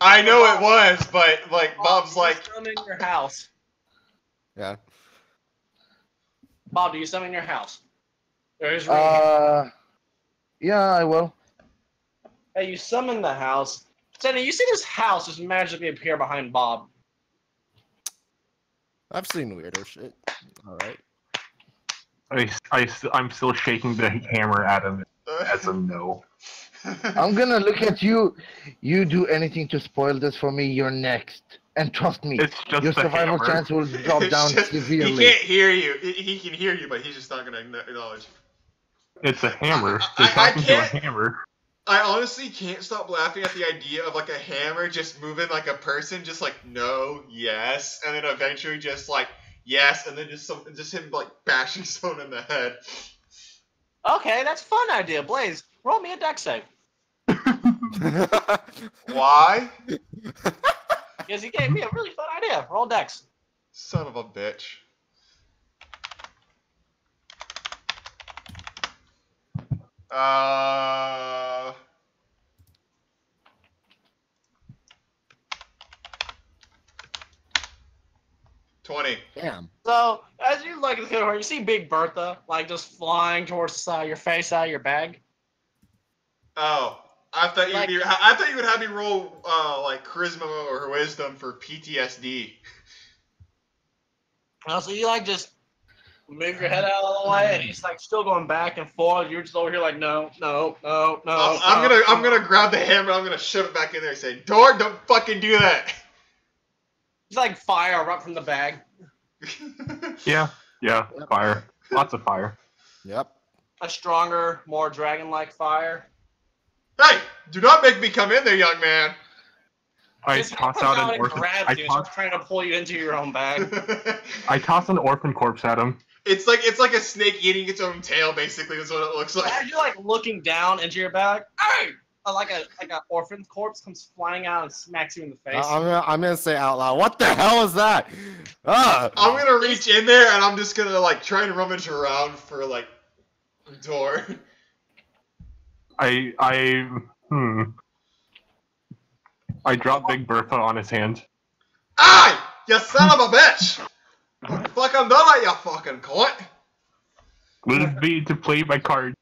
I know it was, but like Bob's like, summon your house. Yeah. Bob, do you summon your house? There's Yeah, I will. Hey, you summon the house. Sandy, you see this house just magically appear behind Bob. I've seen weirder shit. All right. I'm still shaking the hammer at him as a no. I'm gonna look at you. You do anything to spoil this for me, you're next. And trust me, It's just your the survival hammer. chance will drop It's down just- severely. He can't hear you. He can hear you, but he's just not gonna acknowledge. It's a hammer. I You're talking to a can't- hammer. I honestly can't stop laughing at the idea of like a hammer just moving like a person, just like no, yes, and then eventually just like yes, and then just him like bashing someone in the head. Okay, that's a fun idea. Blaze, roll me a deck save. Why? Because he gave me a really fun idea. Roll dex. Son of a bitch. Uh. $20. Damn. So, as you look at the camera, you see Big Bertha, like, just flying towards your face out of your bag. Oh, I thought Like- you would have me roll like charisma or wisdom for PTSD. So you, like, just move your head out of the way, and he's, like, still going back and forth. You're just over here like, no. I'm gonna grab the hammer. I'm gonna shove it back in there and say, "Door, don't fucking do that." He's like fire erupt from the bag. Yeah, fire. Lots of fire. Yep. A stronger, more dragon-like fire. Hey, do not make me come in there, young man. I Just toss comes out and an orphan. grabs you, and starts trying to pull you into your own bag. I toss an orphan corpse at him. It's like a snake eating its own tail. Basically, is what it looks like. As you're like looking down into your bag, hey! Like a orphan corpse comes flying out and smacks you in the face. I'm gonna say out loud. What the hell is that? Ah! I'm gonna reach in there and I'm just gonna like try and rummage around for like door. I drop Big Bertha on his hand. Aye, you son of a bitch! Fucking done it, you fucking cunt! Leave me to play my card.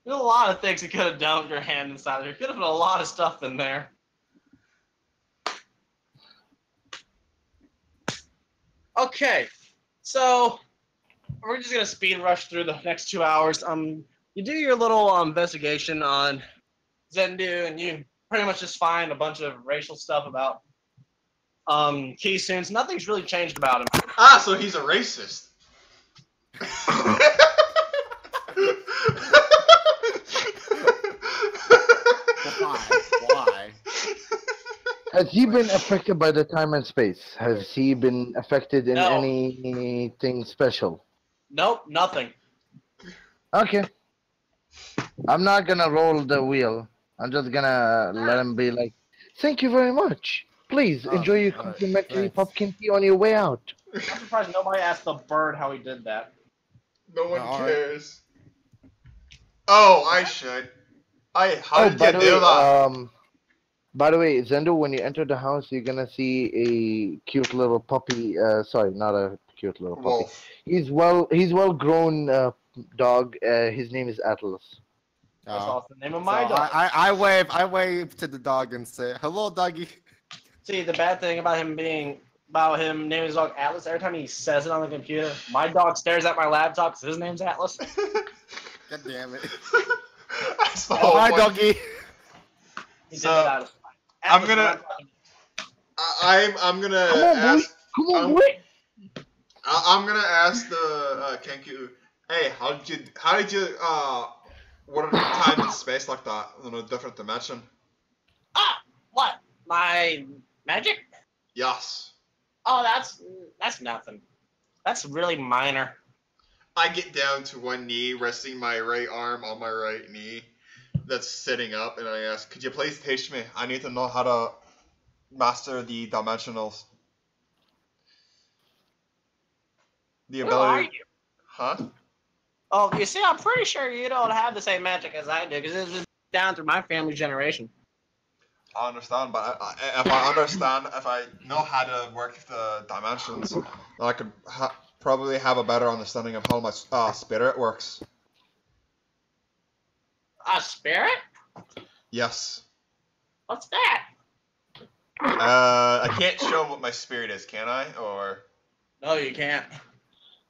There's a lot of things you could have done with your hand inside there. You could have put a lot of stuff in there. Okay, so we're just gonna speed rush through the next 2 hours. You do your little investigation on Zendu, and you pretty much just find a bunch of racial stuff about Keysoons. Nothing's really changed about him. Ah, so he's a racist. Why? Has he been affected by the time and space? Has he been affected in No. anything special? Nope, nothing. Okay. I'm not gonna roll the wheel. I'm just gonna let him be like, thank you very much. Please enjoy your complimentary thanks. pumpkin tea on your way out. I'm surprised nobody asked the bird how he did that. No one Alright. cares. Oh, I should. How did by you the do way, that? by the way, Zendo, when you enter the house, you're gonna see a cute little puppy. Sorry, not a cute little puppy. Wolf. He's well grown dog. His name is Atlas. That's Oh. also the name of So my dog. I wave to the dog and say, "Hello, doggy." See, the bad thing about him naming his dog Atlas, every time he says it on the computer, my dog stares at my laptop because his name's Atlas. God damn it. That's the Oh, whole Hi, point. doggy. He So, did it out of spite. I'm Atlas gonna- is not talking. I'm gonna Come on, boy. ask. Come on, I'm- boy. I'm gonna ask the Kenku. Hey, how did you what are the time and space like that in a different dimension? Ah, what? My magic? Yes. Oh, that's nothing. That's really minor. I get down to one knee, resting my right arm on my right knee that's sitting up, and I ask, could you please teach me? I need to know how to master the dimensionals. The Who are ability. you? Huh? Oh, you see, I'm pretty sure you don't have the same magic as I do, because down through my family generation. I understand, but if I know how to work the dimensions, then I could probably have a better understanding of how my spirit works. A spirit? Yes. What's that? I can't show what my spirit is, can I? Or No, you can't.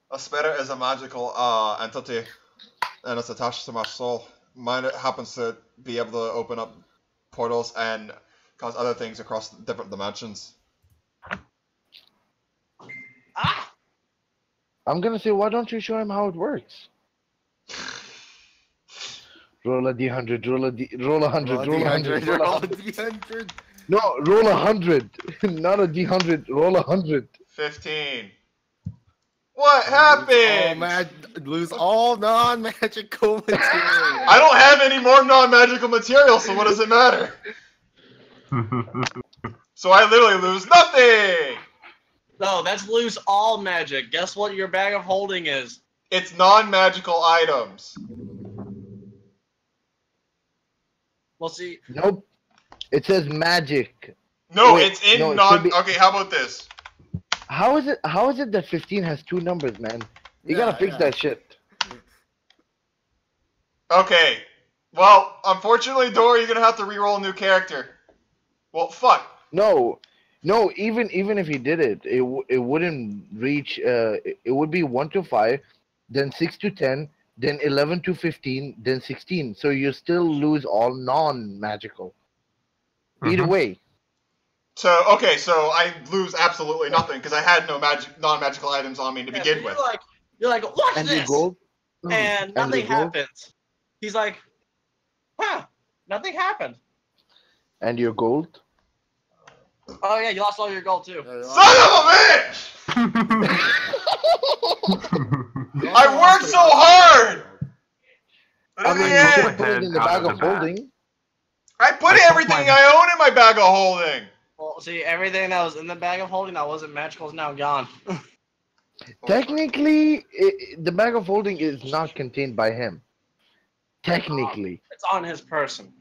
a spirit is a magical entity, and it's attached to my soul. Mine happens to be able to open up portals and cause other things across different dimensions. Ah! I'm gonna say, why don't you show him how it works? Roll a d100, roll a 100, roll a 100, roll a 100. No, roll 100, not a d100, roll 100. 15. What happened? Lose all non-magical material. I don't have any more non-magical material, so what does it matter? So I literally lose nothing! No, that's lose all magic. Guess what your bag of holding is? It's non-magical items. Well, see. Nope. It says magic. No, Wait, it's in no, it non... should be- Okay, how about this? How is it that 15 has 2 numbers, man? You gotta fix that shit. Okay. Well, unfortunately, Dora, you're gonna have to re-roll a new character. Well, fuck. No, even if he did it, it wouldn't reach. It would be 1 to 5, then 6 to 10, then 11 to 15, then 16. So you still lose all non-magical. Either way. So, okay, so I lose absolutely nothing because I had no non-magical items on me to begin with. You're like, watch And this! your gold. And nothing your gold? happens. He's like, huh, nothing happened. And your gold. Oh yeah, you lost all your gold too. Son of a bitch! I worked so hard! But I in mean, the you should end, put it in the bag of holding. I put everything I own in my bag of holding! Well, see, everything that was in the bag of holding that wasn't magical is now gone. Technically, the bag of holding is not contained by him. Technically. It's on his person.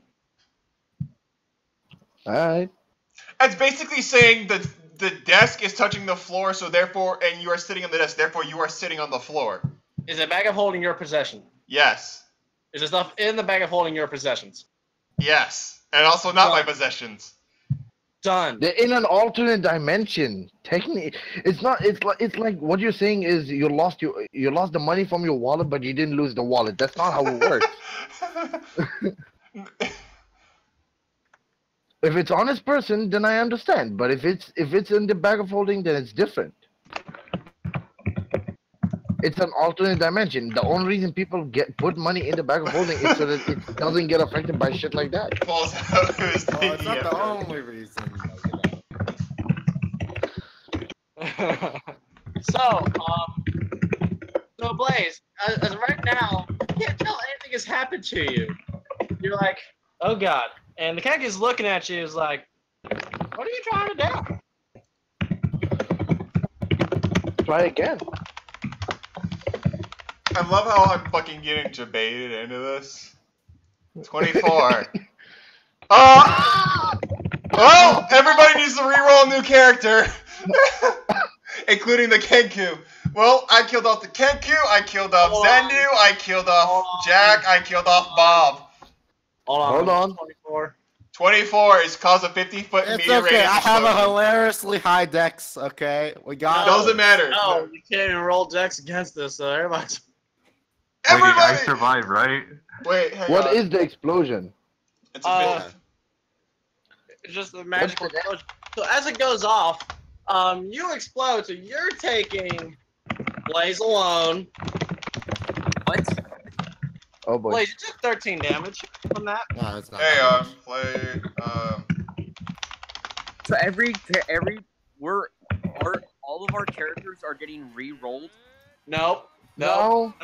Alright. It's basically saying that the desk is touching the floor, so therefore, and you are sitting on the desk, therefore you are sitting on the floor. Is the bag of holding your possession? Yes. Is the stuff in the bag of holding your possessions? Yes. And also not my possessions. Done. They're in an alternate dimension. Technically, it's not. It's like what you're saying is you lost the money from your wallet, but you didn't lose the wallet. That's not how it works. If it's honest person, then I understand. But if it's in the bag of holding, then it's different. It's an alternate dimension. The only reason people put money in the bag of holding is so that it doesn't get affected by shit like that. Falls out who's It's not the only reason. So Blaze, as right now, you can't tell anything has happened to you. You're like, oh god. And the cat is looking at you is like, what are you trying to do? Try again. I love how I'm fucking getting debated into this. 24. Oh, everybody needs to reroll a new character. Including the Kenku. Well, I killed off the Kenku, I killed off Zendu, I killed off Jack, I killed off Bob. Hold on. 24. 24 is cause a 50-foot It's meteorite okay. I have a explosion. hilariously high dex. Okay, we got. Doesn't matter. No, you can't even roll decks against this, so everybody's... Wait, I Everybody! survived, right? Wait, hang What on. is the explosion? It's a It's just a magical explosion. So as it goes off, you explode, so you're taking Blaze alone. What? Oh boy. Blaze, you took 13 damage from that. No, it's not. Hey, play, So all of our characters are getting re-rolled. Nope. No.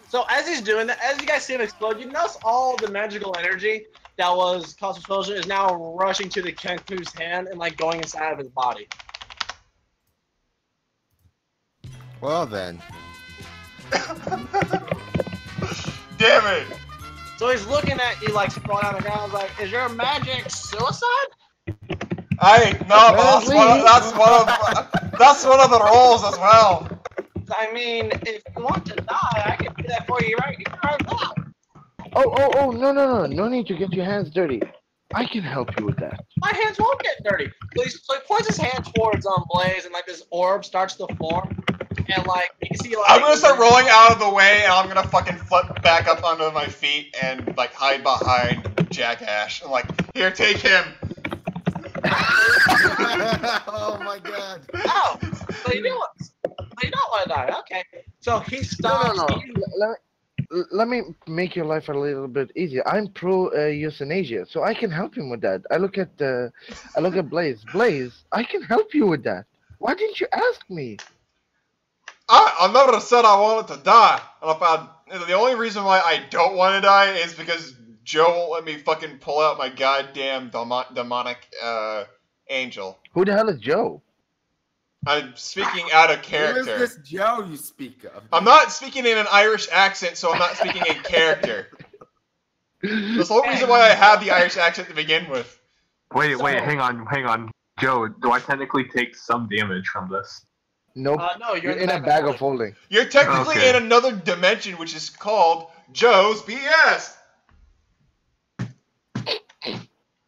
So as he's doing that, as you guys see him explode, you notice all the magical energy that was caused explosion is now rushing to the Kenku's hand and like going inside of his body. Well then. damn it! So he's looking at you like sprawled on the ground, like, is your magic suicide? Hey, no, but that's one of the roles as well. I mean, if you want to die, I can do that for you right now. Oh, no need to get your hands dirty. I can help you with that. My hands won't get dirty. So he points his hand towards Blaze, and like this orb starts to form, and like you can see. Like, I'm gonna start rolling out of the way, and I'm gonna fucking flip back up onto my feet and like hide behind Jack Ash. I'm like, here, take him. Oh my god. Oh, so you don't want to die. Okay. So he stops. No. Let me make your life a little bit easier. I'm pro euthanasia, so I can help him with that. I look at Blaze. Blaze, I can help you with that. Why didn't you ask me? I never said I wanted to die. And the only reason why I don't want to die is because Joe won't let me fucking pull out my goddamn demonic angel. Who the hell is Joe? I'm speaking out of character. Who is this Joe you speak of? I'm not speaking in an Irish accent, so I'm not speaking in character. That's the whole reason why I have the Irish accent to begin with. Wait, hang on. Joe, do I technically take some damage from this? Nope. No, you're in a bag of holding. You're technically Okay. in another dimension, which is called Joe's BS.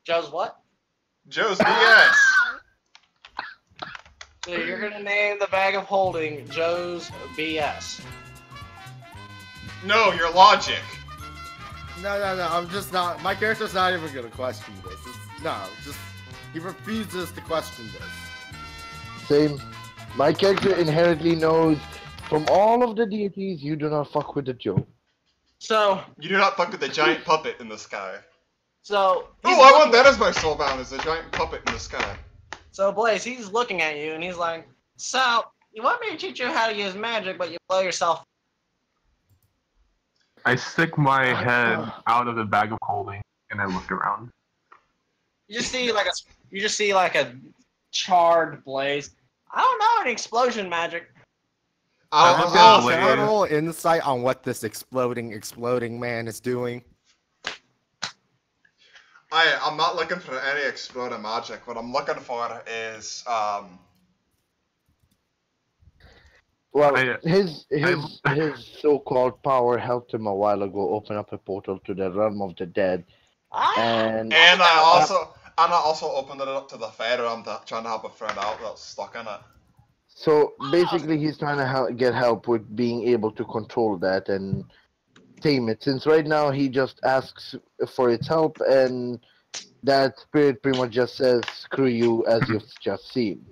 Joe's what? Joe's BS. So you're gonna name the bag of holding Joe's BS. No, your logic. No. I'm just not. My character's not even gonna question this. He refuses to question this. Same. My character inherently knows from all of the deities, you do not fuck with the Joe. So You do not fuck with the giant puppet in the sky. Oh, I want that as my soulbound, as a giant puppet in the sky. So Blaze, he's looking at you and he's like, "So you want me to teach you how to use magic, but you blow yourself?" I stick my head out of the bag of holding and I look around. You just see like a charred Blaze. I don't know any explosion magic. I look don't at know. Blaze. Can I roll insight on what this exploding man is doing? I'm not looking for any exploding magic. What I'm looking for is Well, I- his so-called power helped him a while ago open up a portal to the realm of the dead, and I also opened it up to the fair. I'm trying to help a friend out that's stuck in it. so basically he's trying to get help with being able to control that and tame it. Since right now he just asks for its help, and that spirit pretty much just says "screw you," as you've just seen.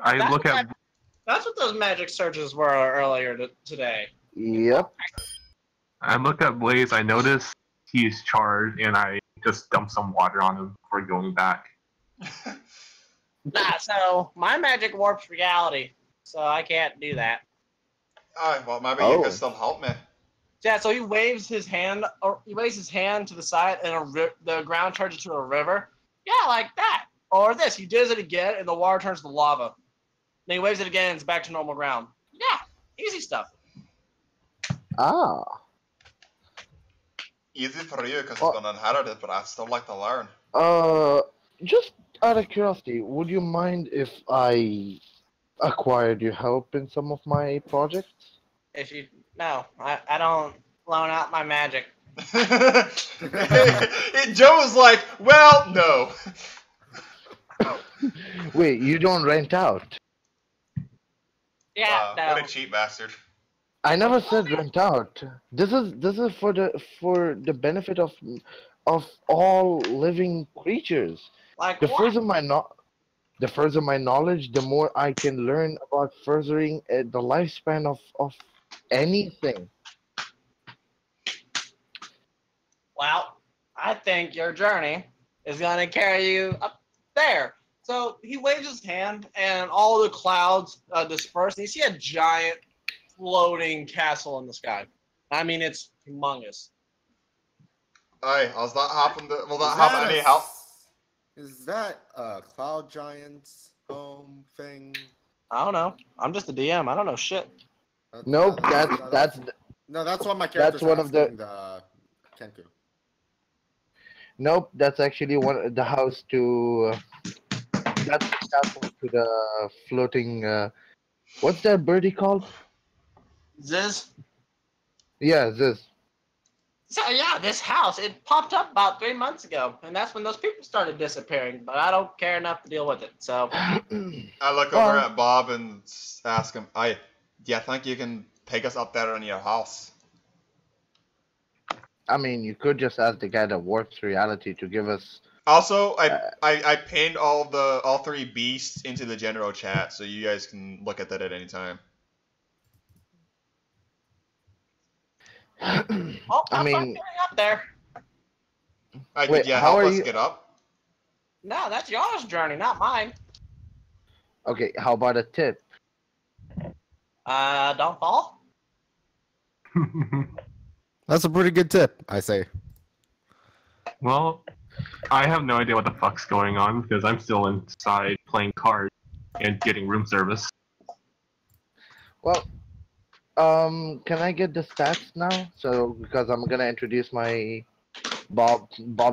I look at That's what those magic surges were earlier today. Yep. Blaze. I notice he's charged, and I just dump some water on him before going back. Nah, so my magic warps reality, so I can't do that. Alright, well maybe you can still help me. Yeah, so he waves his hand to the side, and the ground turns into a river. Yeah, like that. Or this, he does it again, and the water turns to lava. Then he waves it again, and it's back to normal ground. Yeah, easy stuff. Ah. Easy for you because it's gonna inherit it, but I still like to learn. Just out of curiosity, would you mind if I acquired your help in some of my projects? No, I don't loan out my magic. Joe was like, well, no. Wait, you don't rent out? Yeah, no. What a cheap bastard. I never said rent out. This is for the benefit of all living creatures. Like The what? further my knowledge, the more I can learn about furthering the lifespan of anything. Well, I think your journey is gonna carry you up there. So he waves his hand, and all the clouds disperse, and you see a giant floating castle in the sky. I mean, it's humongous. Aye, will that happen any help? Is that a Cloud Giant's home thing? I don't know. I'm just a DM. I don't know shit. Nope, that's No, that's what my character's one of the- asking the Kenku. Nope, that's actually the house to. That's the castle to the floating. What's that birdie called? Ziz? Yeah, this. So yeah, this house, it popped up about 3 months ago, and that's when those people started disappearing, but I don't care enough to deal with it, so... I look over at Bob and ask him, do you think you can take us up there in your house? I mean, you could just ask the guy that works reality to give us. Also, I pinned all 3 beasts into the general chat, so you guys can look at that at any time. Oh, I mean, getting up there. Wait, Did you how help are us you- get up? No, that's y'all's journey, not mine. Okay, how about a tip? Don't fall? That's a pretty good tip, I say. Well, I have no idea what the fuck's going on because I'm still inside playing cards and getting room service. Well, can I get the stats now? So because I'm gonna introduce my Bob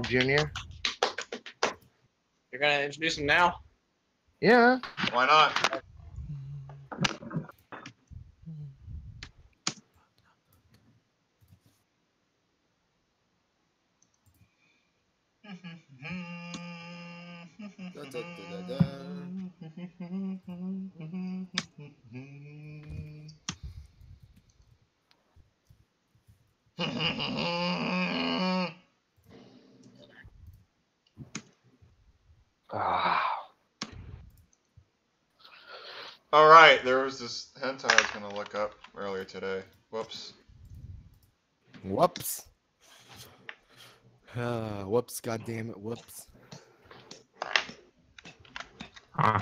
Jr. You're gonna introduce him now? Yeah. Why not? Alright, there was this hentai I was gonna look up earlier today. Whoops. Whoops. Whoops, goddamn it, whoops. Huh.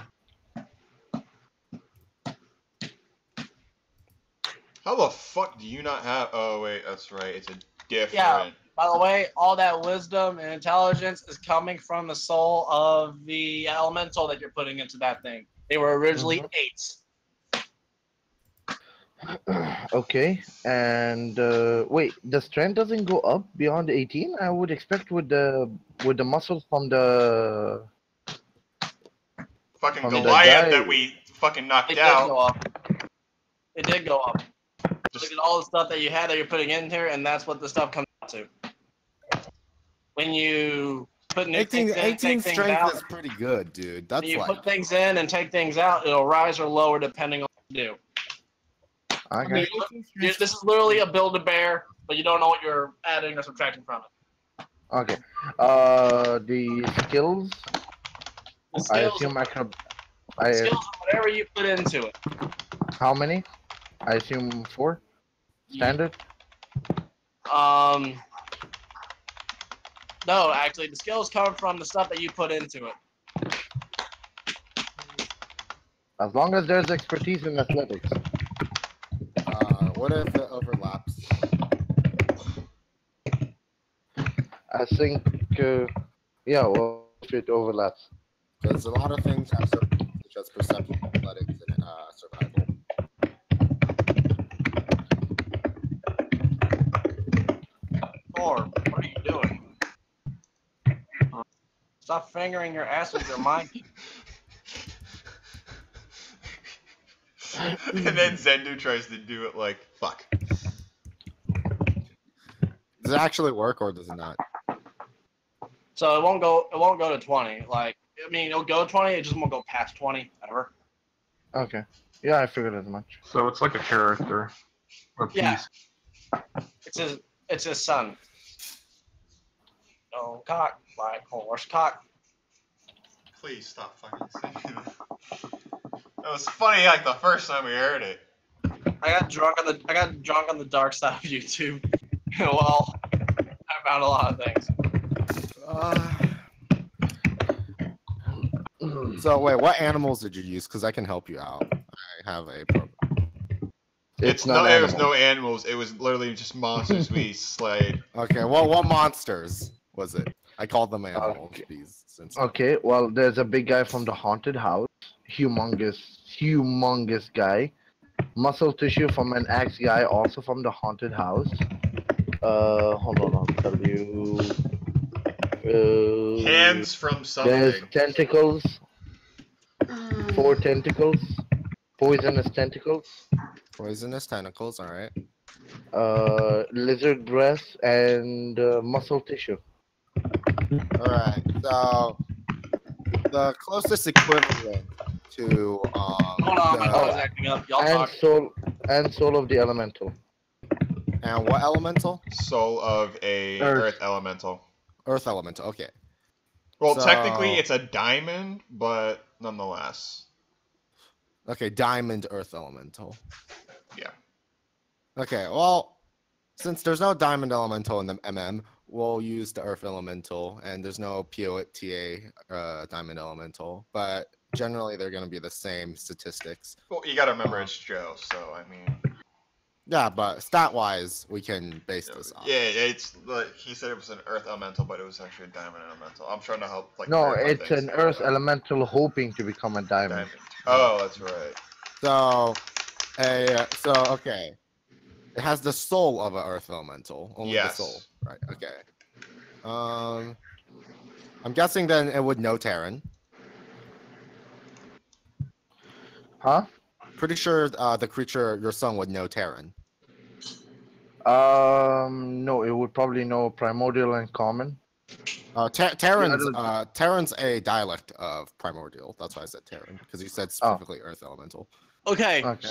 How the fuck do you not have? Oh wait, that's right. It's a different. Yeah. By the way, all that wisdom and intelligence is coming from the soul of the elemental that you're putting into that thing. They were originally 8s. Okay, and wait, the strength doesn't go up beyond 18? I would expect with the muscles from the Fucking From the Goliath guy- that we fucking knocked It did go out. up. It did go up. Just- Look at all the stuff that you had that you're putting in here, and that's what the stuff comes out to. When you put new 18, things in, 18 take things strength out, is pretty good, dude. That's when you like... put things in and take things out, it'll rise or lower depending on what you do. I mean, Okay. this is literally a Build-A-Bear, but you don't know what you're adding or subtracting from it. Okay. The skills. The I skills, assume I could. skills are whatever you put into it. How many? I assume 4. Standard. No, actually, the skills come from the stuff that you put into it. As long as there's expertise in athletics. What if it overlaps? I think. Yeah. Well, if it overlaps. Because a lot of things have certain such as perception, athletics, and survival. Or, what are you doing? Stop fingering your ass with your mind. And then Zendu tries to do it like, fuck. Does it actually work or does it not? So it won't go to 20. Like, I mean, it'll go 20, it just won't go past 20 ever. Okay. Yeah, I figured as much. So it's like a character. Or piece. Yeah. It's his son. No cock, like horse cock. Please stop fucking saying that. That was funny like the first time we heard it. I got drunk on the dark side of YouTube. Well, I found a lot of things. So wait, what animals did you use? Because I can help you out. I have a program. It was no animals. It was literally just monsters we slayed. Okay, well, what monsters was it? I called them animals. Okay. Since Okay, well, there's a big guy from the haunted house. Humongous guy. Muscle tissue from an axe guy, also from the haunted house. Hold on, I'll tell you. Hands from There's something. tentacles. 4 tentacles. Poisonous tentacles. Poisonous tentacles. All right. Lizard breath and muscle tissue. All right. So the closest equivalent to Hold on, my phone's acting up. Y'all And talk. soul of the elemental. and what elemental? Soul of a Earth. earth elemental. Earth elemental. Okay. Well, So- technically it's a diamond, but nonetheless. Okay. Diamond Earth elemental. Yeah. Okay. Well, since there's no diamond elemental in the MM, we'll use the Earth elemental, and there's no POTA diamond elemental, but generally they're going to be the same statistics. Well, you gotta remember it's Joe, so I mean. Yeah, but stat-wise, we can base this off. Yeah, it's like he said it was an earth elemental, but it was actually a diamond elemental. I'm trying to help like. No, clarify it's things. an earth elemental hoping to become a diamond. Oh, that's right. So, okay. It has the soul of an earth elemental. Only Yes. the soul. Right, okay. I'm guessing then it would know Terran. Huh? Pretty sure the creature, your son, would know Terran. No, it would probably know primordial and common. Terran's a dialect of primordial. That's why I said Terran, because you said specifically earth elemental. Okay, Okay.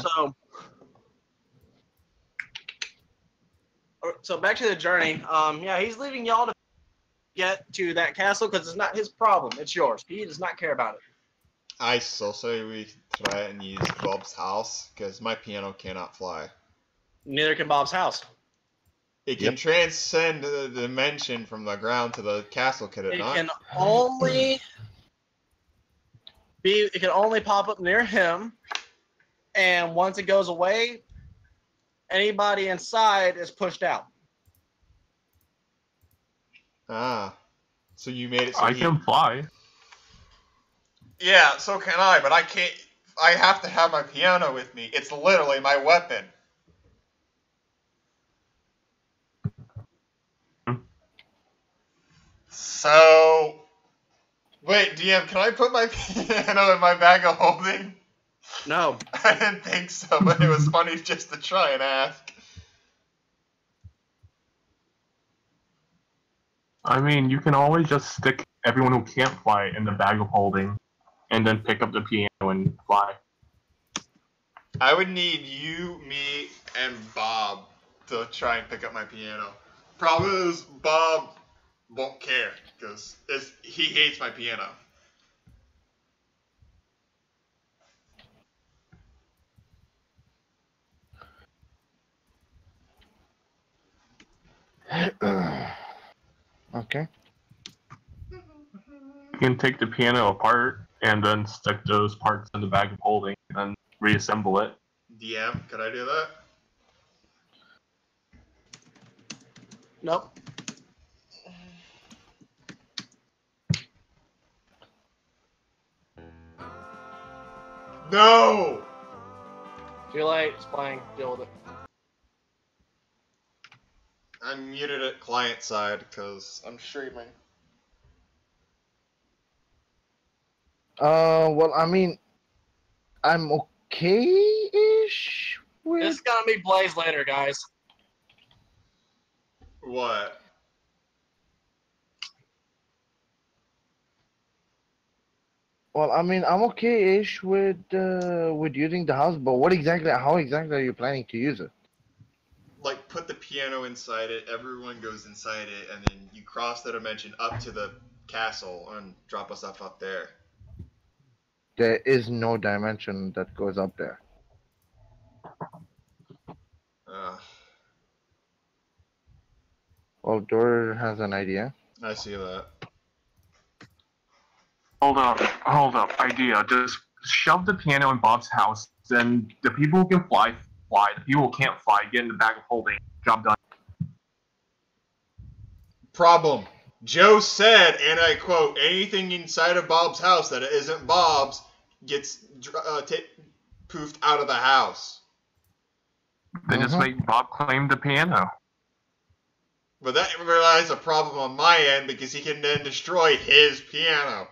so back to the journey. Yeah, he's leaving y'all to get to that castle because it's not his problem. It's yours. He does not care about it. I still say we try and use Bob's house because my piano cannot fly. Neither can Bob's house. It can transcend the dimension from the ground to the castle, could it It not? can only be. It can only pop up near him, and once it goes away, anybody inside is pushed out. Ah, so you made it so I can fly. Yeah, so can I, but I can't. I have to have my piano with me. It's literally my weapon. So, wait, DM, can I put my piano in my bag of holding? No. I didn't think so, but it was funny just to try and ask. I mean, you can always just stick everyone who can't fly in the bag of holding, and then pick up the piano and fly. I would need you, me, and Bob to try and pick up my piano. Problem is, Bob won't care because he hates my piano. Okay. You can take the piano apart and then stick those parts in the bag of holding and then reassemble it. DM, could I do that? Nope. No! Too late. It's playing. Deal with it. I'm muted at client side because I'm streaming. Well, I mean, I'm okay-ish with. It's gonna be Blaze later, guys. What? Well, I mean, I'm okay-ish with using the house, but how exactly are you planning to use it? Like, put the piano inside it, everyone goes inside it, and then you cross the dimension up to the castle and drop us off up there. There is no dimension that goes up there. Well, Dor has an idea. I see that. Hold up, idea. Just shove the piano in Bob's house, then the people who can fly, fly. The people who can't fly, get in the bag of holding. Job done. Problem. Joe said, and I quote, anything inside of Bob's house that isn't Bob's gets poofed out of the house. Then just make Bob claim the piano. But that relies a problem on my end because he can then destroy his piano.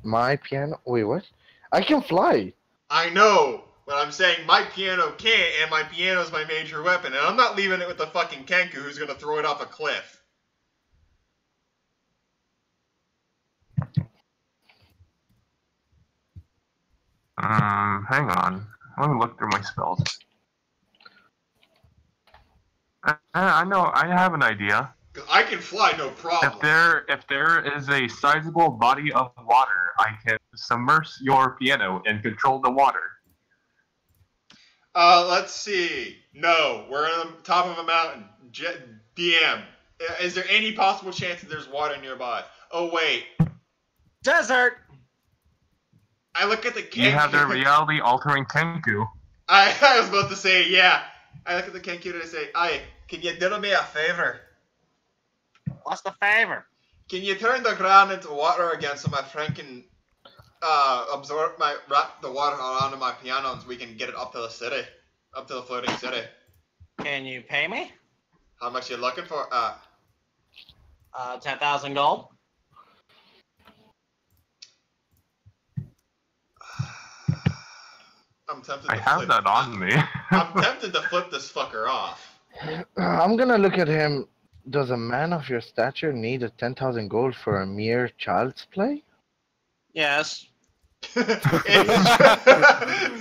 My piano? Wait, what? I can fly. I know, but I'm saying my piano can't, and my piano's my major weapon, and I'm not leaving it with the fucking Kenku who's gonna throw it off a cliff. Hang on. Let me look through my spells. I know. I have an idea. 'Cause I can fly, no problem. If there is a sizable body of water, I can submerge your piano and control the water. Let's see. No, we're on the top of a mountain. DM. Is there any possible chance that there's water nearby? Oh, wait. Desert! I look at the Kenku. You have the reality-altering Kenku. I was about to say, yeah. I look at the Kenku and I say, "Aye, can you do me a favor? What's the favor? Can you turn the ground into water again so my friend can wrap the water onto my piano so we can get it up to the city, up to the floating city? Can you pay me? How much you looking for? 10,000 gold. I'm tempted I to have flip. that on me. I'm tempted to flip this fucker off. I'm gonna look at him. Does a man of your stature need a 10,000 gold for a mere child's play? Yes. It's,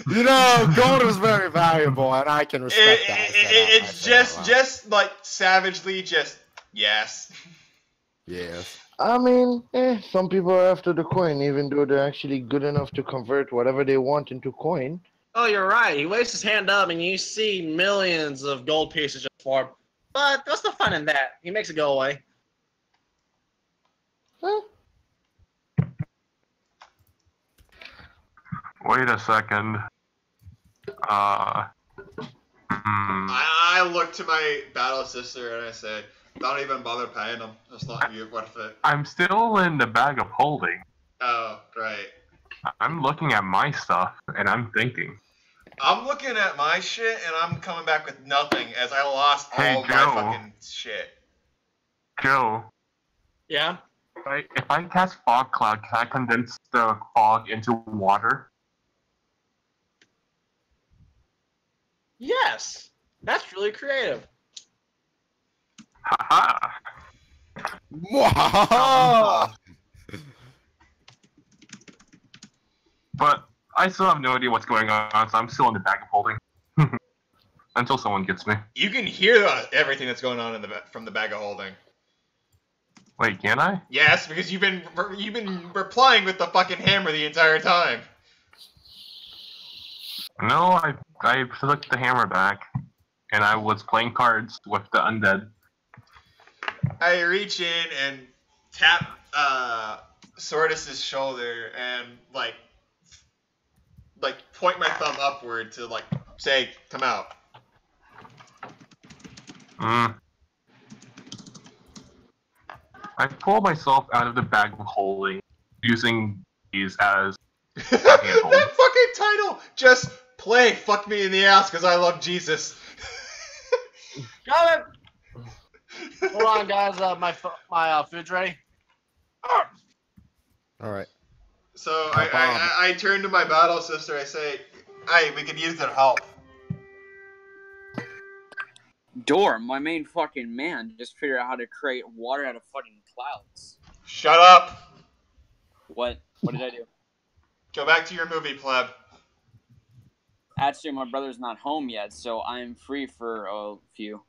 You know, gold is very valuable, and I can respect that. it's just like savagely just yes. Yes. I mean, some people are after the coin, even though they're actually good enough to convert whatever they want into coin. Oh, you're right. He waves his hand up, and you see millions of gold pieces just for him. But what's the fun in that? He makes it go away. Huh? Wait a second. I look to my battle sister and I say, "Don't even bother paying them. It's not worth it." I'm still in the bag of holding. Oh, right. I'm looking at my stuff, and I'm thinking. I'm looking at my shit and I'm coming back with nothing as I lost Hey, all my Joe. fucking shit. Joe, Yeah? if I cast Fog Cloud, can I condense the fog into water? Yes. That's really creative. Haha! Mwahaha! But I still have no idea what's going on, so I'm still in the bag of holding. Until someone gets me. You can hear everything that's going on from the bag of holding. Wait, can I? Yes, because you've been replying with the fucking hammer the entire time. No, I took the hammer back, and I was playing cards with the undead. I reach in and tap Sordus's shoulder and like point my thumb upward to like say, "Come out." I pull myself out of the bag of holding, using these as That fucking title! Just play "Fuck Me in the Ass" because I love Jesus. Got it! Hold on, guys. My food's ready. All right. So I turn to my battle sister. I say, "Hey, we could use their help." Door, my main fucking man, just figured out how to create water out of fucking clouds. Shut up. What? What did I do? Go back to your movie, pleb. Actually, my brother's not home yet, so I'm free for a few.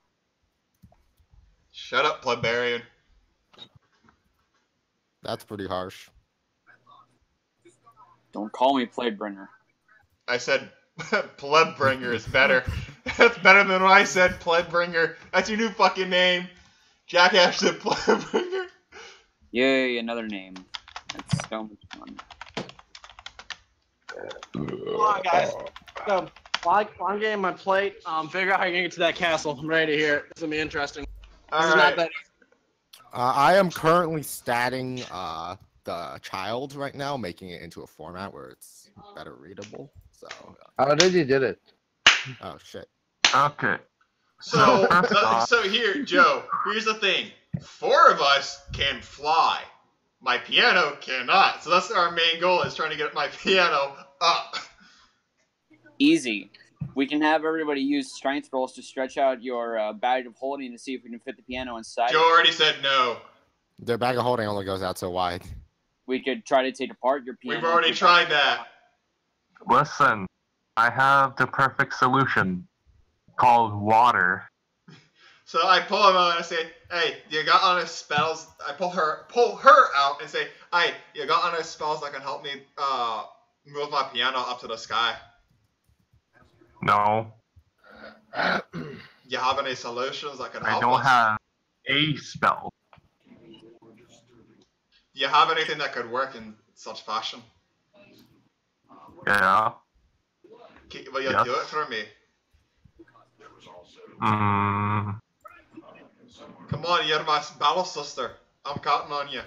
Shut up, plebarian. That's pretty harsh. Don't call me Plaguebringer. I said Plebbringer is better. That's better than what I said, Plebbringer. That's your new fucking name. Jackass said Plebbringer. Yay, another name. That's so much fun. Hold on, guys. So, while I'm getting my plate, figure out how you're gonna get to that castle. I'm ready to hear it. It's gonna be interesting. This is not that I am currently statting the child right now, making it into a format where it's better readable. So. I already did it. Oh shit. Okay. So, first off- so here, Joe, here's the thing. 4 of us can fly. My piano cannot. So that's our main goal, is trying to get my piano up. Easy. We can have everybody use strength rolls to stretch out your bag of holding to see if we can fit the piano inside. Joe already said no. Their bag of holding only goes out so wide. We could try to take apart your piano. We've already tried that. Listen, I have the perfect solution called water. So I pull him out and I say, "Hey, you got on spells?" I pull her out and say, "Hey, you got on spells that can help me move my piano up to the sky? No, You have any solutions that can help I don't us? have a spell. You have anything that could work in such fashion? Yeah. Will you Yes. do it for me? Mm, Come on, you're my battle sister. I'm counting on you."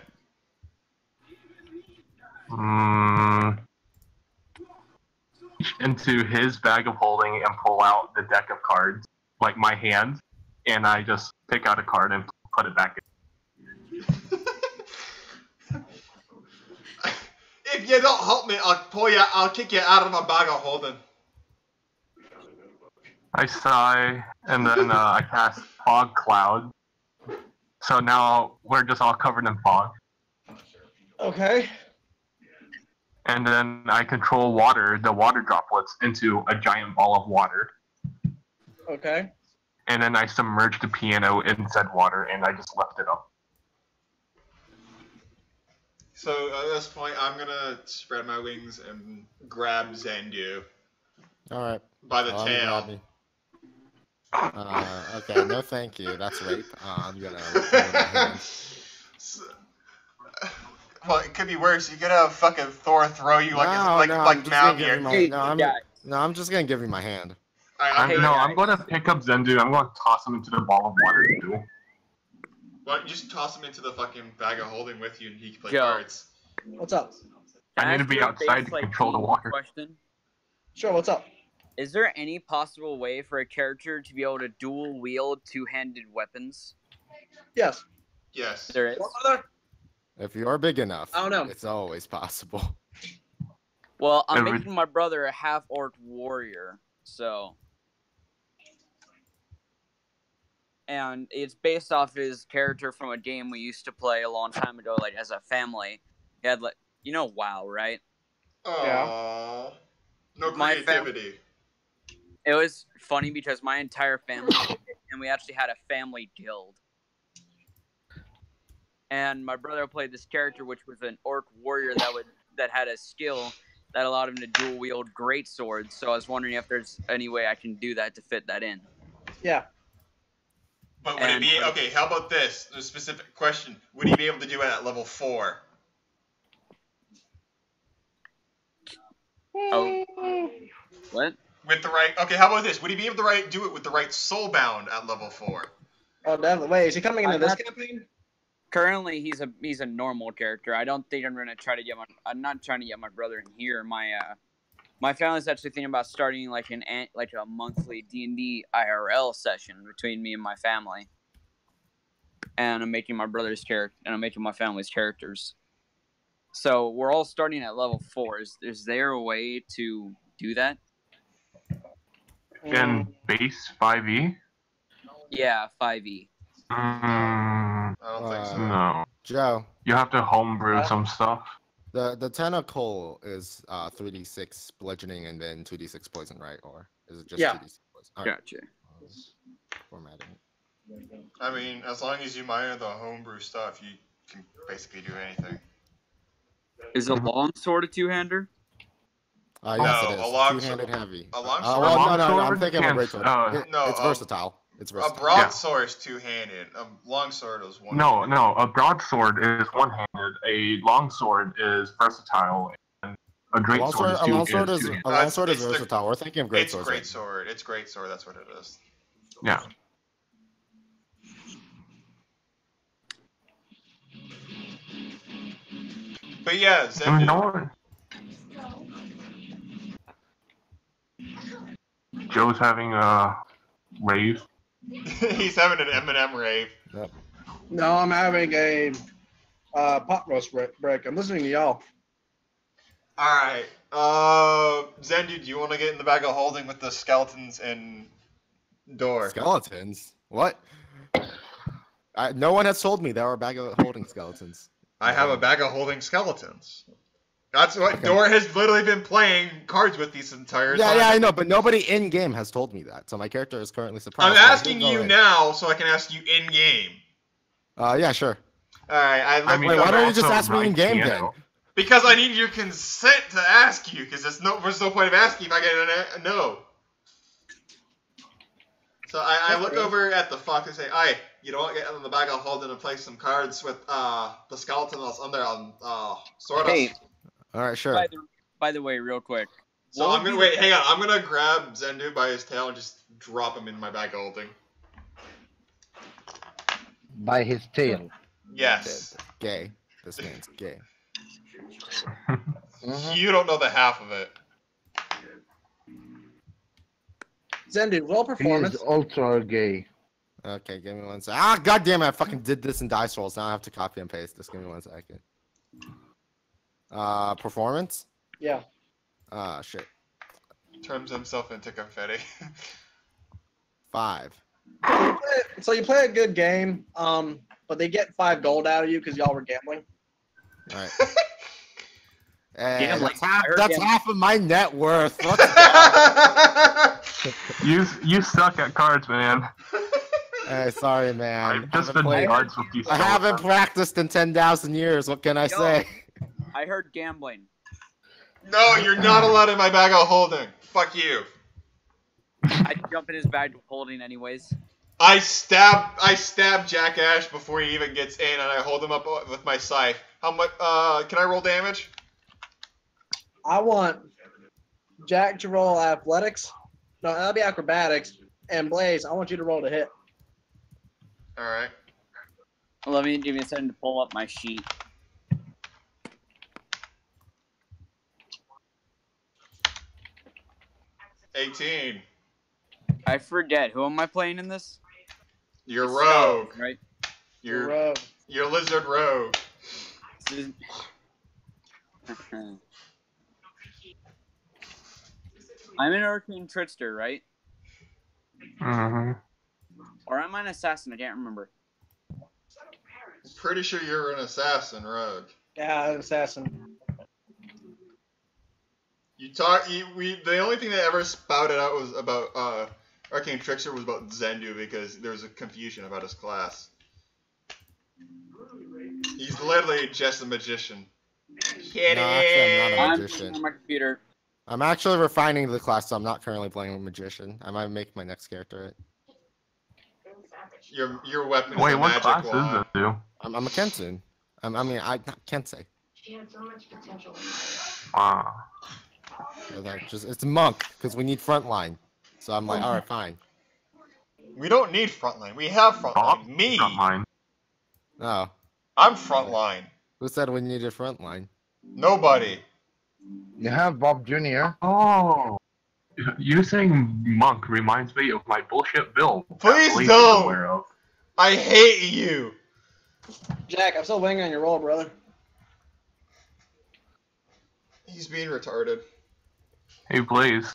mm, into his bag of holding and pull out the deck of cards, like my hand, and I just pick out a card and put it back in. If you don't help me, I'll kick you out of my bag of holding. I sigh, and then I cast Fog Cloud. So now we're just all covered in fog. Okay. And then I control water, the water droplets, into a giant ball of water. Okay. And then I submerge the piano in said water, and I just lift it up. So at this point, I'm gonna spread my wings and grab Zendu All right. by the Allow me to grab tail. me. Okay, no thank you. That's rape. I'm gonna remove my hand. Well, it could be worse. You could have fucking Thor throw you like I'm just gonna give you Mjolnir. my, Hey, no, guy. I'm just gonna give you my hand. Alright, Hey, No, guys. I'm going to pick up Zendu. I'm going to toss him into the ball of water, too. Why don't you just toss him into the fucking bag of holding with you and he can play Joe. cards? What's up? I need to be outside to control the water. Question. Sure, what's up? Is there any possible way for a character to be able to dual wield two-handed weapons? Yes. Yes. There is. What other? If you're big enough, I don't know. it's always possible. Well, I'm Every- making my brother a half-orc warrior, so... And it's based off his character from a game we used to play a long time ago, like, as a family. He had, like... You know WoW, right? Aww. No My creativity. It was funny because my entire family did it, and we actually had a family guild. And my brother played this character, which was an orc warrior that had a skill that allowed him to dual wield great swords. So I was wondering if there's any way I can do that to fit that in. Yeah. But would it be okay? How about this? The specific question: would he be able to do it at level 4? Oh, what? With the right? Okay, how about this? Would he be able to do it with the right soulbound at level 4? Oh, definitely. Wait, is he coming into I'm this not- campaign? Currently, he's a normal character. I don't think I'm gonna try to get I'm not trying to get my brother in here. My family's actually thinking about starting like a monthly D&D IRL session between me and my family. And I'm making my brother's character, and I'm making my family's characters. So we're all starting at level 4. Is there a way to do that? In base 5e? Yeah, 5e. I don't think so. No. Joe, You have to homebrew some stuff. the tentacle is 3d6 bludgeoning and then 2d6 poison, right? Or is it just Yeah. 2d6 poison? All right. Gotcha. Formatting. I mean, as long as you mine the homebrew stuff, you can basically do anything. Is a longsword a two-hander? Yes, No, it a is. long Two-handed sword- heavy. a long well, sword- no, long I'm sword thinking of a can't- great sword. no, It's versatile. It's A versatile. broadsword is two-handed. A longsword is one. No, a broadsword is one-handed. A longsword is versatile, and a A great longsword, sword a longsword is is two-handed. a longsword is It's the- versatile. We're thinking of great It's swords. great right? sword. It's great sword. That's what it is. Yeah. But yeah, You Zendu. know what? Joe's having a rave. He's having an M&M rave. Yep. No, I'm having a pot roast break. I'm listening to y'all. Alright. Zendu, do you want to get in the bag of holding with the skeletons and door? Skeletons? What? No one has told me there were a bag of holding skeletons. I have a bag of holding skeletons. That's what Okay. Door has literally been playing cards with these entire time. Yeah, I know, but nobody in game has told me that, so my character is currently surprised. I'm but I asking will go you in. now so I can ask you in game. Yeah, sure. Alright, I mean, Wait, why don't you just also ask me in my game piano. Because I need your consent to ask you, because there's no point of asking if I get a no. So I look over at the fuck and say, "Aye, you don't get in the bag of holding and play some cards with the skeleton that's under on sort of." Hey, All right, sure. by the way, real quick. So what I'm would gonna be wait. the- Hang on. I'm gonna grab Zendu by his tail and just drop him in my bag of holding. By his tail. Yes. Gay. This man's gay. Mhm. You don't know the half of it. Zendu, roll He performance. is ultra gay. Okay, give me one second. Ah, god damn it! I fucking did this in dice rolls. Now I have to copy and paste this. Give me one second. Performance? Yeah. Shit. Turns himself into confetti. 5. So you play a good game, but they get 5 gold out of you because y'all were gambling. All right. Hey, Gambling. that's half, I heard that's gambling. half of my net worth. What the You suck at cards, man. Hey, sorry, man. I've just Haven't been played- cards with you. I haven't practiced in 10,000 years. What can I Yo. say? I heard gambling. No, you're not allowed in my bag of holding. Fuck you. I jump in his bag of holding anyways. I stab Jack Ash before he even gets in, and I hold him up with my scythe. How much? Can I roll damage? I want Jack to roll athletics. No, that'll be acrobatics. And Blaze, I want you to roll to hit. All right. Let me give me a second to pull up my sheet. $18. I forget. Who am I playing in this? You're It's rogue. Snow, right? You're lizard rogue. This is- I'm an arcane trickster, right? Mm-hmm. Or am I an assassin? I can't remember. Pretty sure you're an assassin rogue. Yeah, an assassin. The only thing that ever spouted out was about Arcane Trickster was about Zendu because there was a confusion about his class. He's literally just a magician. Kidding. No, actually, I'm not a I'm magician. on my computer. I'm actually refining the class, so I'm not currently playing a magician. I might make my next character it. Your weapon Wait, is a what magic class wand. is it, dude? I'm a Kenshin. I can't say. She had so much potential. Ah. It's monk because we need frontline. So I'm like, all right, fine. We don't need frontline. We have frontline. Bob? Me. Not mine. Oh, I'm frontline. who said we needed frontline? Nobody. You have Bob Jr. Oh. You saying monk reminds me of my bullshit build. that Please Blaze is don't. aware of. I hate you. Jack, I'm still waiting on your roll, brother. He's being retarded. Hey, Blaze.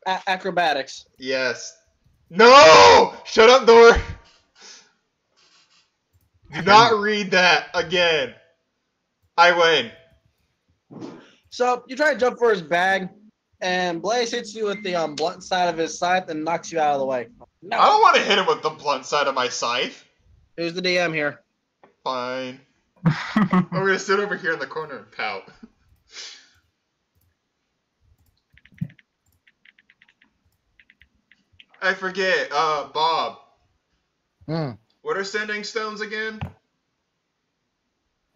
Acrobatics. Yes. No! Shut up, door. Do not read that again. I win. So you try to jump for his bag, and Blaze hits you with the blunt side of his scythe and knocks you out of the way. I No. don't want to hit him with the blunt side of my scythe. Who's the DM here? Fine. I'm gonna sit over here in the corner and pout. I forget. Bob. Hmm. What are sending stones again?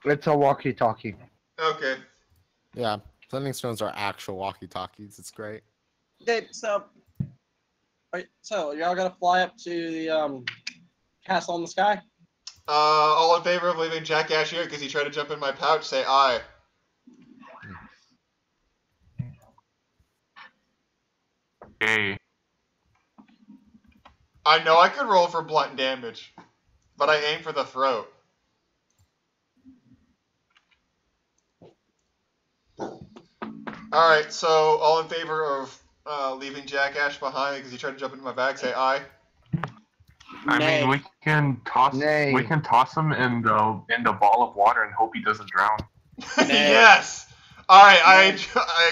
It's a walkie-talkie. Okay. Yeah, sending stones are actual walkie-talkies. It's great. Okay, so y'all gotta fly up to the castle in the sky. All in favor of leaving Jack Ash here because he tried to jump in my pouch, say aye. Hey. I know I could roll for blunt damage, but I aim for the throat. Alright, so all in favor of leaving Jackass behind because he tried to jump into my bag, say aye. I Nay. mean, we can toss Nay. him in the ball of water and hope he doesn't drown. Yes! Alright, I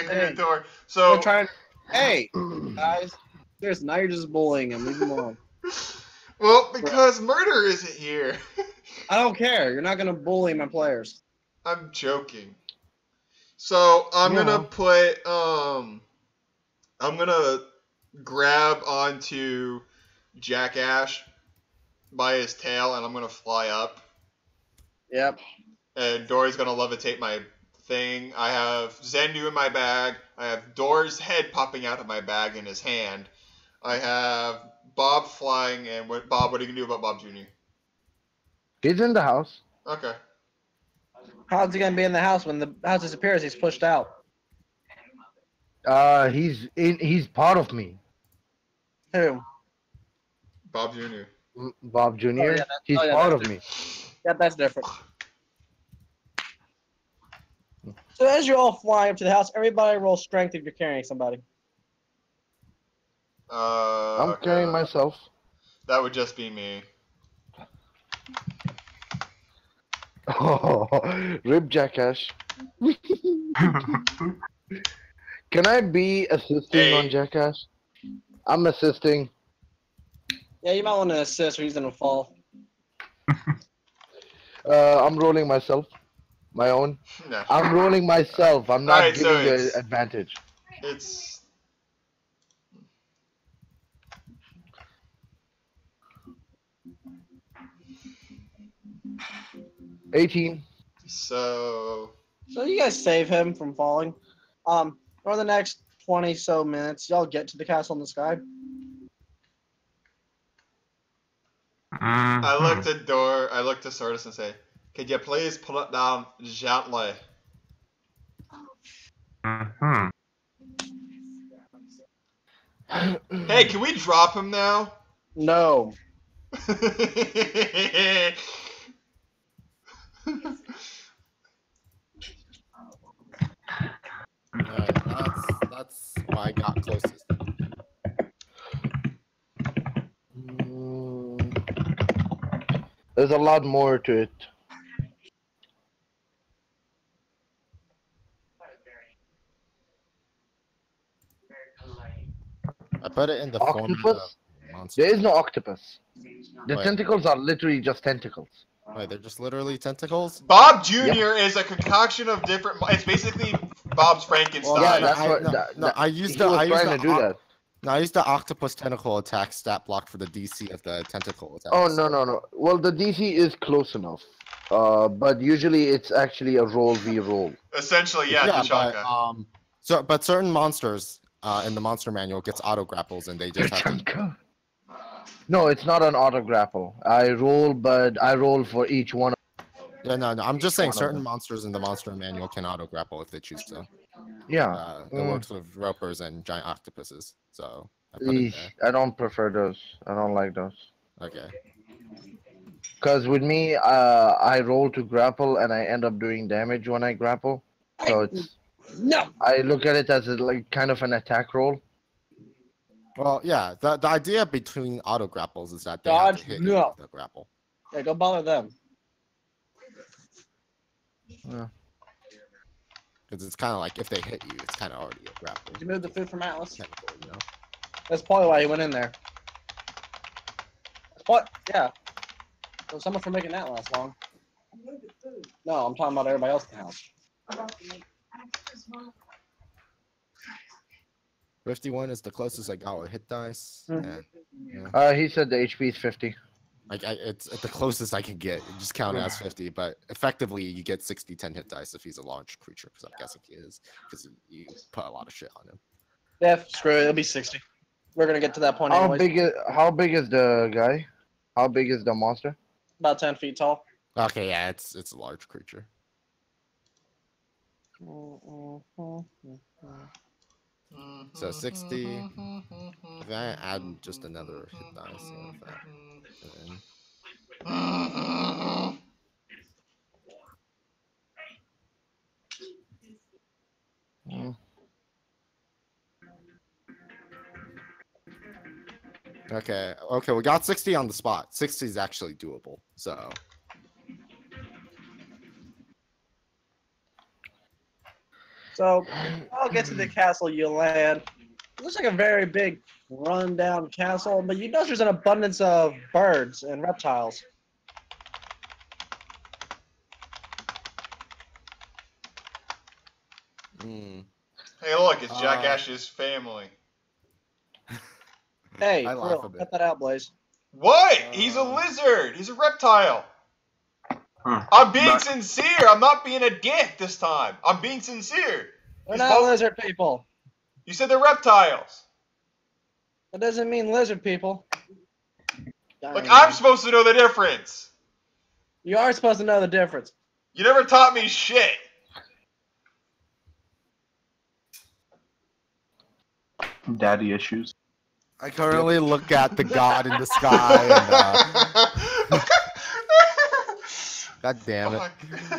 agree Hey. with Thor. We're So, trying. Hey, guys. Seriously, now you're just bullying him. Leave him alone. well, because murder isn't here. I don't care. You're not gonna bully my players. I'm joking. So, I'm Yeah. gonna put, I'm gonna grab onto Jackass by his tail and I'm gonna fly up. Yep. And Dory's gonna levitate my thing. I have Zendu in my bag. I have Dory's head popping out of my bag in his hand. I have Bob flying, and Bob, what are you gonna do about Bob Jr.? He's in the house. Okay. How's he gonna be in the house when the house disappears? He's pushed out. He's part of me. Who? Bob Jr. Bob Jr. yeah, He's yeah, part that's of me. Yeah, that's different. So as you all fly up to the house, everybody roll strength if you're carrying somebody. I'm Okay. carrying myself. That would just be me. Oh, rip Jackass. Can I be assisting on Jackass? I'm assisting. Yeah, you might want to assist or he's gonna fall. I'm rolling myself. My own. No. I'm rolling myself. I'm not Alright, giving so you it's- an advantage. It's 18. so. So you guys save him from falling. For the next 20 so minutes, y'all get to the castle in the sky. I looked at Dor. I looked at Sordus and say, "Could you please pull it down gently?" Mm-hmm. Hey, can we drop him now? No. That's why I got closest. There's a lot more to it. I put it in the form of Octopus? monster. There is no octopus. The Wait. tentacles are literally just tentacles. Wait, they're just literally tentacles? Bob Jr. is a concoction of different. It's basically Bob's Frankenstein. Yeah, that's I, what. no, that, no, that- I used he the was I used trying the to do that. No, I used the octopus tentacle attack stat block for the DC of the tentacle attack. Oh no. Well, the DC is close enough. But usually it's actually a roll v roll. Essentially, yeah, it's a but shotgun. but certain monsters in the monster manual gets auto grapples and they just have to. No, it's not an auto grapple. I roll, but I roll for each one. Yeah, no. I'm just saying One of certain them. monsters in the monster manual can auto grapple if they choose to. Yeah. It works with ropers and giant octopuses. So I put it there. I don't prefer those. I don't like those. Okay. Because with me, I roll to grapple and I end up doing damage when I grapple. So it's No. I look at it as like kind of an attack roll. Well, yeah. The idea between auto grapples is that they have Dodge, to hit you no. with the grapple. Yeah, go bother them. Because it's kind of like if they hit you, it's kind of already a grapple. Did you move the food from Atlas? Technically, you know. That's probably why he went in there. What? Yeah. So someone for making that last long. No, I'm talking about everybody else in the house. 51 is the closest I got with hit dice. Mhm. And, yeah. He said the HP is 50. It's the closest I can get. Just count it as 50, but effectively you get 60, 10 hit dice if he's a large creature, because I'm guessing he is, because you put a lot of shit on him. Yeah, screw it. It'll be 60. We're gonna get to that point How anyways. How big is the guy? How big is the monster? About 10 feet tall. Okay, yeah, it's a large creature. So 60. If I add just another hit die, see if that. And Mm. okay, we got 60 on the spot. 60 is actually doable. So So, I'll get to the castle you land. It looks like a very big, run-down castle, but you notice there's an abundance of birds and reptiles. Hey, look, it's Jack Ash's family. Hey, I for laugh real, a bit. cut that out, Blaze. What? He's a lizard. He's a reptile. Hmm. I'm being That- sincere. I'm not being a dick this time. I'm being sincere. They're He's not both- lizard people. You said they're reptiles. That doesn't mean lizard people. Like, Dang. I'm supposed to know the difference. You are supposed to know the difference. You never taught me shit. Daddy issues. I currently look at the god in the sky and God damn it.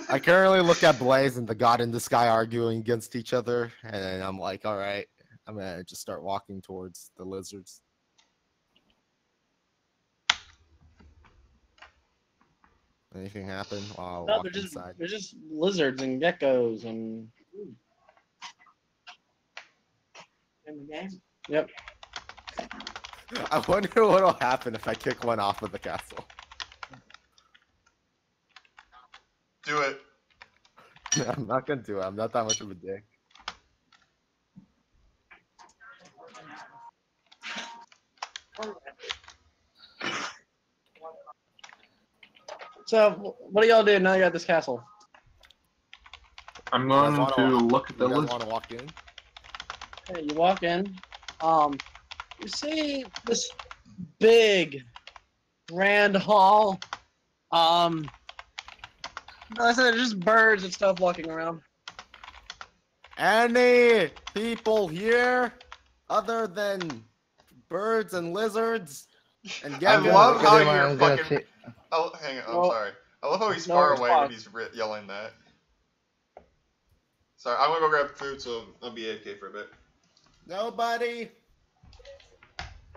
I currently look at Blaze and the god in the sky arguing against each other, and then I'm like, all right, I'm gonna just start walking towards the lizards. Anything happen while No, walking inside? they're just lizards and geckos and. Yep. I wonder what'll happen if I kick one off of the castle. Do it. I'm not gonna do it. I'm not that much of a dick. So, what do y'all do now you're at this castle? I'm You guys going wanna to walk- look at the You guys list. want to walk in? Hey, you walk in. You see this big, grand hall. Like I said, there's just birds and stuff walking around. Any people here other than birds and lizards and I geckos? love how I'm you're gonna fucking. say- Oh, hang on. I'm No- sorry. I love how he's no far away when response. he's yelling that. Sorry, I'm gonna go grab food, so I'll be AK for a bit. Nobody.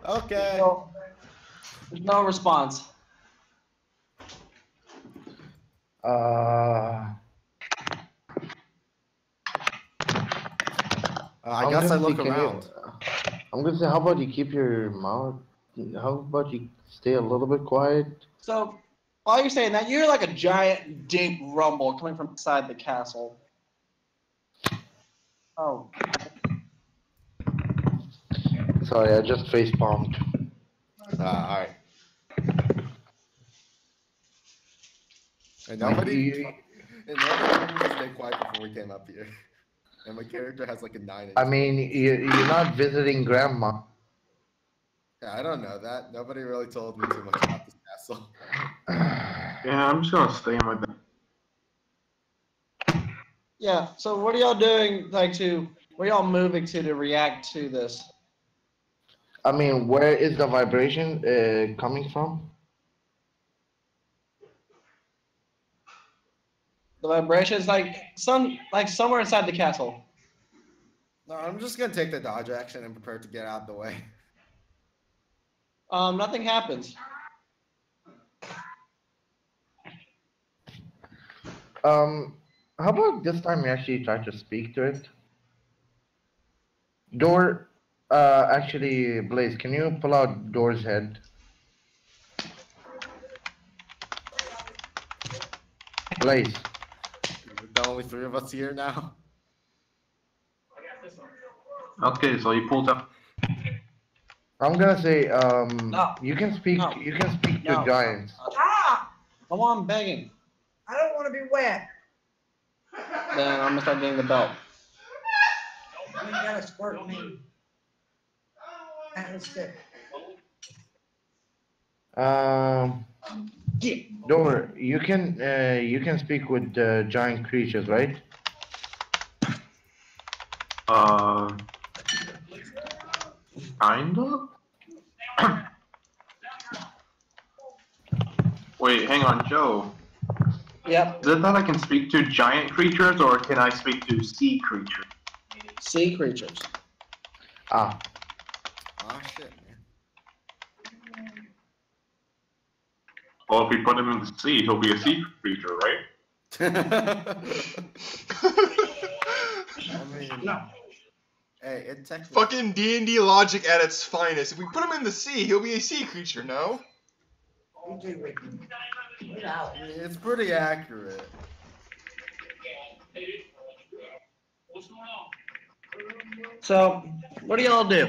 Okay. No, there's no response. I I'm guess I gonna look say, can you- around. I'm gonna say, how about you keep your mouth? How about you stay a little bit quiet? So, while you're saying that, you hear like a giant, deep rumble coming from inside the castle. Oh, Sorry, I just face palmed. All right. And nobody told me to stay quiet before we came up here. And my character has like a 9. I mean, you're not visiting grandma. Yeah, I don't know that. Nobody really told me too much about this castle. Yeah, I'm just gonna stay in my bed. yeah. So, what are y'all doing? Where y'all moving to react to this? I mean, where is the vibration coming from? The vibrations, somewhere inside the castle. No, I'm just gonna take the dodge action and prepare to get out of the way. Nothing happens. How about this time you actually try to speak to it? Door, actually, Blaze, can you pull out Door's head? Blaze. The only 3 of us here now. Okay, so he pulls up. I'm gonna say, No. you can speak. No. You can speak to No. giants. Ah! Come on, begging. I don't want to be wet. Then I'm gonna start getting the belt. You gotta squirt me. That was good. Door, you can speak with giant creatures, right? Kind of? Wait, hang on, Joe. Yep. Is it that I can speak to giant creatures, or can I speak to sea creatures? Sea creatures. Ah, Oh shit, man. Well, if we put him in the sea, he'll be a sea creature, right? I mean, hey, it technically. Fucking D&D logic at its finest. If we put him in the sea, he'll be a sea creature, no? It's pretty accurate. So, what do y'all do?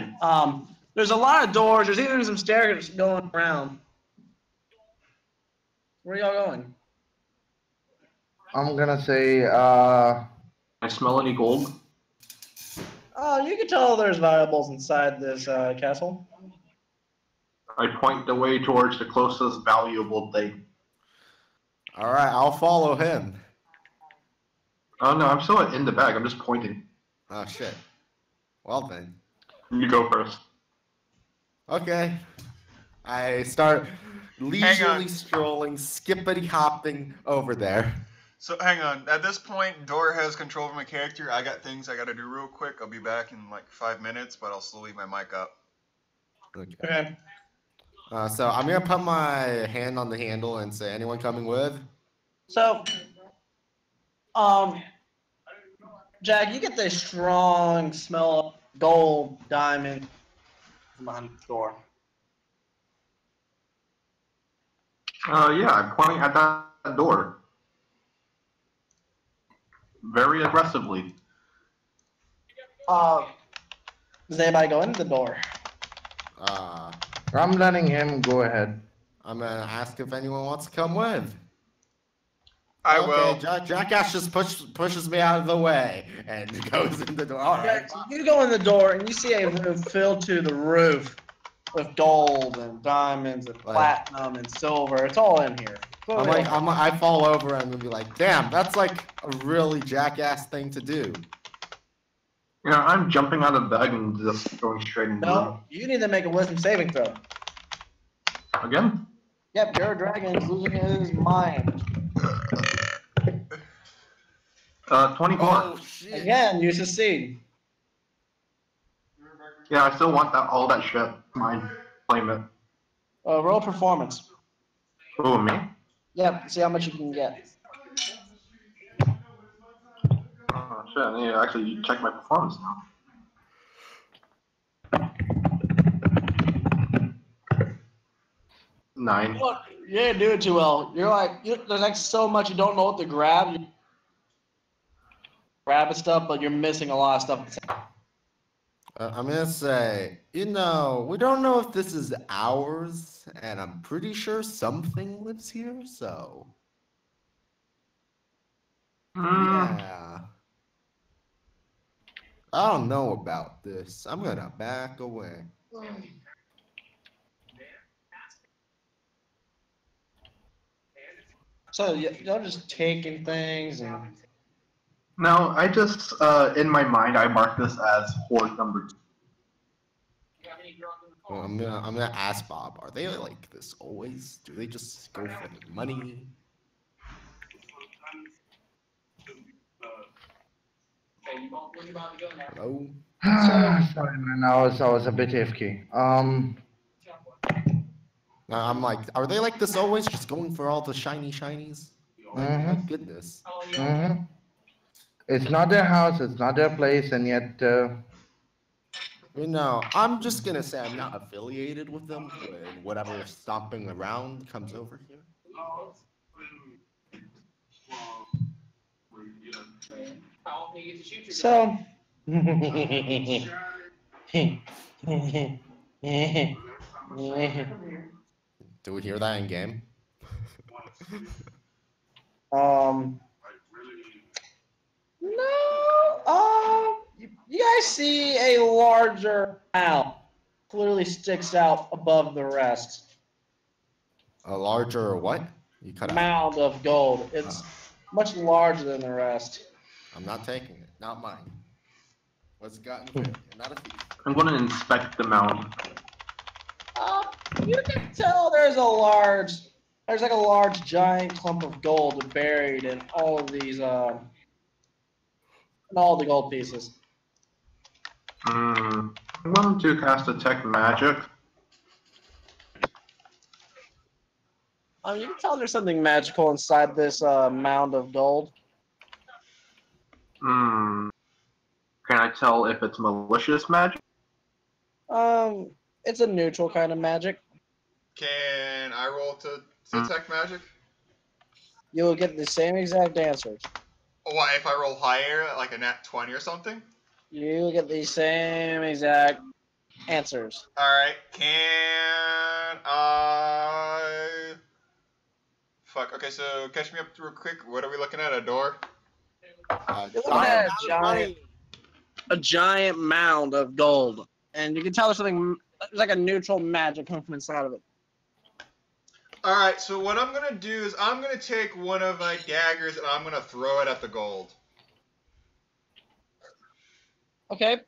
There's a lot of doors. There's even some stairs going around. Where are y'all going? I'm gonna say, I smell any gold? Oh, you can tell there's valuables inside this castle. I point the way towards the closest valuable thing. All right, I'll follow him. Oh no, I'm still in the bag. I'm just pointing. Oh shit. Well then. You go first. Okay. I start leisurely strolling, skippity hopping over there. So hang on. At this point, Dor has control over my character. I got things I gotta do real quick. I'll be back in like 5 minutes, but I'll still leave my mic up. Okay. So I'm gonna put my hand on the handle and say, "Anyone coming with?" So, Jack, you get this strong smell of gold, diamond from behind the door. Yeah, I'm pointing at that door. Very aggressively. Does anybody go into the door? I'm letting him go ahead. I'm gonna ask if anyone wants to come with. I Okay, will. Jackass just pushes me out of the way and goes in the door. All right. So you go in the door and you see a room filled to the roof with gold and diamonds and platinum and silver. It's all in here. I fall over and be like, "Damn, that's like a really jackass thing to do." Yeah, I'm jumping out of the bag and just going straight into the room. No, you need to make a wisdom saving throw. Again? Yep, your dragon is losing his mind. 24. Oh shit! Again, you succeed. Yeah, I still want all that shit. Mine. Claim it. Roll performance. Oh, me? Yep, see how much you can get. Oh, shit, I need to actually check my performance now. Nine. Look, you didn't do it too well. You're like, there's like so much you don't know what to grab. You're grabbing stuff, but you're missing a lot of stuff. I'm gonna say, we don't know if this is ours, and I'm pretty sure something lives here, so. Yeah. I don't know about this. I'm gonna back away. So you're just taking things and. No, I just, in my mind, I mark this as hoard number 2. Well, I'm gonna ask Bob. Are they like this always? Do they just go for the money? Hello. Sorry, man. I was a bit AFK. I'm like, are they like this always? Just going for all the shinies? Oh my goodness. It's not their house. It's not their place, and yet. I'm just gonna say I'm not affiliated with them when whatever stomping around comes over here. So. Do we hear that in game? No. You guys see a larger mound clearly sticks out above the rest. A larger what? You cut out. Mound of gold. It's much larger than the rest. I'm not taking it. Not mine. What's gotten? Not a thief. I'm going to inspect the mound. You can tell there's like a large giant clump of gold buried in all of these, in all the gold pieces. I'm going to cast Detect Magic. You can tell there's something magical inside this mound of gold. Can I tell if it's malicious magic? It's a neutral kind of magic. Can I roll to detect magic? You will get the same exact answers. What if I roll higher, like a nat 20 or something? You will get the same exact answers. Alright, can I... Fuck, okay, so catch me up real quick. What are we looking at, a door? You're looking at a giant mound of gold. And you can tell there's like a neutral magic coming from inside of it. Alright, so what I'm gonna do is I'm gonna take one of my daggers and I'm gonna throw it at the gold. Okay,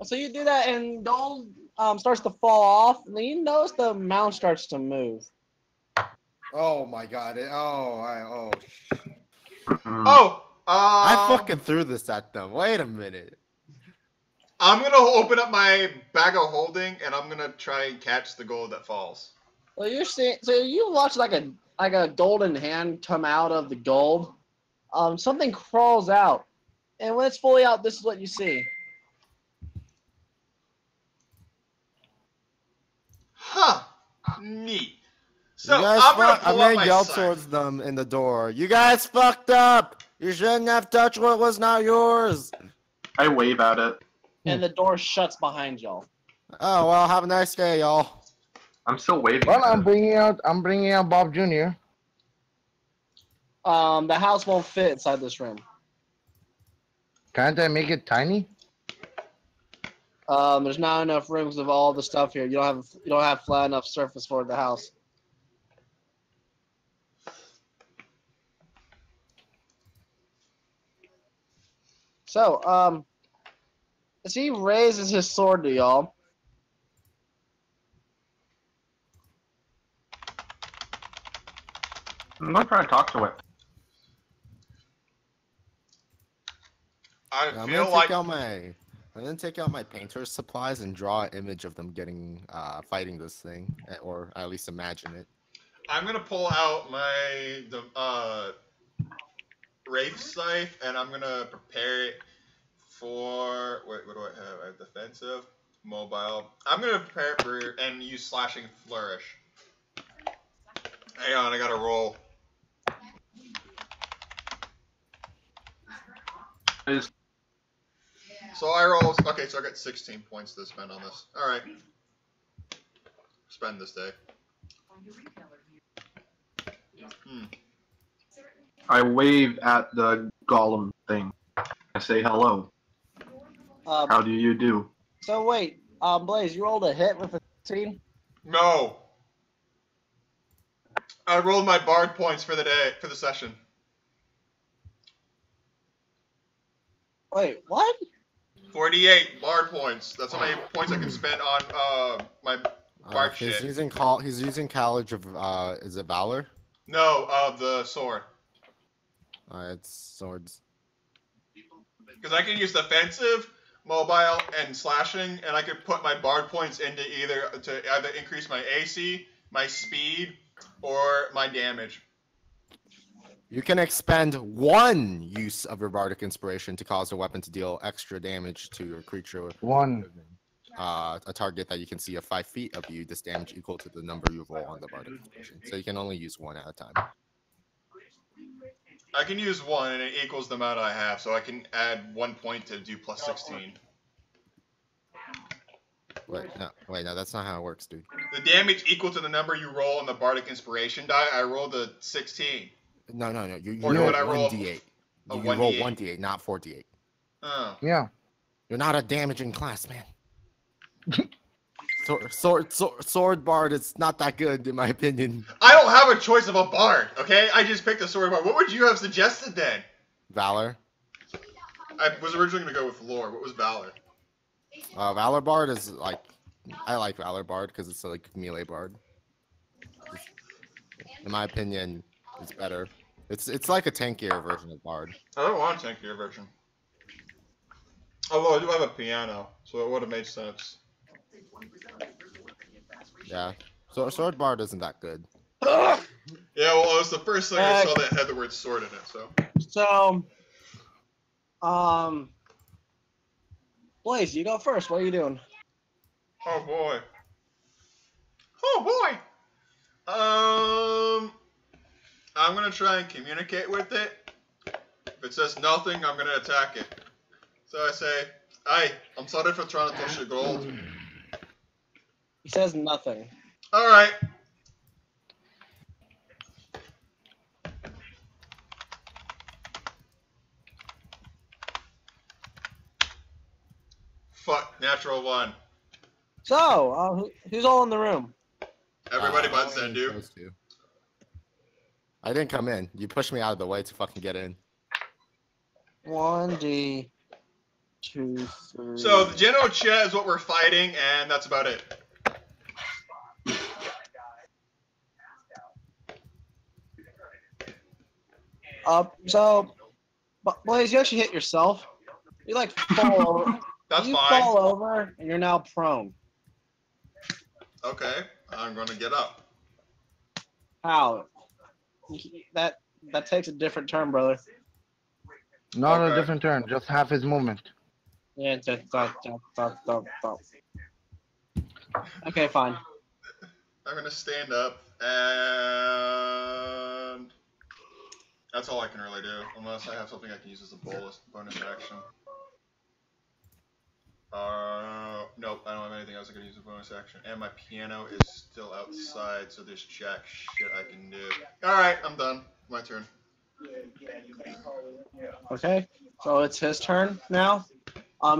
so you do that and gold starts to fall off, and then you notice the mound starts to move. Oh my god. I fucking threw this at them. Wait a minute. I'm gonna open up my bag of holding and I'm gonna try and catch the gold that falls. So you watch like a golden hand come out of the gold. Something crawls out, and when it's fully out, this is what you see. Huh. Neat. So You guys I'm gonna I'm pull up gonna my yell scythe. towards them in the door. You guys fucked up. You shouldn't have touched what was not yours. I wave at it. And the door shuts behind y'all. Oh well, have a nice day, y'all. I'm still waving. Well, at I'm it. bringing out Bob Jr. The house won't fit inside this room. Can't I make it tiny? There's not enough rooms of all the stuff here. You don't have flat enough surface for the house. So, as he raises his sword to y'all, I'm gonna try to talk to it. I I'm feel gonna like take out my painter's supplies and draw an image of them fighting this thing, or at least imagine it. I'm gonna pull out my Wraith Scythe and I'm gonna prepare it for what do I have? I have defensive, mobile. I'm gonna prepare it for and use slashing flourish. Hang on, I gotta roll. So I roll. Okay, so I got 16 points to spend on this. All right, spend this day. I wave at the golem thing. I say hello. How do you do? So wait, Blaze, you rolled a hit with a 15? No. I rolled my bard points for the day, for the session. Wait, what? 48 bard points. That's how many points I can spend on my bard He's shit. using College of is it Valor? No, the sword. It's swords. Because I can use defensive, mobile, and slashing, and I could put my bard points into either increase my AC, my speed, or my damage. You can expend one use of your bardic inspiration to cause a weapon to deal extra damage to your creature. One. A target that you can see of 5 feet of you. This damage equal to the number you roll on the bardic inspiration. So you can only use one at a time. I can use one, and it equals the amount I have, so I can add 1 point to do plus 16. Wait, no, that's not how it works, dude. The damage equal to the number you roll on the bardic inspiration die. I rolled a 16. No. You Or roll would I roll 1d8. a You 1d8? roll 1d8, not 4d8. Oh. Yeah. You're not a damaging class, man. Sword bard is not that good, in my opinion. I don't have a choice of a bard, okay? I just picked a sword bard. What would you have suggested then? Valor. I was originally going to go with lore. What was Valor? Valor Bard is like, I like Valor Bard because it's like melee bard. In my opinion, it's better. It's like a tankier version of Bard. I don't want a tankier version. Although I do have a piano, so it would have made sense. Yeah. So Sword Bard isn't that good. Yeah, well, it was the first thing I saw that had the word sword in it, so. So, Blaze, you go first. What are you doing? Oh boy. Oh boy. I'm gonna try and communicate with it. If it says nothing, I'm gonna attack it. So I say, "Hey, I'm sorry for trying to touch your gold." He says nothing. All right. Fuck, natural one. So, who's all in the room? Everybody but Only Zendu. those two. I didn't come in. You pushed me out of the way to fucking get in. 1D, 2, 3. So the general chat is what we're fighting, and that's about it. So, Blaze, you actually hit yourself. You like fall over. That's you fine. fall over, and you're now prone. Okay, I'm gonna get up. How? That takes a different turn, brother. Not Okay. a different turn, just half his movement. Yeah. Okay, fine. I'm gonna stand up, and that's all I can really do, unless I have something I can use as a bonus action. Nope, I don't have anything else I can use as a bonus action. And my piano is still outside, so there's jack shit I can do. Alright, I'm done. My turn. Okay, so it's his turn now.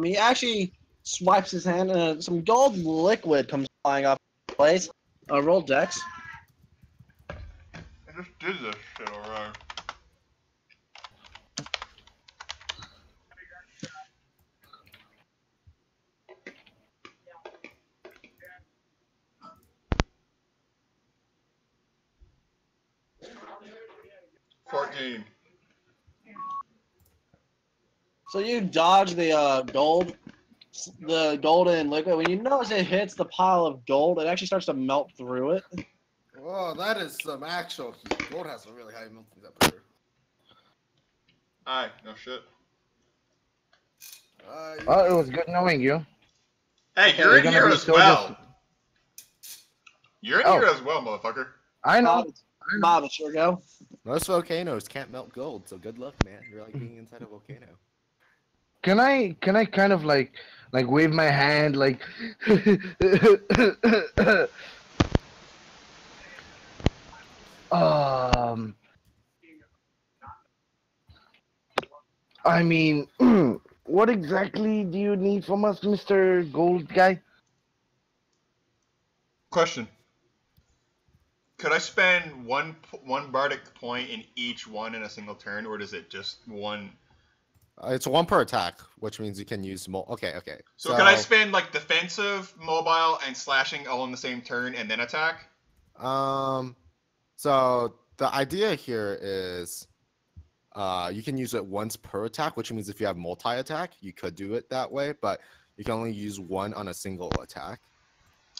He actually swipes his hand, and some gold liquid comes flying off his place. Roll dex. I just did this shit alright. $14. So you dodge the golden liquid. When you notice it hits the pile of gold, it actually starts to melt through it. Oh, that is some actual heat. Gold has a really high melting temperature. Aye, no shit. Oh, it was good knowing you. Hey, you're in gonna here be as so well. You're in Oh. here as well, motherfucker. I know. Bob, it's your go. Most volcanoes can't melt gold, so good luck, man. You're like being inside a volcano. Can I kind of like wave my hand like I mean, what exactly do you need from us, Mr. Gold Guy? Question. Could I spend one bardic point in each one in a single turn, or does it just one? It's one per attack, which means you can use Okay. So can I spend like defensive, mobile, and slashing all in the same turn and then attack? So the idea here is, you can use it once per attack, which means if you have multi-attack, you could do it that way, but you can only use one on a single attack.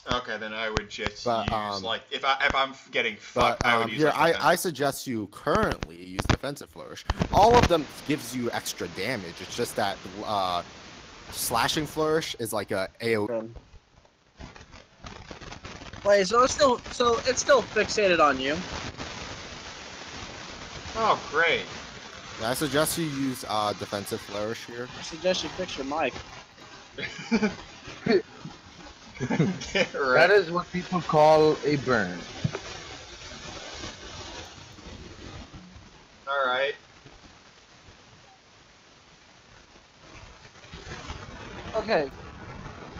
Okay, then I would just But, use like if I'm getting fucked, I would use. Here, like, I suggest you currently use defensive flourish. All of them gives you extra damage. It's just that slashing flourish is like a AoE. Wait, so it's still fixated on you. Oh, great. I suggest you use defensive flourish here. I suggest you fix your mic. Get right. That is what people call a burn. All right. Okay.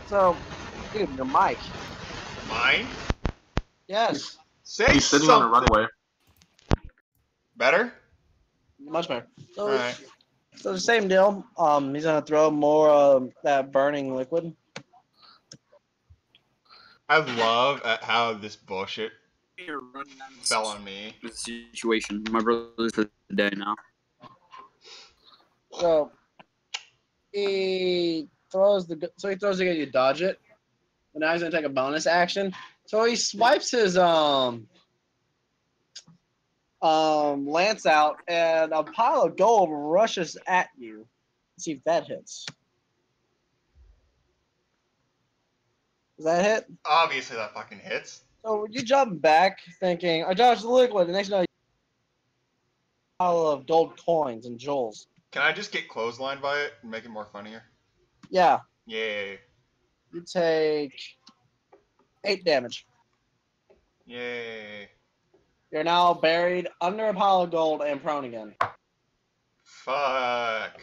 So, dude, your mic. Mine. Yes. Say He's sitting something. on a runway. Better. Much better. So, Alright. So the same deal. He's gonna throw more of that burning liquid. I love at how this bullshit You're running down fell on me. the situation. My brother's today now. So he throws it again. You dodge it, and now he's gonna take a bonus action. So he swipes his lance out, and a pile of gold rushes at you. Let's see if that hits. Does that hit? Obviously, that fucking hits. So you jump back, thinking, "I dodged the liquid." The next, you know, a pile of gold coins and jewels. Can I just get clotheslined by it and make it more funnier? Yeah, Yay. you take 8 damage. Yay. You're now buried under a pile of gold and prone again. Fuck.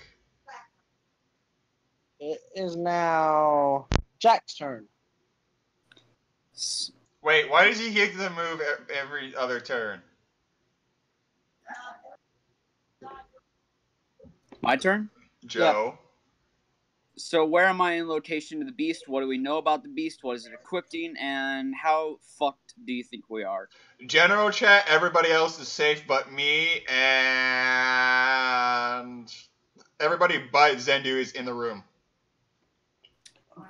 It is now Jack's turn. Wait, why does he get the move every other turn? My turn? Joe. So where am I in location to the beast? What do we know about the beast? What is it equipping? And how fucked do you think we are? General chat, everybody else is safe but me, and everybody but Zendu is in the room.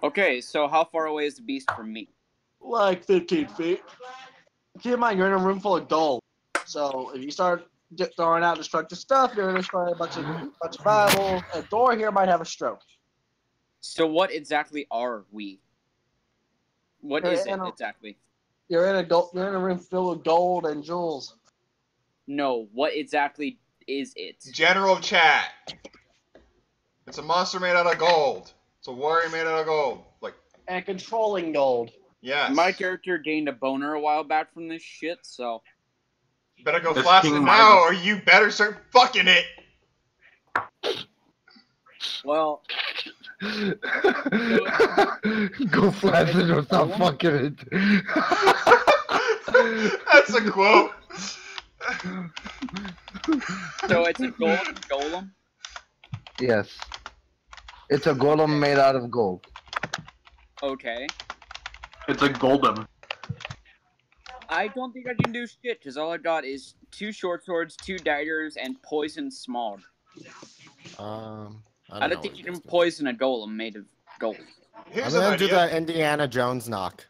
Okay, so how far away is the beast from me? Like 15 feet. Keep in mind, you're in a room full of gold. So if you start throwing out destructive stuff, you're going to destroy a bunch of Bibles. And Thor here might have a stroke. So what exactly are we? What You're is it in a- exactly? You're in a room filled with gold and jewels. No, what exactly is it? General chat. It's a monster made out of gold. It's a warrior made out of gold. Like, And controlling gold. yes. My character gained a boner a while back from this shit, so... Better go This flash it king now, might- or you better start fucking it. Well, Go flash it or stop fucking it. That's a quote. so it's a golem? Yes. It's a golem made out of gold. Okay. It's a golem. I don't think I can do shit, because all I got is 2 short swords, 2 daggers, and poison smog. I don't think you can poison a golem made of gold. Here's I'm an gonna do idea. the Indiana Jones knock.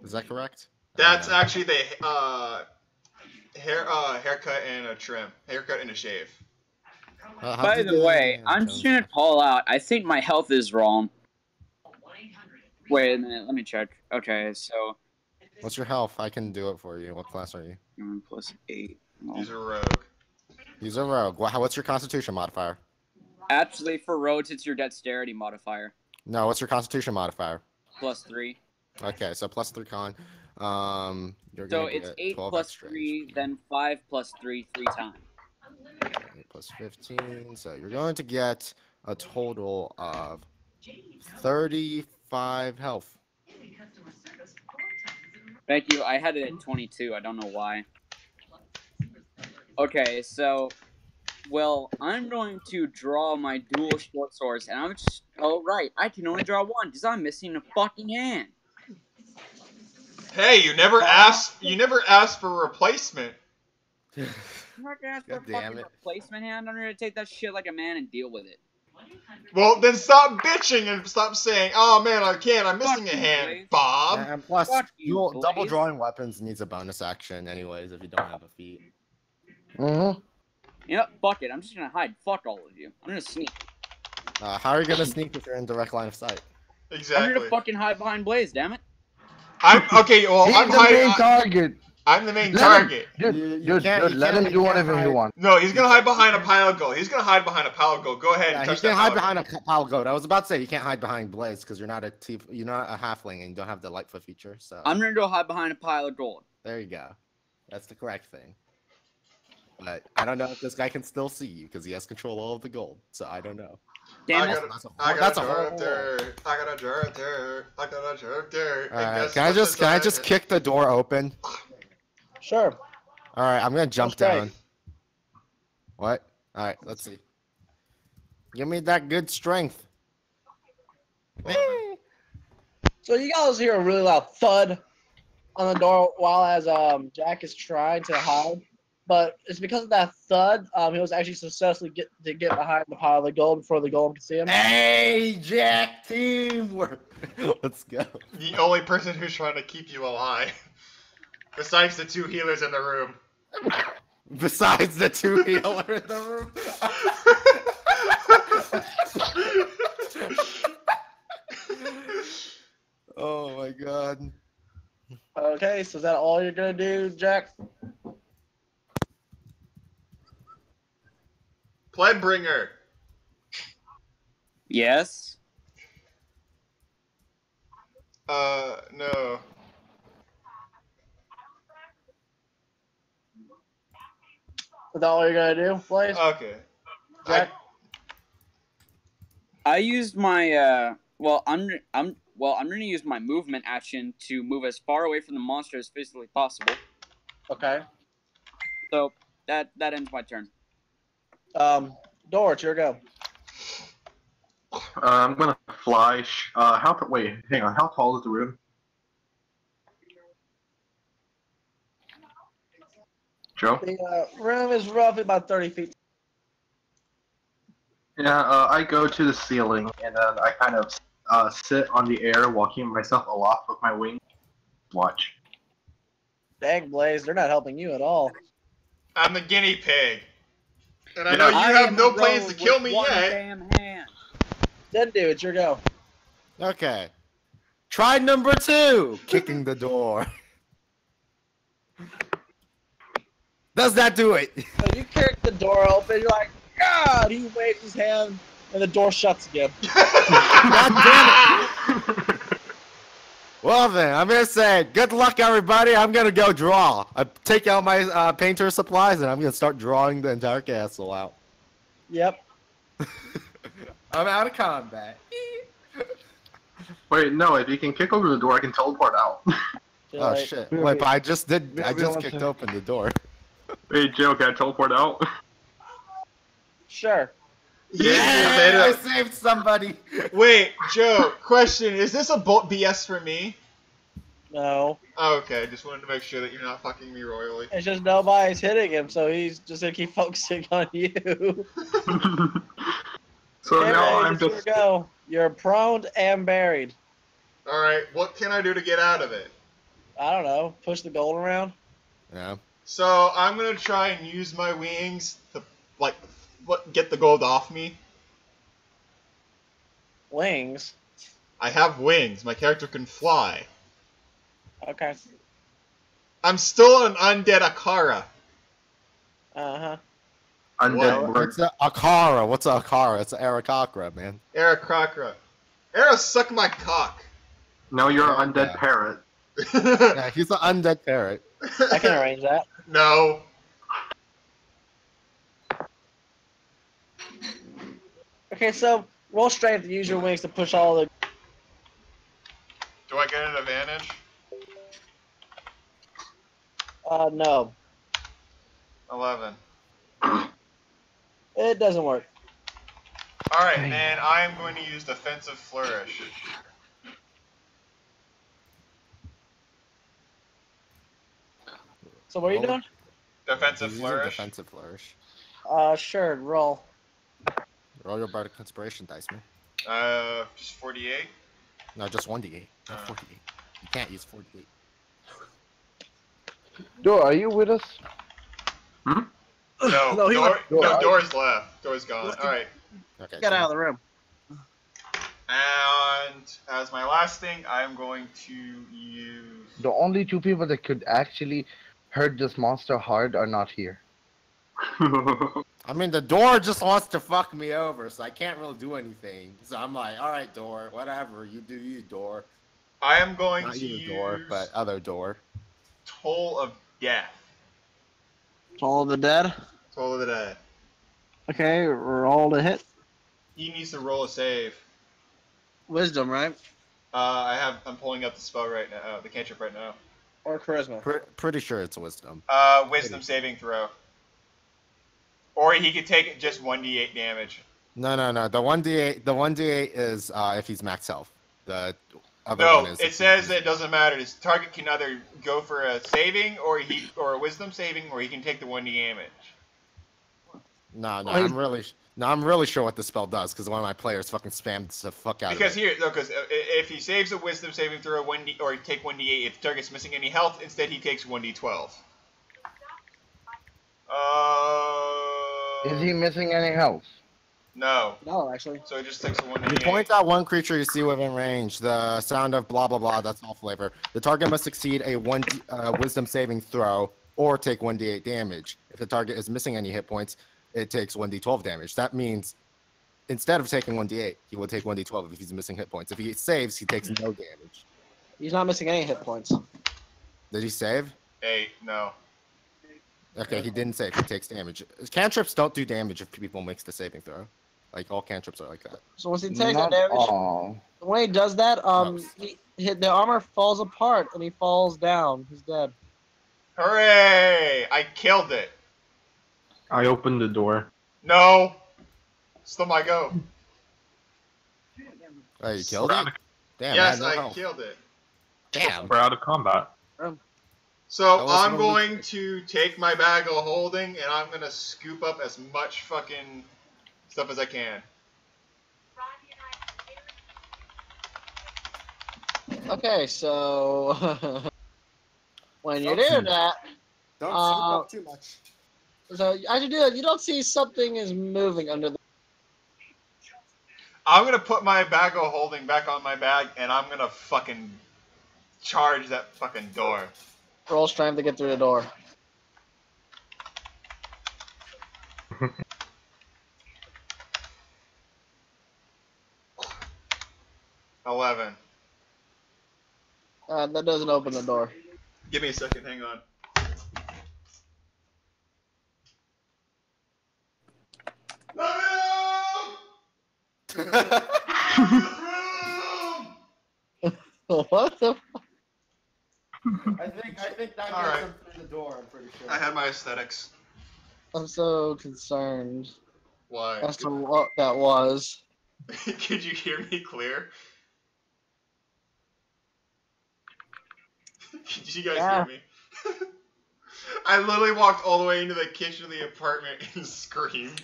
Is that correct? That's actually the haircut and a trim. Haircut and a shave. How'd By you the do way, Indiana I'm Jones just gonna knock? call out, I think my health is wrong. Wait a minute, let me check. Okay, so... What's your health? I can do it for you. What class are you? Plus 8. He's a rogue. He's a rogue. What's your Constitution modifier? Actually, for roads, it's your dexterity modifier. No, what's your Constitution modifier? Plus 3. Okay, so +3 con. You're So gonna it's get 8 12 plus extra 3, HP. then 5 plus 3, 3 times. 8 plus 15. So you're going to get a total of 35 health. Thank you. I had it at 22. I don't know why. Okay, so... Well, I'm going to draw my dual short swords, and I'm just... Oh, right. I can only draw one, because I'm missing a fucking hand. Hey, you never asked. You never asked for a replacement. I'm not gonna ask for a God damn fucking it. replacement hand. I'm gonna take that shit like a man and deal with it. Well, then stop bitching and stop saying, "Oh man, I can't. I'm missing Fuck a you, hand, Blaze. Bob." And plus, Fuck you, double Blaze. drawing weapons needs a bonus action anyways if you don't have a feat. Mm-hmm. You know, fuck it. I'm just gonna hide. Fuck all of you. I'm gonna sneak. How are you gonna sneak if you're in direct line of sight? I'm Exactly. gonna fucking hide behind Blaze, damn it. I'm okay. Well, He's I'm the main hiding. target. I'm the main Let him- target. Dude, let him do whatever he wants. No, he's gonna hide behind a pile of gold. He's gonna hide behind a pile of gold. Go ahead Yeah, and he touch that can't hide pile of behind a pile of gold. I was about to say you can't hide behind Blaze because you're not a halfling and you don't have the Lightfoot feature. So I'm gonna go hide behind a pile of gold. there you go. That's the correct thing. But I don't know if this guy can still see you because he has control of all of the gold. So I don't know. Damn I it. got- That's a I that's got a a whole. dirt. I got a dirt. I got a dirt. All right, can I just kick the door open? Sure. All right, I'm gonna jump That's great. down. What? All right, let's see. Give me that good strength. So you guys hear a really loud thud on the door while as Jack is trying to hide, but it's because of that thud. He was actually successfully get behind the pile of gold before the golem could see him. Hey, Jack, teamwork. Let's go. The only person who's trying to keep you alive. Besides the 2 healers in the room. Besides the 2 healers in the room. Oh my god. Okay, so is that all you're gonna do, Jack? Bloodbringer. Yes. No. Is that all you're gonna do, Blaze? Okay. Jack? I used my I'm gonna use my movement action to move as far away from the monster as physically possible. Okay. So that ends my turn. Door, it's your go. I'm gonna fly. Wait, hang on. How tall is the room? Joe? The room is roughly about 30 feet. Yeah, I go to the ceiling and then I kind of sit on the air, walking myself aloft with my wings. Watch. Dang, Blaze, they're not helping you at all. I'm the guinea pig. And I Yeah, know you I have am no a plans to rogue kill with me one yet. damn hand. Then do it's your go. Okay. Try number 2. Kicking the door. Does that do it? So you kick the door open, you're like, God! He waves his hand, and the door shuts again. God damn it. Well then, I'm gonna say, good luck everybody. I'm gonna go draw. I take out my painter supplies and I'm gonna start drawing the entire castle out. Yep. I'm out of combat. Wait, no, if you can kick over the door, I can teleport out. Too Oh late. shit. Wait, but I just One kicked second. open the door. Hey, Joe, can I teleport out? Sure. Yeah, I saved somebody. Wait, Joe, question. Is this a BS for me? No. Oh, okay, just wanted to make sure that you're not fucking me royally. It's just nobody's hitting him, so he's just gonna keep focusing on you. So Okay, now Blaze, I'm it's your just... go. You're prone and buried. Alright, what can I do to get out of it? I don't know. Push the gold around. Yeah. So, I'm gonna try and use my wings to, get the gold off me. Wings. I have wings. My character can fly. Okay. I'm still an undead Akara. Uh-huh. Undead What? word. It's a Akara. What's a Akara? It's an Arakakra, man. Arakakra. Era, suck my cock. No, you're Oh, an undead yeah. parrot. Yeah, he's an undead parrot. I can arrange that. No. Okay, so roll strength to use your wings to push all the. Do I get an advantage? No. 11. It doesn't work. Alright, and I am going to use Defensive Flourish. So what are you Roll. doing? Defensive He's using Flourish. defensive flourish. Sure, roll. Roll your bardic inspiration dice, man. Just 48. No, just 1d8. Not 48. You can't use 48. Door, are you with us? No, No, he went- Door's left. Door's gone. Alright. Okay. Get so- out of the room. And as my last thing, I'm going to use... The only 2 people that could actually hurt this monster hard are not here. I mean, the door just wants to fuck me over, so I can't really do anything. So I'm like, all right, door, whatever, you do you, door. I am going Not to you, use door, but other door. Toll of Death. Toll of the dead. Toll of the Dead. Okay, roll to hit. He needs to roll a save. Wisdom, right? I'm pulling up the spell right now, the cantrip right now. Or charisma. Pretty sure it's wisdom. Wisdom saving throw. Or he could take just 1d8 damage. No. The 1d8 is if he's max health. The other No, one is it says that it doesn't matter. His target can either go for a saving or a wisdom saving, or he can take the 1d damage. No, I'm really sure what the spell does because one of my players fucking spammed the fuck out Because of it. because if he saves a wisdom saving throw, 1d or take 1d8, if the target's missing any health, instead he takes 1d12. Is he missing any health? No. No, actually. So he just takes a You 1d8. point out one creature you see within range. The sound of blah blah blah. That's all flavor. The target must succeed a wisdom saving throw or take 1d8 damage. If the target is missing any hit points, it takes 1d12 damage. That means instead of taking 1d8, he will take 1d12 if he's missing hit points. If he saves, he takes no damage. He's not missing any hit points. Did he save? 8, no. Okay, he didn't save. He takes damage. Cantrips don't do damage if people makes the saving throw. Like all cantrips are like that. So once he takes Not that damage, all. when he does that, Gross. the armor falls apart and he falls down. He's dead. Hooray! I killed it. I opened the door. No. Still my go. Oh, you killed We're it? out of, Damn, Yes, I had no I health. killed it. Damn. we're out of combat. So That was I'm one of the- going to take my bag of holding and I'm gonna scoop up as much fucking stuff as I can. Okay, so when you're Don't doing do that, Don't Uh, too much. so as you do it, you don't see something is moving under the. I'm gonna put my bag of holding back on my bag and I'm gonna fucking charge that fucking door. Roll strength to get through the door. $11. That doesn't open the door. Give me a second, hang on. What the? I think that All right. him through the door. I'm pretty sure. I had my aesthetics. I'm so concerned Why? as to what that was. Could you hear me clear? Did you guys Yeah. hear me? I literally walked all the way into the kitchen of the apartment and screamed.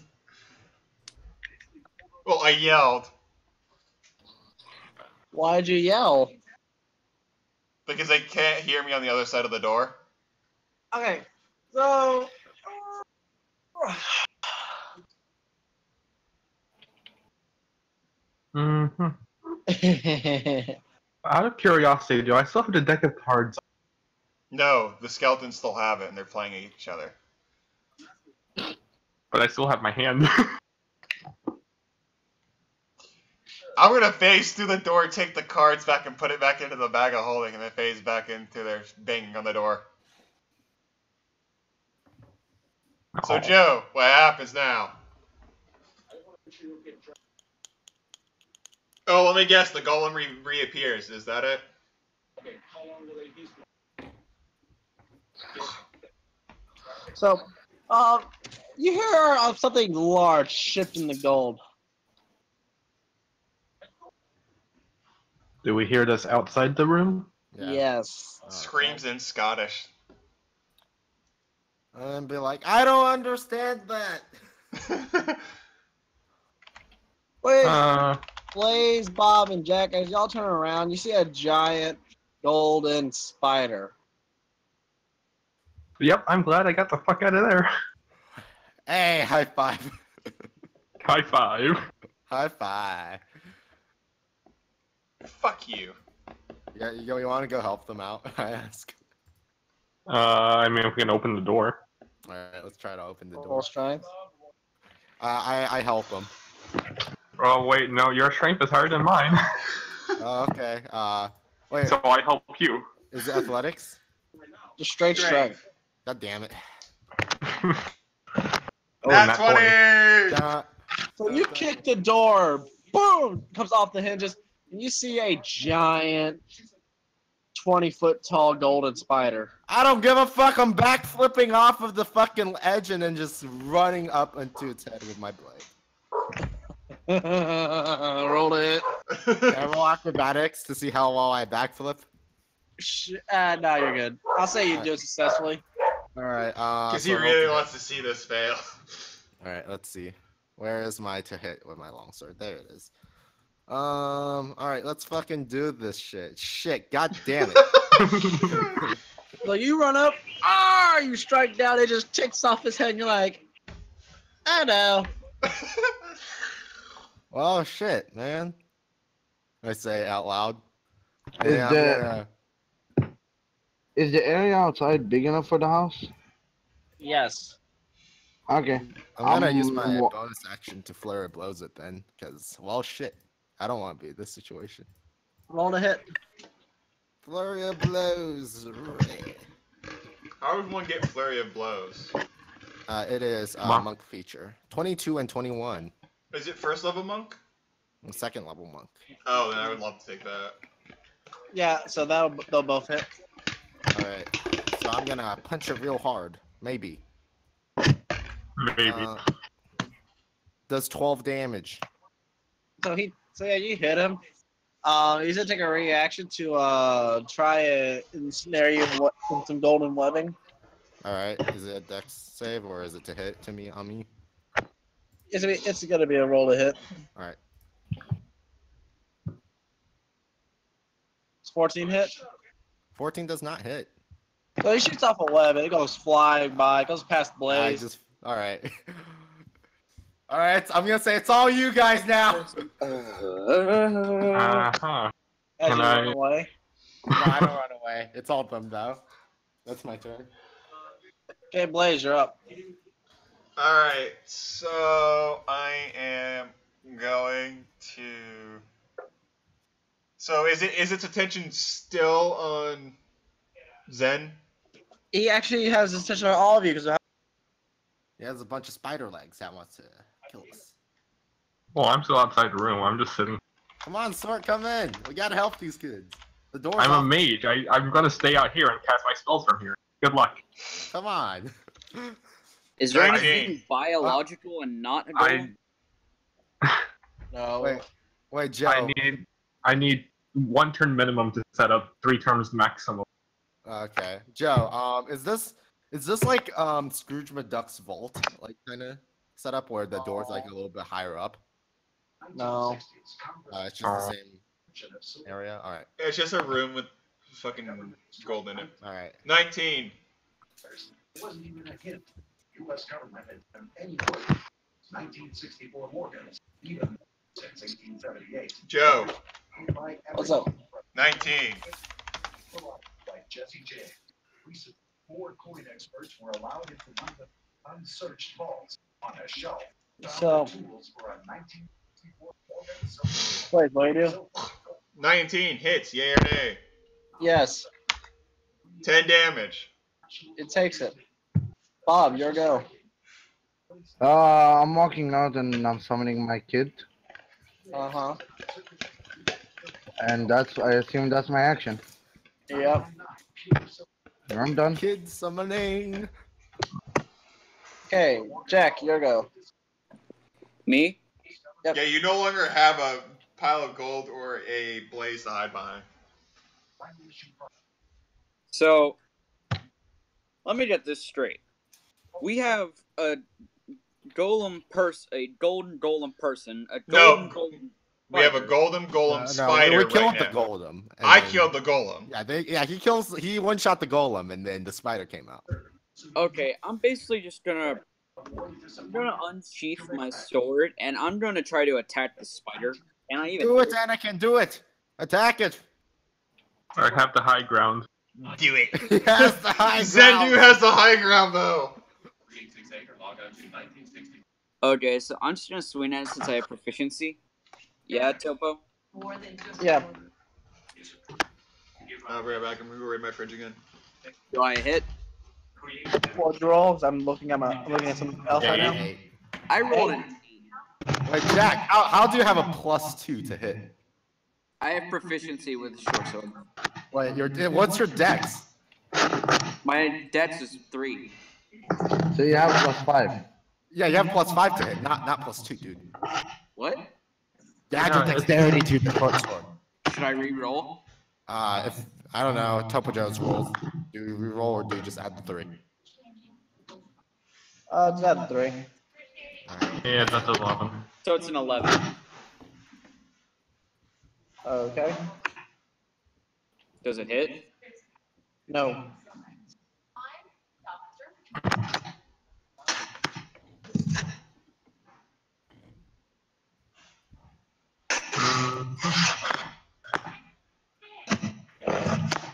Well, I yelled. Why'd you yell? Because they can't hear me on the other side of the door. Okay, so. Mm-hmm. Out of curiosity, do I still have the deck of cards? No, the skeletons still have it and they're playing each other. But I still have my hand. I'm gonna phase through the door, take the cards back, and put it back into the bag of holding, and then phase back into their banging on the door. So, Oh. Joe, what happens now? Oh, let me guess. The golem reappears. Is that it? So, you hear of something large shifting the gold. Do we hear this outside the room? Yeah. Yes. Screams in Scottish. And be like, I don't understand that. Wait, Blaze, Bob, and Jack, as y'all turn around, you see a giant golden spider. Yep, I'm glad I got the fuck out of there. Hey, high five. High five. High five. Fuck you. Yeah, you want to go help them out? I ask. I mean, if we can open the door. All right, let's try to open the Roll door. strength. I help them. Oh, wait, no, your strength is higher than mine. Oh, okay. Wait, So I help you. is it athletics? Just straight strength. God damn it. Oh, That's nat 20. 20! So you kick the door, boom, comes off the hinges, and you see a giant 20-foot-tall golden spider. I don't give a fuck. I'm backflipping off of the fucking edge and then just running up into its head with my blade. Roll it. Can I roll acrobatics to see how well I backflip? No, you're good. I'll say you do it successfully. All right. Because so he roll really to wants to see this fail. All right. Let's see. Where is my to hit with my longsword? There it is. All right. Let's fucking do this shit. Shit. God damn it. So you run up, you strike down, it just ticks off his head, and you're like, I know. Well, shit, man. I say out loud. Is Yeah, the- Is the area outside big enough for the house? Yes. Okay. I'm gonna use my wa- bonus action to flurry blows it then, because well, shit, I don't want to be in this situation. Roll to hit. Flurry of blows. How would one get flurry of blows? It is Monk. monk feature. 22 and 21. Is it first level monk? Second level monk. Oh, then I would love to take that. Yeah, so they'll both hit. All right. So I'm gonna punch it real hard. Maybe. Maybe. Does 12 damage. So yeah, you hit him. He's gonna take a reaction to try and ensnare you with some golden webbing. All right. Is it a dex save or is it to hit to me on me? It's gonna be a roll to hit. All right. It's 14 hit. 14 does not hit. So he shoots off a web and it goes flying by. It goes past Blaze. All right. All right. I'm gonna say it's all you guys now. Uh-huh. As Can you I- run away. No, I don't run away. It's all them though. That's my turn. Okay, Blaze, you're up. Alright, so I am going to... So is its attention still on Zen? He actually has his attention on all of you because He has a bunch of spider legs that wants to kill us. Well, I'm still outside the room. I'm just sitting. Come on, Sword, come in. We gotta help these kids. The door's I'm a off. mage. I'm gonna stay out here and cast my spells from here. Good luck. Come on. Is there 19. anything biological and not a golem? no. Wait, Joe. I need 1 turn minimum to set up 3 turns maximum. Okay, Joe. Is this like Scrooge McDuck's vault, like kind of setup where the door's like a little bit higher up? No. It's just the same area. All right. It's just a room with fucking gold in it. All right. 19. It wasn't even a hint. U.S. government had done any work since 1964 Morgans, even since 1878. Joe. What's up? 19. Like Jesse J. Recent 4 coin experts were allowed into one of the unsearched vaults on a shelf. So- Tools for a 1964 Morgan Wait, what do you do? 19 hits, yay or nay. Yes, 10 damage. it takes it. Bob, your go. I'm walking out and I'm summoning my kid, Uh-huh. and I assume that's my action. Yep. I'm done. Kid summoning. Okay, Jack, your go. Me? Yeah, you no longer have a pile of gold or a blaze to hide behind. So, let me get this straight. We have a golden golem person, a golden golem. We have a spider. golem golem No, spider we killed right the now. golem. and I then- killed the golem. Yeah, he one shot the golem, and then the spider came out. Okay, I'm basically just gonna unsheath my sword, and I'm gonna try to attack the spider. And I even Do it, Anakin. Do it. Attack it. I have the high ground. Do it. He has the high Zendu ground. has the high ground though. Okay, so I'm just gonna swing at it since I have proficiency. Yeah, Topo? Yeah. I'll be right back. I'm gonna go raid my fridge again. Do I hit? What rolls? I'm looking at something else right now. Hey. I rolled it. Wait, Jack, how do you have a +2 to hit? I have proficiency with short sword. Wait, what's your dex? My dex is 3. So you have +5. Yeah, you have +5 to hit, not +2, dude. What? You add your dexterity to the short sword. Should I re-roll? If I don't know, Topo Joe's rolls. Do you re-roll or do you just add the 3? It's at 3. Yeah, that's 11. So it's an 11. Okay. Does it hit? No.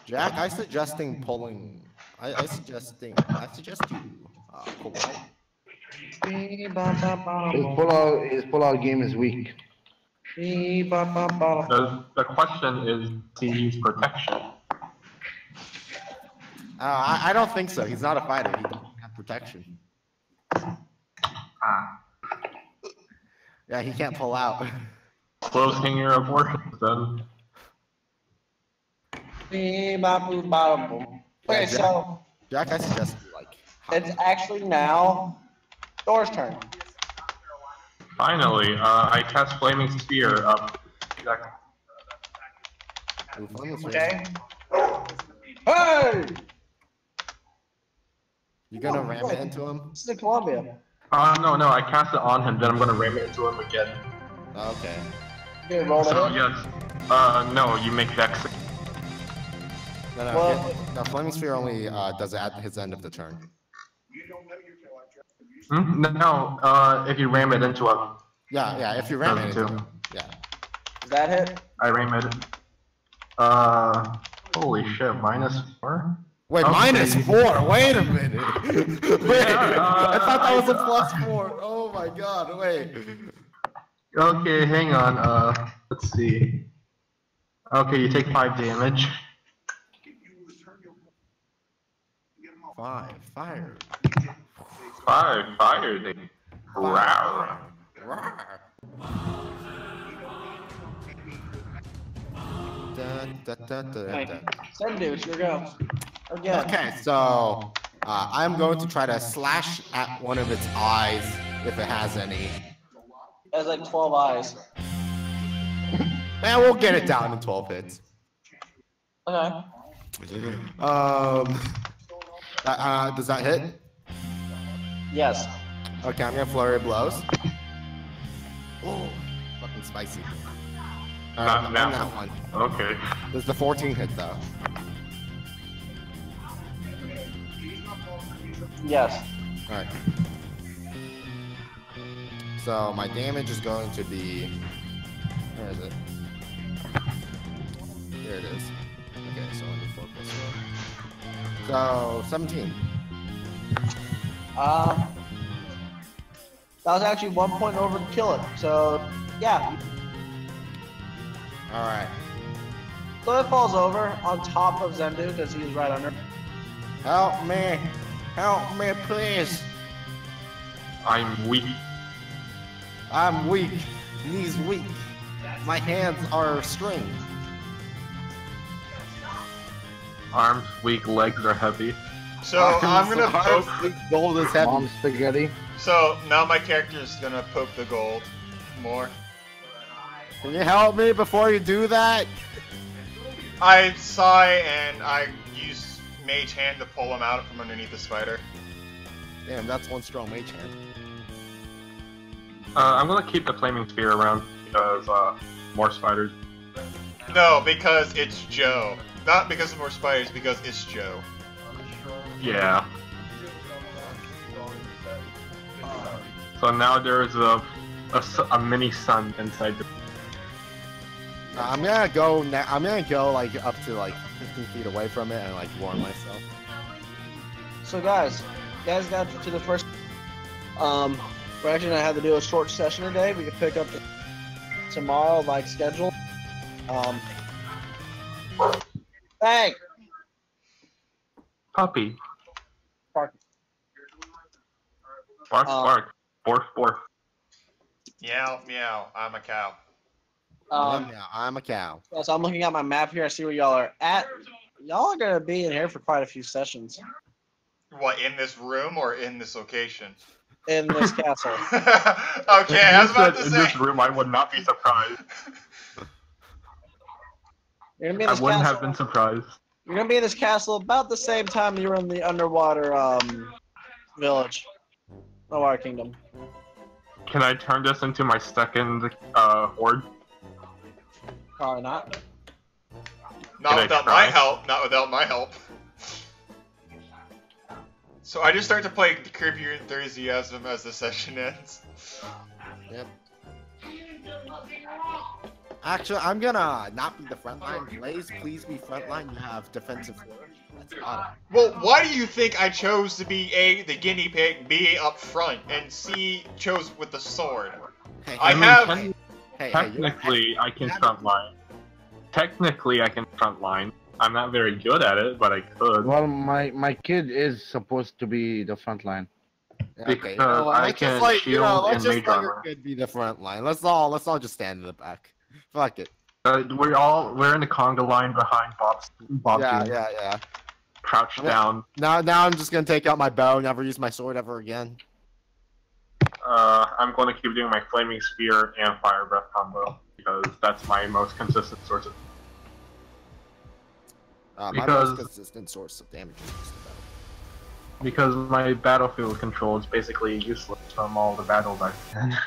Jack, I suggest you pull out. His pull-out game is weak. The question is to use protection. I don't think so. He's not a fighter. He doesn't have protection. Yeah, he can't pull out. Closing your abortions then. Okay, so Jack, I suggest you it's actually now Thor's turn. Finally, I cast Flaming Spear up. Okay. Hey! You gonna ram it into him? This is in Columbia. No, I cast it on him, then I'm gonna ram it into him again. Okay. You gonna roll So, the hit? yes. No, you make Dex. No, Flaming Sphere only does it at his end of the turn. No, if you ram it into him. Yeah, if you ram it into him. Yeah. Does that hit? I ram it. Holy shit, -4? Wait, Okay. -4? Wait a minute. Wait, Yeah, I thought that was a +4. Oh my god, wait. Okay, hang on, let's see. Okay, you take 5 damage. 5, fire. 5, fire, dude. Rawr. Send dude, it's your go. Again. Okay, so I'm going to try to slash at one of its eyes if it has any. It has like 12 eyes. And we'll get it down to 12 hits. Okay. Does that hit? Yes. Okay, I'm gonna flurry of blows. Oh, fucking spicy. Not on that that one. Okay. There's the 14 hit though. Yes. Alright. So my damage is going to be. Where is it? Here it is. Okay, so 4 plus 4. So 17. That was actually 1 point over to kill it. So, yeah. Alright. So it falls over on top of Zendu because he's right under. Help me! Help me, please! I'm weak. I'm weak. Knees weak. My hands are string. Arms weak, legs are heavy. So I'm gonna poke. Gold is heavy. Mom spaghetti. So now my character is gonna poke the gold more. Can you help me before you do that? I sigh and I use Mage Hand to pull him out from underneath the spider. Damn, that's one strong mage hand. I'm gonna keep the Flaming Spear around because, more spiders. No, because it's Joe. Not because of more spiders, because it's Joe. Yeah. So now there's a mini sun inside the. I'm gonna go. I'm gonna go like up to like 15 feet away from it and like warm myself. So guys, got to the first. We're actually gonna have to do a short session today. We can pick up tomorrow, like scheduled. Hey, Puppy. Bark. Bark, bark. Borf, borf. Meow, meow. I'm a cow. Yeah, I'm a cow. So I'm looking at my map here. I see where y'all are at. Y'all are gonna be in here for quite a few sessions What, in this room or in this location? in this castle. Okay, I was about to in say. this room, I would not be surprised. You're gonna be in I this wouldn't castle. have been surprised. You're gonna be in this castle about the same time you were in the underwater village, underwater kingdom. Can I turn this into my second horde? Probably not. Not Can I without try? my help. Not without my help. So I just start to play Curb Your Enthusiasm as the session ends. Yep. Actually, I'm gonna not be the front line. Blaze, please be front line. You have defensive four. That's odd. Well, why do you think I chose to be A, the guinea pig, B, up front, and C, chose with the sword? Hey, I hey, have... Technically, I can frontline. Technically, I can frontline. I'm not very good at it, but I could. Well, my kid is supposed to be the front line. Okay, you know what, I let's can just like, you know, shield let's and just mage let armor. your kid be the front line. Let's all just stand in the back. Fuck it. We're in the conga line behind Bob's Yeah, team, yeah. crouched down. Now I'm just gonna take out my bow, never use my sword ever again. I'm going to keep doing my flaming spear and fire breath combo because that's my most consistent source of. My Because- most consistent source of damage is just the bow. Because my battlefield control is basically useless from all the battles I've been in.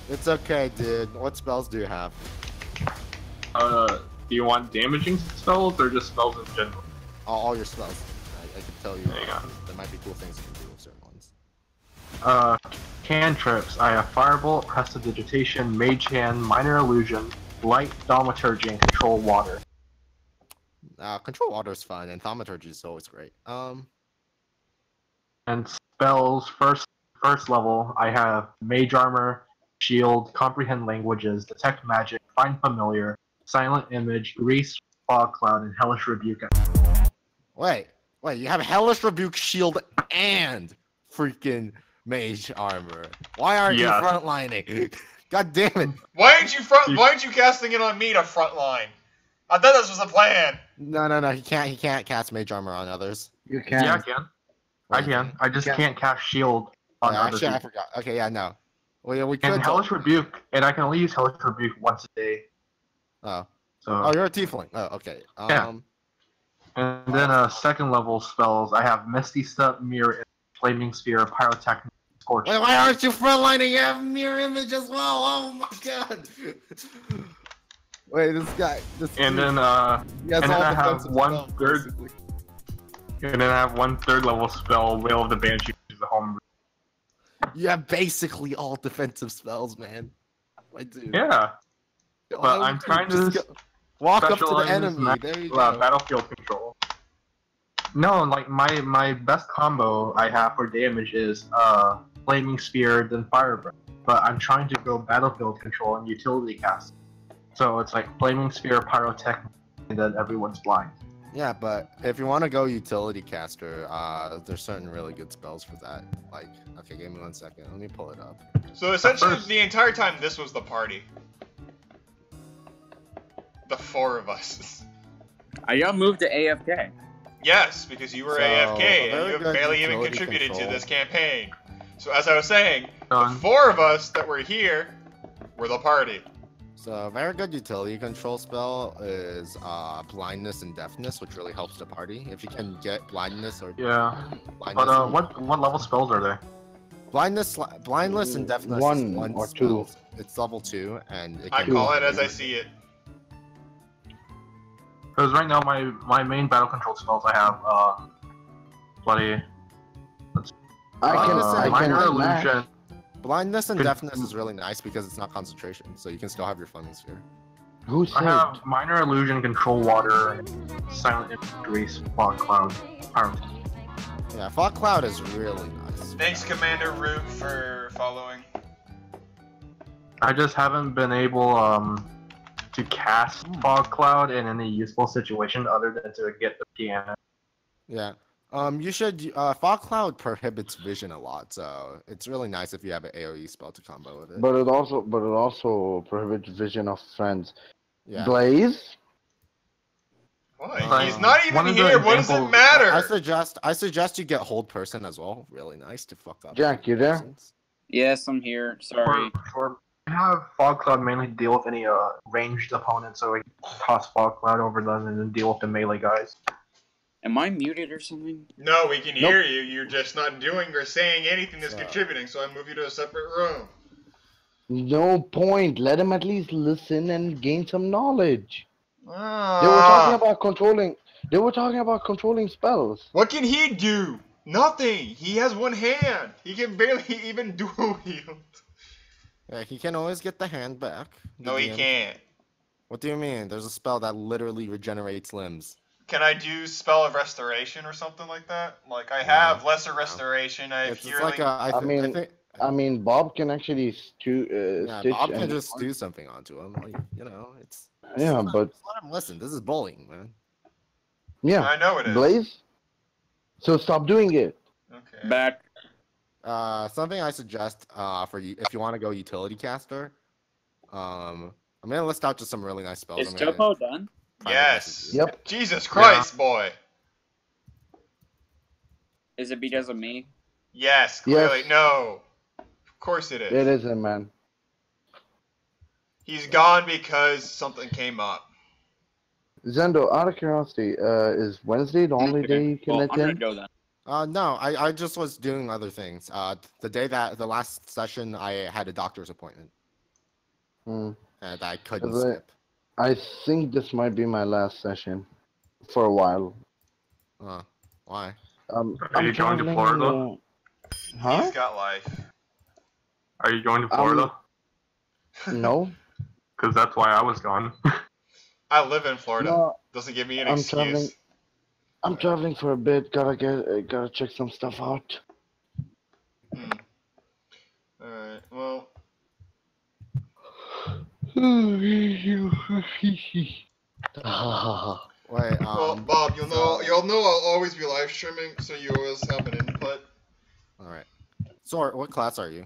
It's okay, dude. What spells do you have? Do you want damaging spells or just spells in general? All your spells. I can tell you. There you go. There might be cool things you can do with certain ones. Cantrips. I have Firebolt, Prestidigitation, Mage Hand, Minor Illusion, Light, Thaumaturgy, and Control Water. Control water is fun, and thaumaturgy is always great. And spells, first level, I have Mage Armor, Shield, Comprehend Languages, Detect Magic, Find Familiar, Silent Image, Grease, Fog Cloud, and Hellish Rebuke. Wait, you have Hellish Rebuke, Shield, and freaking Mage Armor. Why aren't you Yes. frontlining? God damn it. Why aren't you casting it on me to frontline? I thought this was the plan. No, he can't cast Mage Armor on others. You can. Yeah, I can. I can. I just can't cast Shield on other Actually, I people. forgot. Okay, yeah, no. We could. And Hellish Rebuke, and I can only use Hellish Rebuke once a day. Oh, So you're a tiefling. Oh, okay. Yeah. And then second level spells, I have Misty Step, Mirror, Flaming Sphere, Pyrotechnic, Scorch. Wait, why aren't you frontlining? You have Mirror Image as well. Oh my god. Wait, this guy. And then he has and then all I have defensive one spells, third- basically. and then I have one third level spell, Wail of the Banshee, which is the home. You have basically all defensive spells, man. I do. Yeah, but I'm trying to walk up to the specialize enemy. There you go. battlefield control. No, like my best combo I have for damage is Flaming Spear, then Fire Breath. But I'm trying to go battlefield control and utility cast. So it's like Flaming Spear, Pyrotechnic, and then everyone's blind. Yeah, but if you want to go utility caster, there's certain really good spells for that. Like, okay, give me 1 second. Let me pull it up. So essentially, First- the entire time this was the party. The four of us. Y'all moved to AFK. Yes, because you were So, AFK and very you have good barely even utility contributed to control. this campaign. So as I was saying, the Done. four of us that were here were the party. So a very good utility control spell is blindness and deafness, which really helps the party. If you can get blindness or Yeah, blindness, but what level spells are they? blindness and deafness is One one or spell. two. It's level 2, and it I can call it as I see it. Because right now my main battle control spells I have bloody I Minor can Illusion. Blindness and Could- deafness is really nice because it's not concentration, so you can still have your flaming sphere. Who I said? have Minor Illusion, Control Water, Silent Image, Grease, Fog Cloud, Pyrotechnic. Yeah, fog cloud is really nice. Thanks, Commander Root, for following. I just haven't been able to cast Fog Cloud in any useful situation other than to get the piano. Yeah. You should. Fog Cloud prohibits vision a lot, so it's really nice if you have an AOE spell to combo with it. But it also prohibits vision of friends. Yeah. Blaze? What? He's not even here. What does it matter? I suggest you get hold person as well. Really nice to fuck up. Jack, you there? persons. Yes, I'm here. Sorry. I have Fog Cloud mainly deal with any ranged opponents, so I toss Fog Cloud over them and then deal with the melee guys. Am I muted or something? No, we can hear you. You're just not doing or saying anything that's contributing, so I move you to a separate room. No point. Let him at least listen and gain some knowledge. They were Ah. talking about controlling. They were talking about controlling spells. What can he do? Nothing. He has one hand. He can barely even dual wield. Yeah, he can always get the hand back. No, he can't. What do you mean? There's a spell that literally regenerates limbs. Can I do Spell of Restoration or something like that? Like, I have Lesser Restoration. I have It's Healing. like a, I mean, Bob can actually stitch. Bob can and- just do something onto him. Like, you know, it's. Yeah, but Just let him listen. This is bullying, man. yeah, I know it is. Blaze. So stop doing it. Okay. Back. Something I suggest for you if you want to go utility caster. I'm gonna list out just some really nice spells. Is Topo done? Yes. Yep. Jesus Christ, boy. Is it because of me? Yes, clearly. Yes. No. Of course it is. It isn't, man. He's gone because something came up. Zendo, out of curiosity, is Wednesday the only day you can Well, I'm gonna attend? go then. No, I just was doing other things. The last session I had a doctor's appointment. Hmm. And I couldn't Is it- skip. I think this might be my last session for a while. Why? Are you I'm going to traveling, Florida? Huh? He's got life. Are you going to Florida? No. Because that's why I was gone. I live in Florida. No, Doesn't give me an I'm excuse. traveling. I'm traveling for a bit. Gotta check some stuff out. Alright, well. Wait, Well, Bob, you'll know I'll always be live streaming, so you always have an input. Alright. So, what class are you?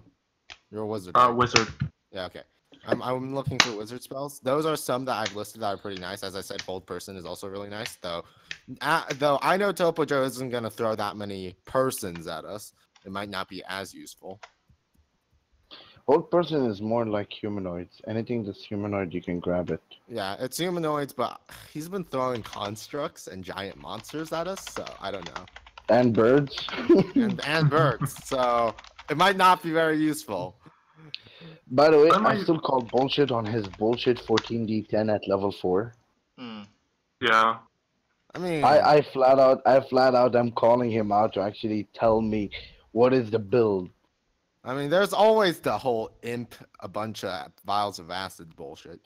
You're a wizard. right? Wizard. Yeah, okay. I'm looking for wizard spells. Those are some that I've listed that are pretty nice. As I said, Hold Person is also really nice, though. Though I know Topo Joe isn't going to throw that many persons at us. It might not be as useful. Old person is more like humanoids. Anything that's humanoid, you can grab it. Yeah, it's humanoids, but he's been throwing constructs and giant monsters at us, so I don't know. And birds. and birds, so it might not be very useful. By the way, I still call bullshit on his bullshit 14d10 at level 4. Yeah. I mean, I flat out I'm calling him out to actually tell me what is the build. I mean, there's always the whole imp, a bunch of vials of acid bullshit.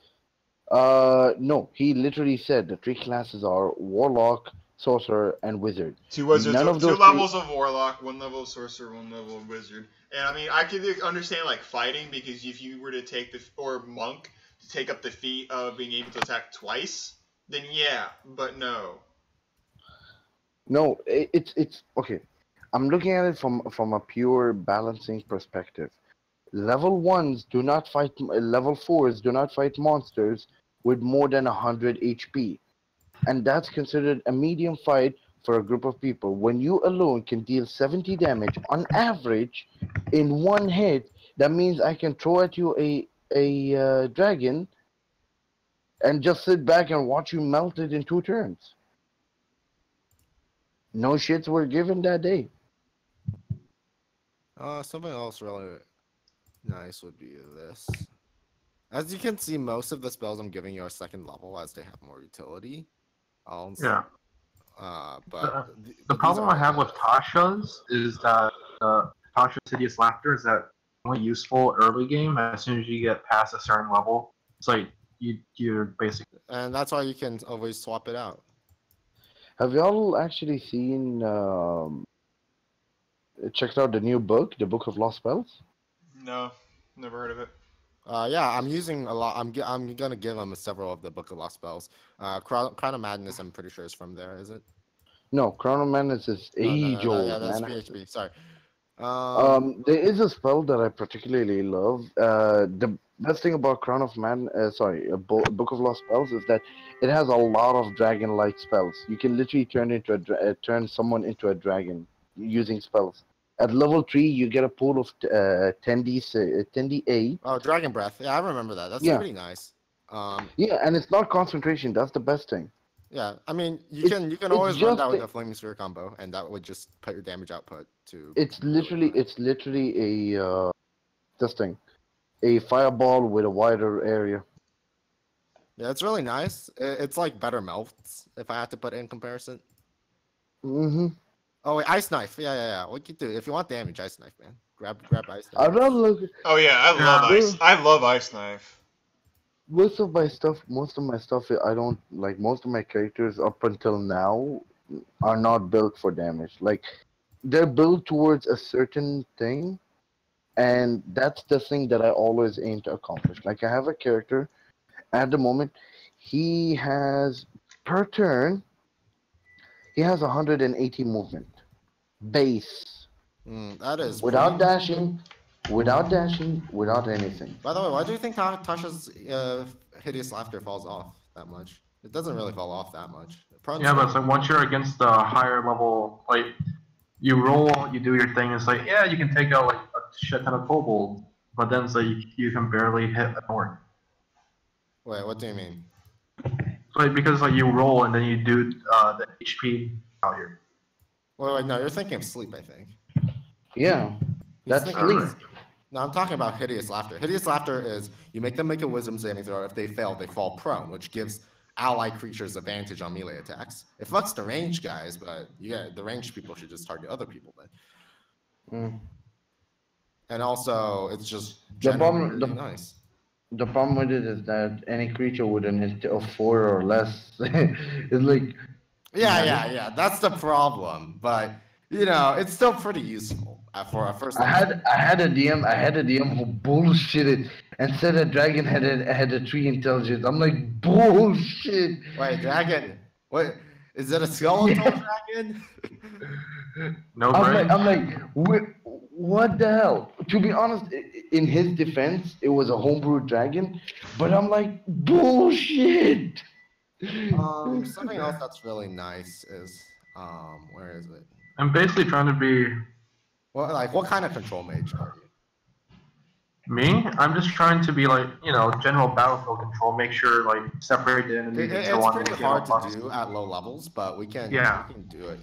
No, he literally said the 3 classes are Warlock, Sorcerer, and Wizard. 2 wizards, None of 2 those levels of Warlock, 1 level of Sorcerer, 1 level of Wizard. And I mean, I could understand like fighting, because if you were to take or Monk to take up the feat of being able to attack twice, then yeah, but no. No, it's okay. I'm looking at it from a pure balancing perspective. Level 1s do not fight. Level 4s do not fight monsters with more than 100 HP, and that's considered a medium fight for a group of people. When you alone can deal 70 damage on average in one hit, that means I can throw at you a dragon and just sit back and watch you melt it in 2 turns. No shits were given that day. Something else really nice would be this. As you can see, most of the spells I'm giving you are 2nd level, as they have more utility. Yeah. But the problem I have with Tasha's is that Tasha's Hideous Laughter is that only useful early game. As soon as you get past a certain level, it's like you're basically. And that's why you can always swap it out. Have y'all actually seen, checked out the new book, the Book of Lost Spells? No, never heard of it. Yeah, I'm using a lot. I'm gonna give him several of the Book of Lost Spells. Crown of Madness, I'm pretty sure is from there, is it? No, Chrono Man is his No, age yeah, old, that's man. PHP. Sorry. There is a spell that I particularly love. The best thing about Crown of Man, Book of Lost Spells, is that it has a lot of dragon-like spells. You can literally turn someone into a dragon using spells. At level 3, you get a pool of 10d8. Oh, Dragon Breath. Yeah, I remember that. That's Yeah, pretty nice. yeah, and it's not concentration. That's the best thing. Yeah, I mean, you It's can it's always run just that with a- a Flaming Sphere combo, and that would just put your damage output to. it's really literally high. it's literally this thing, a fireball with a wider area. Yeah, it's really nice. It's like better melts if I had to put it in comparison. Mm-hmm. Oh wait, Ice Knife. Yeah. What you do if you want damage, Ice Knife, man. Grab Ice Knife. I'd rather look. Oh yeah, I love ice. I love Ice Knife. Most of my stuff, I don't like. Most of my characters up until now are not built for damage. Like they're built towards a certain thing, and that's the thing that I always aim to accomplish. Like I have a character at the moment, he has per turn, he has 180 movement base That is without pretty... dashing, without anything. By the way, why do you think Tasha's hideous laughter falls off that much? It doesn't really fall off that much. Yeah, but so once you're against the higher level, like you roll, you do your thing. It's like, yeah, you can take out like a shit ton of kobold, but then so you can barely hit an orc. Wait, what do you mean? Like because like you roll and then you do the HP out here. Wait, no, you're thinking of sleep, I think. Yeah, that's He's sleep. thinking- No, I'm talking about hideous laughter. Hideous laughter is you make them make a wisdom saving throw. If they fail, they fall prone, which gives ally creatures advantage on melee attacks. It fucks the ranged guys, but yeah, the ranged people should just target other people then. And also, it's just generally really nice. The problem with it is that any creature with an hit of 4 or less is like. Yeah. That's the problem, but you know, it's still pretty useful for a first. I had a DM who bullshitted and said a dragon had a 3 intelligence. I'm like, bullshit. Wait, dragon? What? Is it a skeletal dragon? No, I'm like, what the hell? To be honest, in his defense, it was a homebrew dragon, but I'm like, bullshit. Something else that's really nice is where is it? I'm basically trying to be Well, like, what kind of control mage are you? me. I'm just trying to be like, you know, general battlefield control. Make sure like separate the enemies and so It's on. pretty hard to do at low levels, but we can do it.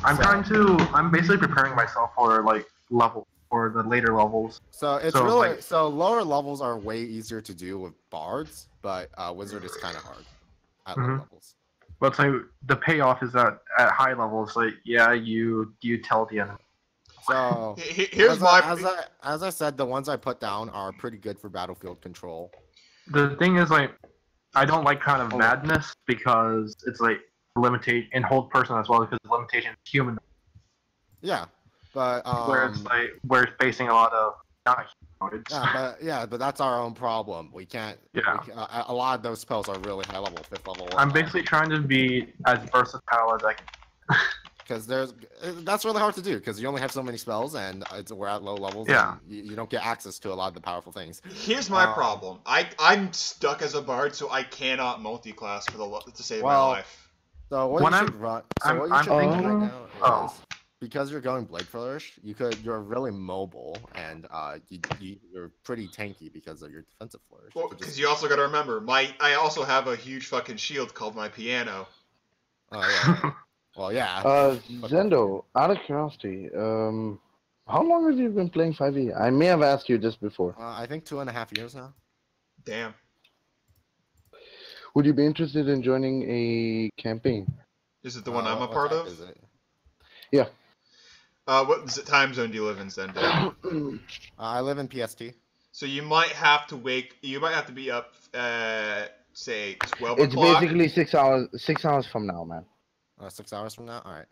I'm basically preparing myself for like the later levels. So it's So, really like- so lower levels are way easier to do with bards, but wizard is kind of hard at low levels. But so the payoff is that at high levels, like yeah, you tell the enemy. So Here's as I said, the ones I put down are pretty good for battlefield control. The thing is like, I don't like kind of madness because it's like limitate and hold person as well because the limitation is human. Yeah, but where it's like we're facing a lot of not humanoids. but that's our own problem. We can't. Yeah. A lot of those spells are really high level, 5th level. I'm basically trying to be as versatile as I can. Because that's really hard to do because you only have so many spells and we're at low levels. Yeah. And you don't get access to a lot of the powerful things. Here's my problem. I'm stuck as a bard, so I cannot multi-class to save my life. So what you should run? So what you should thinking right now is oh. because you're going Blade Flourish, you're really mobile and you're pretty tanky because of your defensive flourish. Well, because you also got to remember, I also have a huge fucking shield called my piano. Oh yeah. Well, yeah. Zendo, out of curiosity, how long have you been playing 5e? I may have asked you this before. I think 2.5 years now. Damn. Would you be interested in joining a campaign? Is it the one I'm a part of? Is it? Yeah. What time zone do you live in, Zendo? I live in PST. So you might have to be up say 12 It's o'clock. basically 6 hours. 6 hours from now, man. 6 hours from now. All right.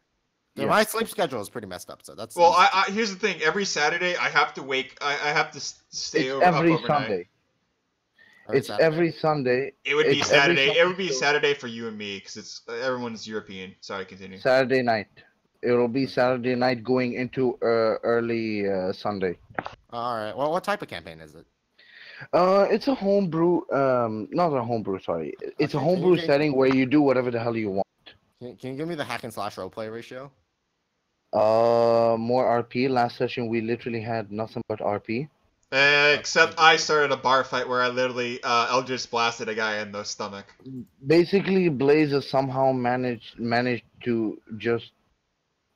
Yeah. My sleep schedule is pretty messed up, so that's. Well, here's the thing. Every Saturday, I have to wake. I have to stay It's over every up overnight. Sunday. It's every Sunday. It would be It's every Saturday. It would be till Saturday for you and me because it's everyone's European. Sorry, continue. Saturday night. It will be Saturday night going into early Sunday. All right. Well, what type of campaign is it? It's a homebrew. Not a homebrew. Sorry, it's a Okay, homebrew setting where you do whatever the hell you want. Can you give me the hack and slash roleplay ratio? More RP. Last session we literally had nothing but RP. Except I started a bar fight where I literally Eldritch blasted a guy in the stomach. Basically, Blaze has somehow managed to just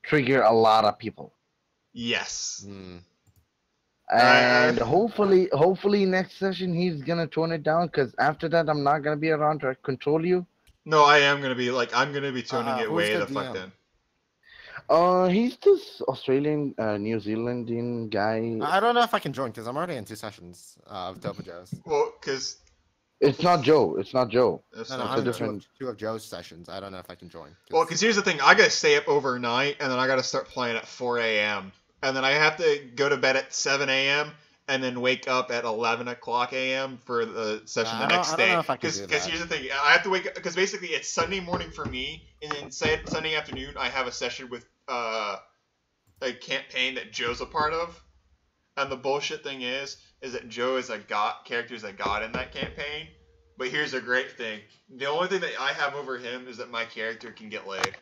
trigger a lot of people. Yes. And hopefully next session he's gonna tone it down, because after that I'm not gonna be around to control you. No, I am gonna be I'm gonna be toning it way the fuck down. He's this Australian, New Zealandian guy. I don't know if I can join because I'm already in 2 sessions of Topo Joe's. Well, because it's not Joe. It's not Joe. It's No, not I'm different. two of Joe's sessions. I don't know if I can join. Well, because here's the thing: I gotta stay up overnight, and then I gotta start playing at 4 a.m. and then I have to go to bed at 7 a.m. and then wake up at 11 o'clock a.m. for the session the next day. Because here's the thing: I have to wake up because basically it's Sunday morning for me, and then Sunday afternoon I have a session with a campaign that Joe's a part of. And the bullshit thing is that Joe is character's a god in that campaign. But here's a great thing: the only thing that I have over him is that my character can get laid.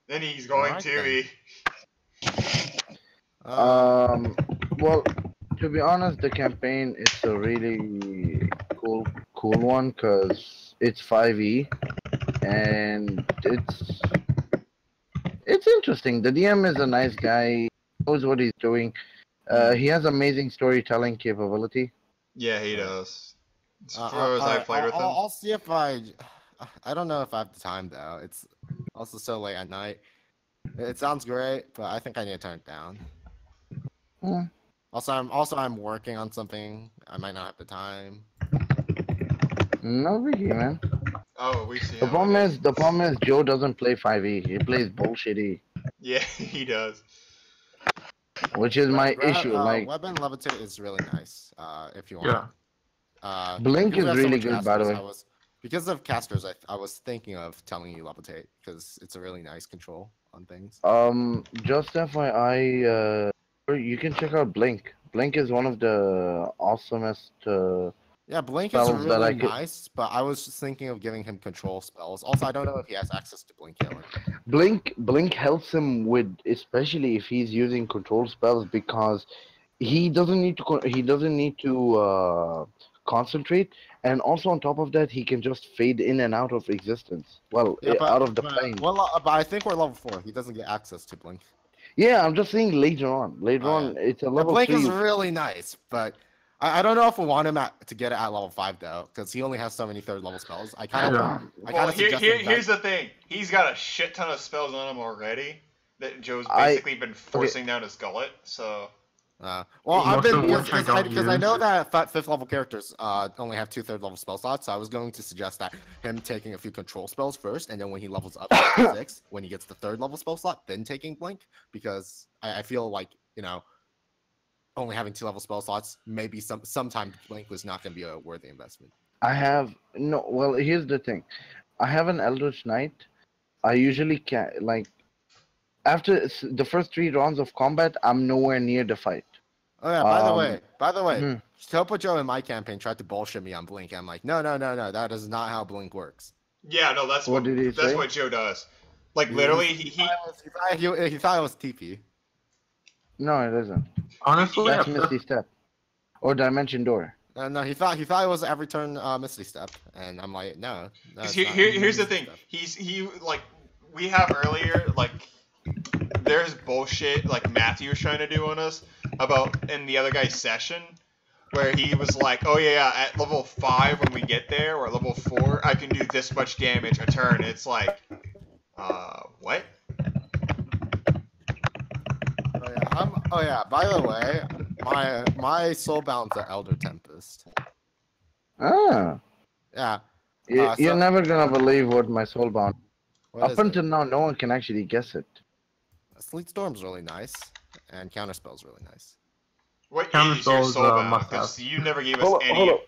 And he's going to be. Well, to be honest, the campaign is a really cool one because it's 5e and it's interesting. The DM is a nice guy, knows what he's doing. He has amazing storytelling capability. Yeah, he does. As far as I played with him. I'll see if I don't know if I have the time though. It's also so late at night. It sounds great, but I think I need to turn it down. Also, I'm working on something. I might not have the time. No biggie, man. Oh, we see. The problem is Joe doesn't play 5e. He plays bullshitty. Yeah, he does. Which is my issue. Weapon Levitate is really nice. If you want. Yeah. Blink is really good, by the way. Because of casters, I was thinking of telling you Levitate because it's a really nice control on things. Just FYI, you can check out Blink. Blink is one of the awesomest. Yeah, Blink is really nice, but I was just thinking of giving him control spells. Also, I don't know if he has access to Blink yet. Blink helps him with, especially if he's using control spells, because he doesn't need to concentrate, and also on top of that, he can just fade in and out of existence. Well, yeah, out of the plane. Well, but I think we're level 4. He doesn't get access to Blink. Yeah, I'm just saying later on. Later on, it's a level 3. Blink is really nice, but I don't know if we want him to get it at level 5 though, because he only has so many 3rd level spells. Here's the thing: he's got a shit ton of spells on him already that Joe's basically been forcing down his gullet. So. Well, I've been because I know that 5th level characters only have 2 3rd level spell slots, so I was going to suggest that him taking a few control spells first, and then when he levels up to 6, when he gets the 3rd level spell slot, then taking Blink, because I feel like, you know, only having 2 level spell slots, maybe sometimes Blink was not going to be a worthy investment. Well, here's the thing. I have an Eldritch Knight. I usually can't, like, after the first 3 rounds of combat, I'm nowhere near the fight. Oh yeah, by the way, Topo Joe in my campaign tried to bullshit me on Blink. I'm like, no, that is not how Blink works. Yeah, no, that's what Joe does. Like, literally, he thought it was TP. No, it isn't. Honestly, that's Misty Step. Or Dimension Door. No, he thought it was every turn Misty Step, and I'm like, no. Here's the thing. We have earlier, like, there's bullshit like Matthew was trying to do on us about in the other guy's session, where he was like, oh yeah, at level 5 when we get there, or at level 4, I can do this much damage a turn. It's like, what? Oh yeah. By the way, my soulbound's an Elder Tempest. Ah. Yeah. You're never gonna believe what my soulbound. Up until it? now, no one can actually guess it. Sleet Storm's really nice, and Counterspell's really nice. What Counter is your Soul is soulbound? must-have. Because you never gave us Hold up, any. hold up.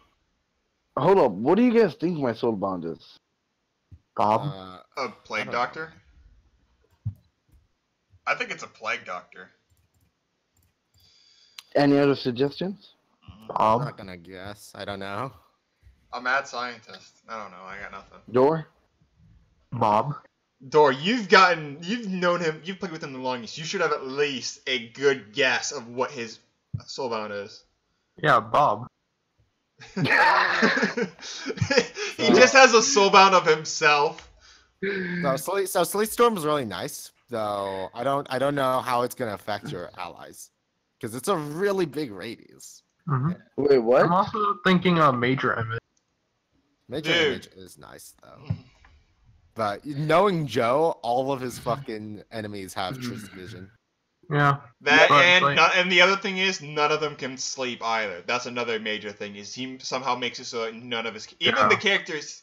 Hold up. What do you guys think my soulbound is? Bob. A I plague don't doctor? I think it's a plague doctor. Any other suggestions? I'm Bob. not gonna guess. I don't know. A mad scientist. I don't know. I got nothing. Door? Bob. Dor, you've known him, you've played with him the longest. You should have at least a good guess of what his soulbound is. Yeah, Bob. He just has a soulbound of himself. So Sleet Storm is really nice, though. I don't know how it's gonna affect your allies, because it's a really big radius. Mm-hmm. Wait, what? I'm also thinking a major image. Major Dude. Image is nice though. But knowing Joe, all of his fucking enemies have Truth Vision. Yeah. That But, and like- and the other thing is none of them can sleep either. That's another major thing. Is he somehow makes it so that none of his Yeah.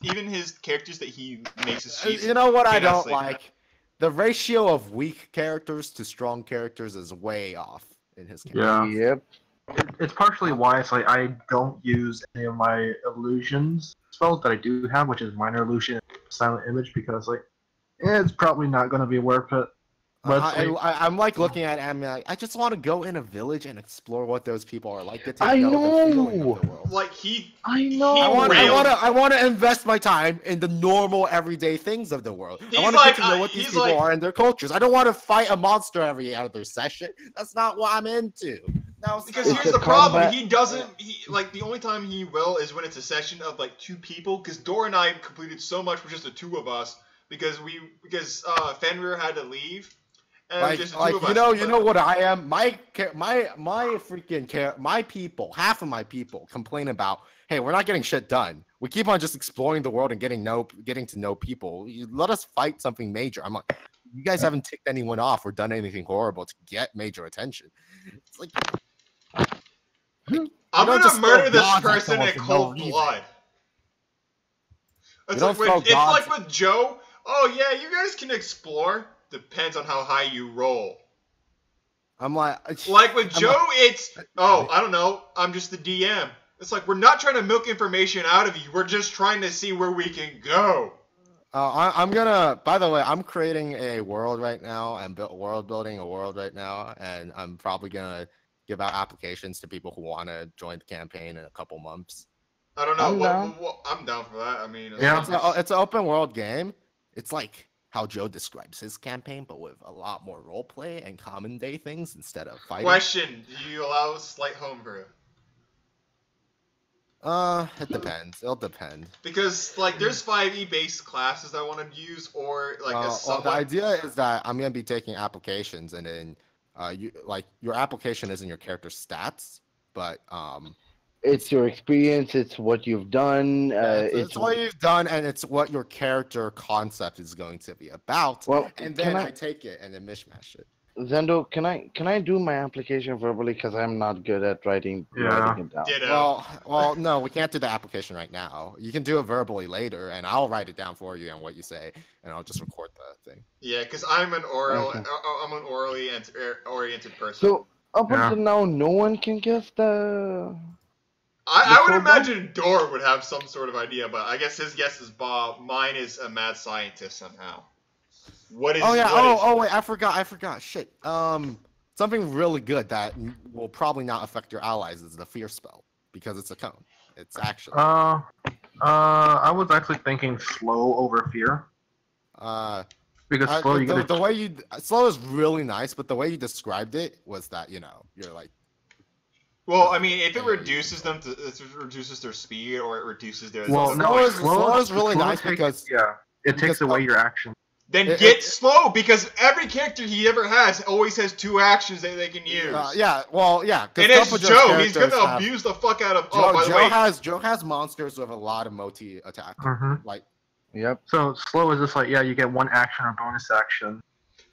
even his characters that he makes his cheats. You know what I cannot don't sleep. like? The ratio of weak characters to strong characters is way off in his game. Yeah. Yep. It's partially why it's like I don't use any of my illusions spells that I do have, which is minor illusion and silent image, because like it's probably not going to be worth it. But I'm like looking at it and I'm like, I just want to go in a village and explore what those people are like. Get to I know the feeling know. of the world. Like he I know. I want to invest my time in the normal everyday things of the world. He's I want to like, get to know what these he's people like- are and their cultures. I don't want to fight a monster every other session. That's not what I'm into. Now, Because It's here's a the problem, combat- he doesn't, like, the only time he will is when it's a session of, like, 2 people, because Dor and I completed so much with just the 2 of us, because Fenrir had to leave, and just the 2 of us. You know what I am? My people, half of my people complain about, hey, we're not getting shit done. We keep on just exploring the world and getting to know people. You let us fight something major. I'm like, you guys haven't ticked anyone off or done anything horrible to get major attention. It's like, I'm don't gonna just murder throw this gods at person someone in for no cold reason. blood. It's don't like, throw it's gods- like with Joe, oh yeah, you guys can explore, depends on how high you roll. I'm like, Like with I'm Joe, it's, oh, I don't know, I'm just the DM. It's like, we're not trying to milk information out of you, we're just trying to see where we can go. I'm gonna. By the way, I'm creating a world right now. I'm building a world right now, and I'm probably gonna give out applications to people who want to join the campaign in a couple months. I don't know, I'm down. I'm down for that, I mean. as Yeah. long as- It's an open world game. It's like how Joe describes his campaign, but with a lot more role play and common day things instead of fighting. Question, do you allow slight homebrew? It depends. It'll depend. Because, like, there's 5e based classes I want to use, or, like, a Well, the somewhat... idea is that I'm gonna be taking applications, and then your application isn't your character's stats, but It's your experience. It's what you've done. it's what you've done, and it's what your character concept is going to be about. Well, And can then I- I take it and then mishmash it. Zendo, can I do my application verbally, because I'm not good at writing it down. Ditto. Well, no, we can't do the application right now. You can do it verbally later, and I'll write it down for you and what you say, and I'll just record the thing. Yeah, because I'm an Okay. I'm an orally oriented person. So up Yeah. until now, no one can guess the. I would the imagine Dor would have some sort of idea, but I guess his guess is Bob. Mine is a mad scientist somehow. What is? Oh yeah. what is- Oh wait, I forgot. Shit. Something really good that will probably not affect your allies is the fear spell, because it's a cone. It's actually. I was actually thinking slow over fear, because slow you get the way you slow is really nice, but the way you described it was that you're like. Well, I mean, if it reduces them to, if it reduces their speed or it reduces their, Well, Slow no, is really slow nice takes- because it because- takes away your action. then it- get it- slow because every character he ever has always has 2 actions that they can use. Yeah. Well, yeah. 'cause And it's some of Joe's Joe. He's characters gonna have- abuse the fuck out of. Oh, by the Joe way, has monsters with a lot of multi attack. Hmm. Like Yep. So slow is just like, yeah, you get 1 action or bonus action.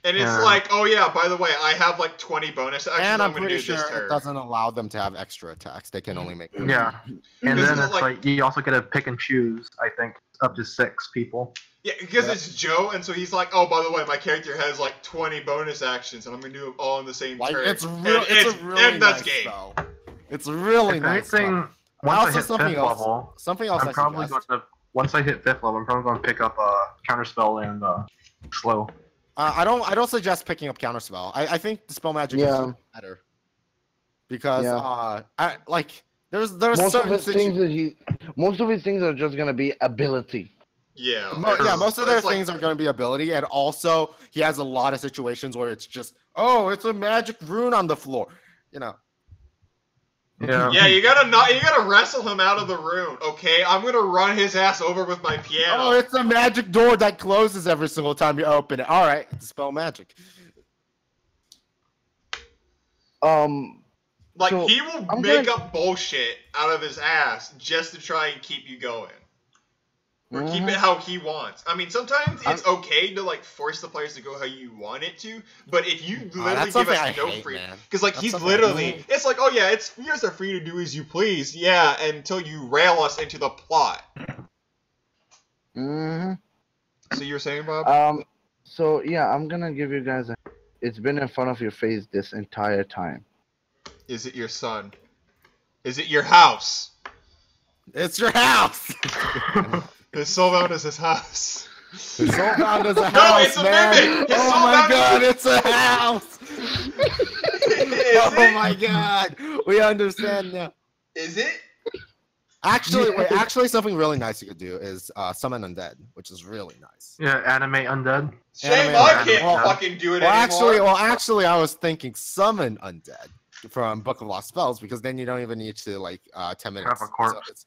and it's Yeah. like, oh yeah, by the way, I have like 20 bonus actions. and I'm gonna pretty do this sure it turn. doesn't allow them to have extra attacks. They can only make. Yeah. And Because then it's it's like- like you also get to pick and choose, I think, up to 6 people. Yeah, because Yeah. it's Joe, and so he's like, oh, by the way, my character has like 20 bonus actions, and I'm gonna do them all in the same Like turn. it's And real. It's a really and that's nice game. spell. It's really If nice. anything, once I hit 5th level, something else I'm probably going to. Once I hit 5th level, I'm probably going to pick up Counterspell and Slow. I don't suggest picking up Counterspell. I think Dispel Magic is better because there's most of certain his things are just gonna be ability. Yeah. Most of their things are going to be ability, and also he has a lot of situations where it's just, oh, it's a magic rune on the floor, you know. Yeah. Yeah, you gotta wrestle him out of the rune. Okay, I'm gonna run his ass over with my piano. Oh, it's a magic door that closes every single time you open it. All right, Dispel Magic. Like so he will make up bullshit out of his ass just to try and keep you going. Or keep it how he wants. I mean, sometimes it's okay to like force the players to go how you want it to, but if you literally give us no free, because like he's literally, it's like, oh yeah, it's you guys are free to do as you please, yeah, until you rail us into the plot. So you were saying, Bob? So yeah, I'm gonna give you guys it's been in front of your face this entire time. Is it your son? Is it your house? It's your house. His soulbound is his house. His soulbound is a house, no, it's a man. mimic. His oh my god, it's a house. Oh my god, we understand now. Is it? Actually, something really nice you could do is summon undead, which is really nice. Yeah, animate undead. Shame I can't fucking do it anymore. Actually, I was thinking summon undead from Book of Lost Spells because then you don't even need to 10 minutes. Have a corpse.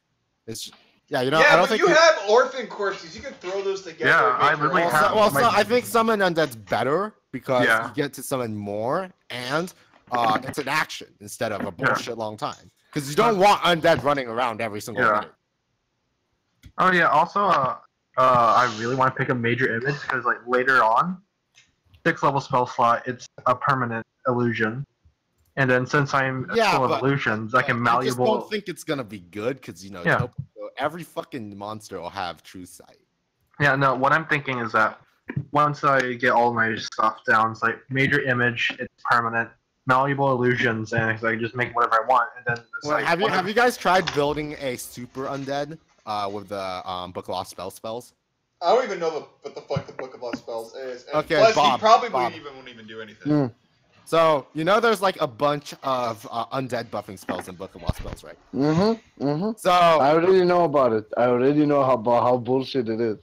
So yeah, you know. Yeah, I don't think you have orphan corpses. You can throw those together. Yeah, I literally have. I think summon undead's better because you get to summon more, and it's an action instead of a bullshit long time. Because you don't want undead running around every single minute. Oh yeah. Also, I really want to pick a major image because later on, 6th level spell slot, it's a permanent illusion. And then since I'm full of illusions, I can malleable. I just don't think it's gonna be good because every fucking monster will have true sight. Yeah, no. What I'm thinking is that once I get all my stuff down, it's like major image, it's permanent, malleable illusions, and I can just make whatever I want. And then have you guys tried building a super undead with the Book of Lost spells? I don't even know what the fuck the Book of Lost Spells is. And okay, plus, Bob, he probably Bob. won't even do anything. So, there's a bunch of undead buffing spells in Book of Lost Spells, right? So I already know about it. I already know how bullshit it is.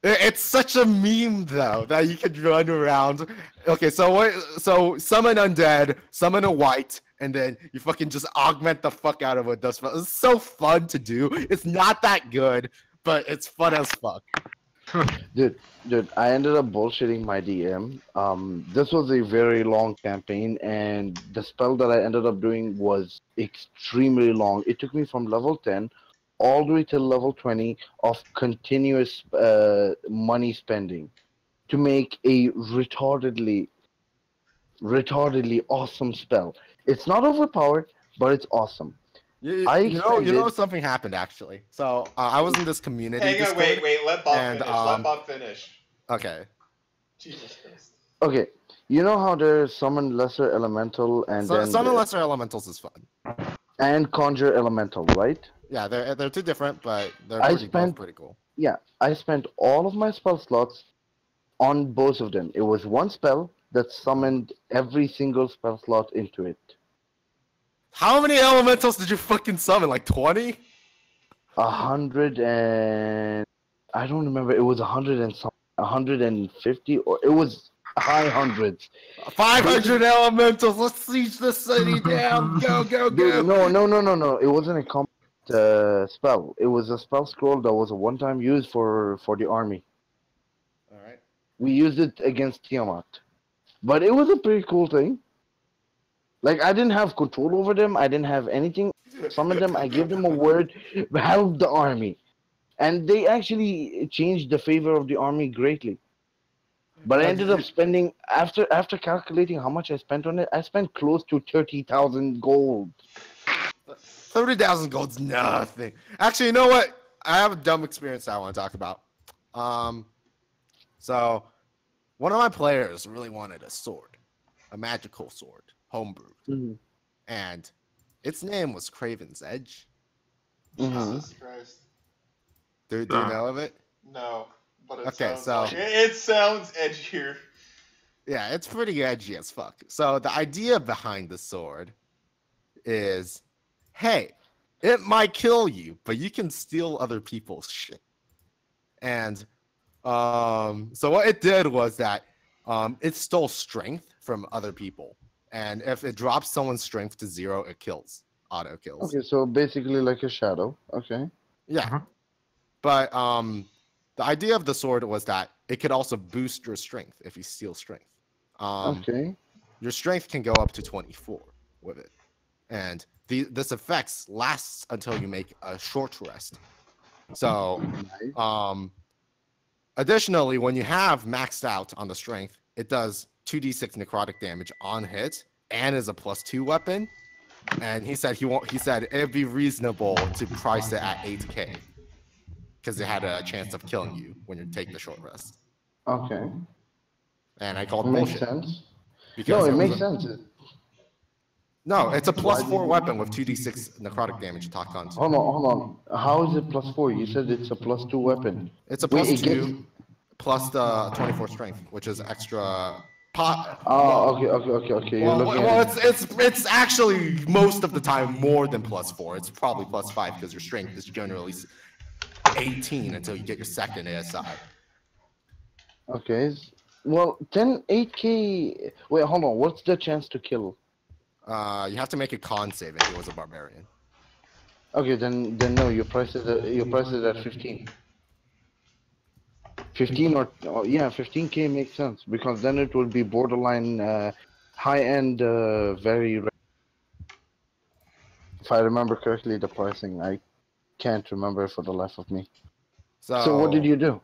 It's such a meme, though, that you could run around. Okay, so summon undead, summon a white, and then you fucking just augment the fuck out of what does spell. It's so fun to do. It's not that good, but it's fun as fuck. Dude, I ended up bullshitting my DM. This was a very long campaign, and the spell that I ended up doing was extremely long. It took me from level 10 all the way till level 20 of continuous money spending to make a retardedly awesome spell. It's not overpowered, but it's awesome. You know something happened actually. So I was in this community. Hang on, wait, let Bob finish. Let Bob finish. Okay. Jesus Christ. Okay, you know how there's summon lesser elemental and then summon lesser elementals is fun. And conjure elemental, right? Yeah, they're two different, but they're pretty cool. Yeah, I spent all of my spell slots on both of them. It was one spell that summoned every single spell slot into it. How many elementals did you fucking summon? Like 20? 100 and I don't remember. It was 100 and some 150 or it was high hundreds. 500 elementals. Let's siege the city down. Go. Dude, no. It wasn't a combat spell. It was a spell scroll that was a one-time use for the army. All right. We used it against Tiamat, but it was a pretty cool thing. Like, I didn't have control over them. I didn't have anything. Some of them, I gave them a word, help the army. And they actually changed the favor of the army greatly. But I ended up spending, after calculating how much I spent on it, I spent close to 30,000 gold. 30,000 gold's nothing. Actually, you know what? I have a dumb experience I want to talk about. So, one of my players really wanted a sword. A magical sword. Homebrewed. Mm-hmm. And its name was Craven's Edge. Jesus Christ. Do you know of it? No, but it Okay, sounds so- like it sounds edgier. Yeah, it's pretty edgy as fuck. So the idea behind the sword is, hey, it might kill you, but you can steal other people's shit. And so what it did was that it stole strength from other people. And if it drops someone's strength to 0, it kills. Auto kills. Okay, so basically like a shadow. Okay. Yeah. Mhm. But the idea of the sword was that it could also boost your strength if you steal strength. Okay. Your strength can go up to 24 with it. And this effect lasts until you make a short rest. So, Nice. additionally, when you have maxed out on the strength, it does 2d6 necrotic damage on hit and is a +2 weapon. And he said he said it'd be reasonable to price it at 8k because it had a chance of killing you when you take the short rest. Okay. And I called Makes bullshit. sense. Because No, it was makes sense. No, it's a +4 weapon with 2d6 necrotic damage tacked on. Hold on. How is it +4? You said it's a +2 weapon. It's a Wait, it +2 plus the 24 strength, which is extra. Oh, okay. You're looking at it. It's actually most of the time more than +4. It's probably +5 because your strength is generally 18 until you get your second ASI. Okay. Well, 8k. Wait, hold on. What's the chance to kill? You have to make a con save if he was a barbarian. Okay, then no. You price it at 15. 15 or yeah, 15k makes sense because then it will be borderline high end, very. If I remember correctly, the pricing I can't remember for the life of me. So what did you do?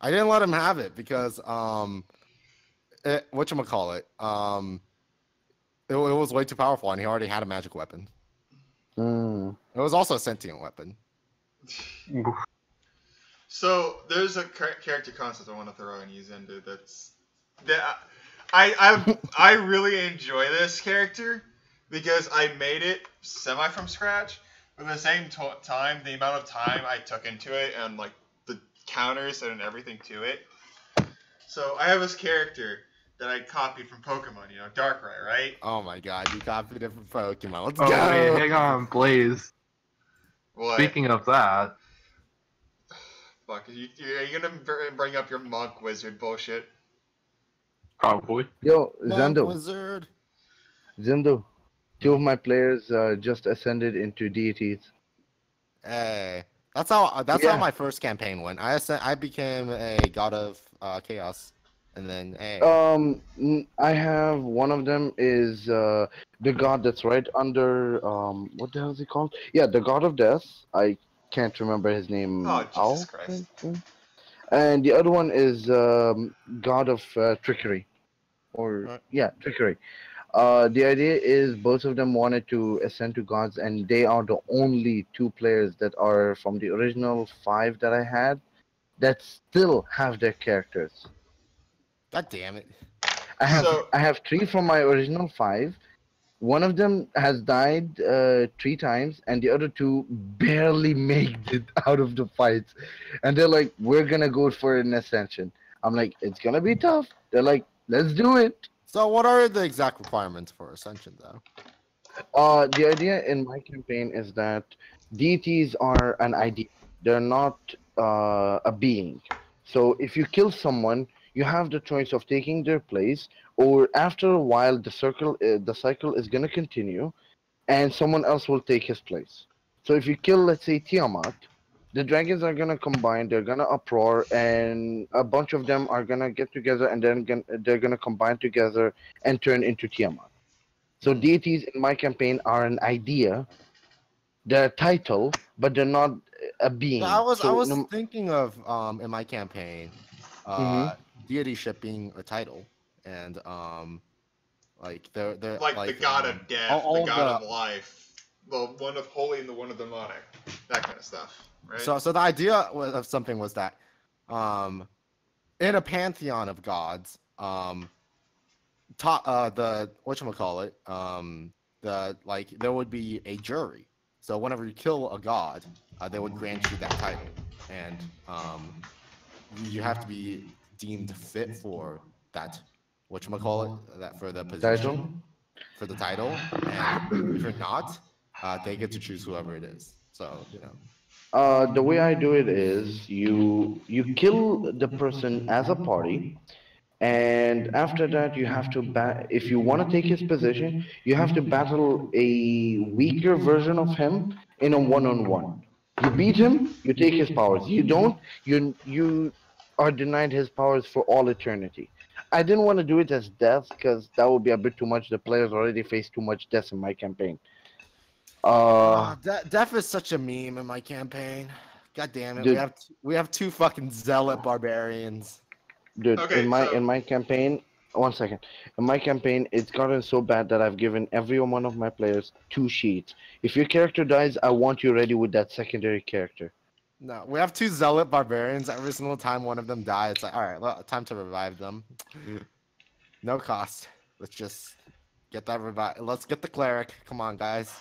I didn't let him have it because whatchamacallit, it was way too powerful and he already had a magic weapon. Mm. It was also a sentient weapon. So there's a character concept I want to throw in you, Zendu. I really enjoy this character because I made it semi from scratch. But at the same time, the amount of time I took into it and like the counters and everything to it. So I have this character that I copied from Pokemon, Darkrai, right? Oh my god, you copied it from Pokemon. Let's Oh, go! wait, hang on, Blaze. What? Speaking of that, Fuck, are you gonna bring up your monk wizard bullshit? probably. Yo, Monk Zendo, Wizard. 2 of my players just ascended into deities. Hey, that's how Yeah. my first campaign went. I became a god of chaos, and then hey. I have one of them is the god that's right under what the hell is he called? Yeah, the god of death. I can't remember his name. Oh, Jesus Al? Christ. And the other one is god of trickery, or Right. yeah, trickery. The idea is both of them wanted to ascend to gods, and they are the only 2 players that are from the original 5 that I had that still have their characters. God damn it. I So- have 3 from my original 5. One of them has died 3 times, and the other 2 barely made it out of the fights. And they're like, "We're gonna go for an ascension." I'm like, "It's gonna be tough." They're like, "Let's do it." So what are the exact requirements for Ascension, though? The idea in my campaign is that deities are an idea. They're not a being. So if you kill someone, you have the choice of taking their place, or after a while, the cycle is gonna continue, and someone else will take his place. So if you kill, let's say, Tiamat, the dragons are gonna combine. They're gonna uproar, and a bunch of them are gonna get together, and then they're gonna combine together and turn into Tiamat. So deities in my campaign are an idea. They're a title, but they're not a being. Yeah, I was So, thinking of in my campaign, Mhm. deity ship being a title, and like they're Like the god of death, all the god the- of life, the one of holy and the one of demonic, that kind of stuff, right? So the idea of something was that in a pantheon of gods, the whatchamacallit, there would be a jury. So whenever you kill a god, they would grant you that title, and you have to be deemed fit for that whatchamacallit, that for the Title? position, for the title, and if you're not, they get to choose whoever it is. So The way I do it is you kill the person as a party, and after that you have to if you want to take his position, you have to battle a weaker version of him in a one-on-one. You beat him, you take his powers. You don't, you are denied his powers for all eternity. I didn't want to do it as death because that would be a bit too much. The players already face too much death in my campaign. Death is such a meme in my campaign. God damn it, Dude. we have two fucking zealot barbarians. Dude, Okay, in my campaign, one second. In my campaign, it's gotten so bad that I've given every one of my players 2 sheets. If your character dies, I want you ready with that secondary character. No, we have two zealot barbarians. Every single time one of them dies, it's like, all right, well, time to revive them. No cost. Let's just get that revive. Let's get the cleric. Come on, guys.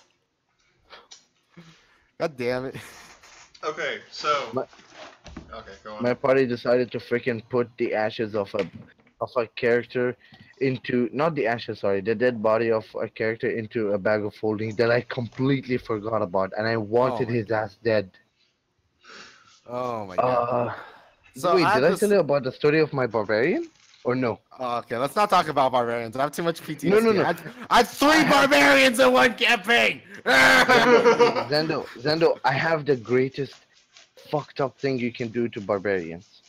God damn it. Okay, so. Okay, go on. My party decided to freaking put the ashes of a character into, not the ashes, sorry, the dead body of a character into a bag of holding that I completely forgot about, and I wanted his ass dead. Oh my god. So wait, did I tell you about the story of my barbarian? Or no? Okay, let's not talk about barbarians. I have too much PTSD. No. I had 3 barbarians in one campaign! Zendo, I have the greatest fucked up thing you can do to barbarians.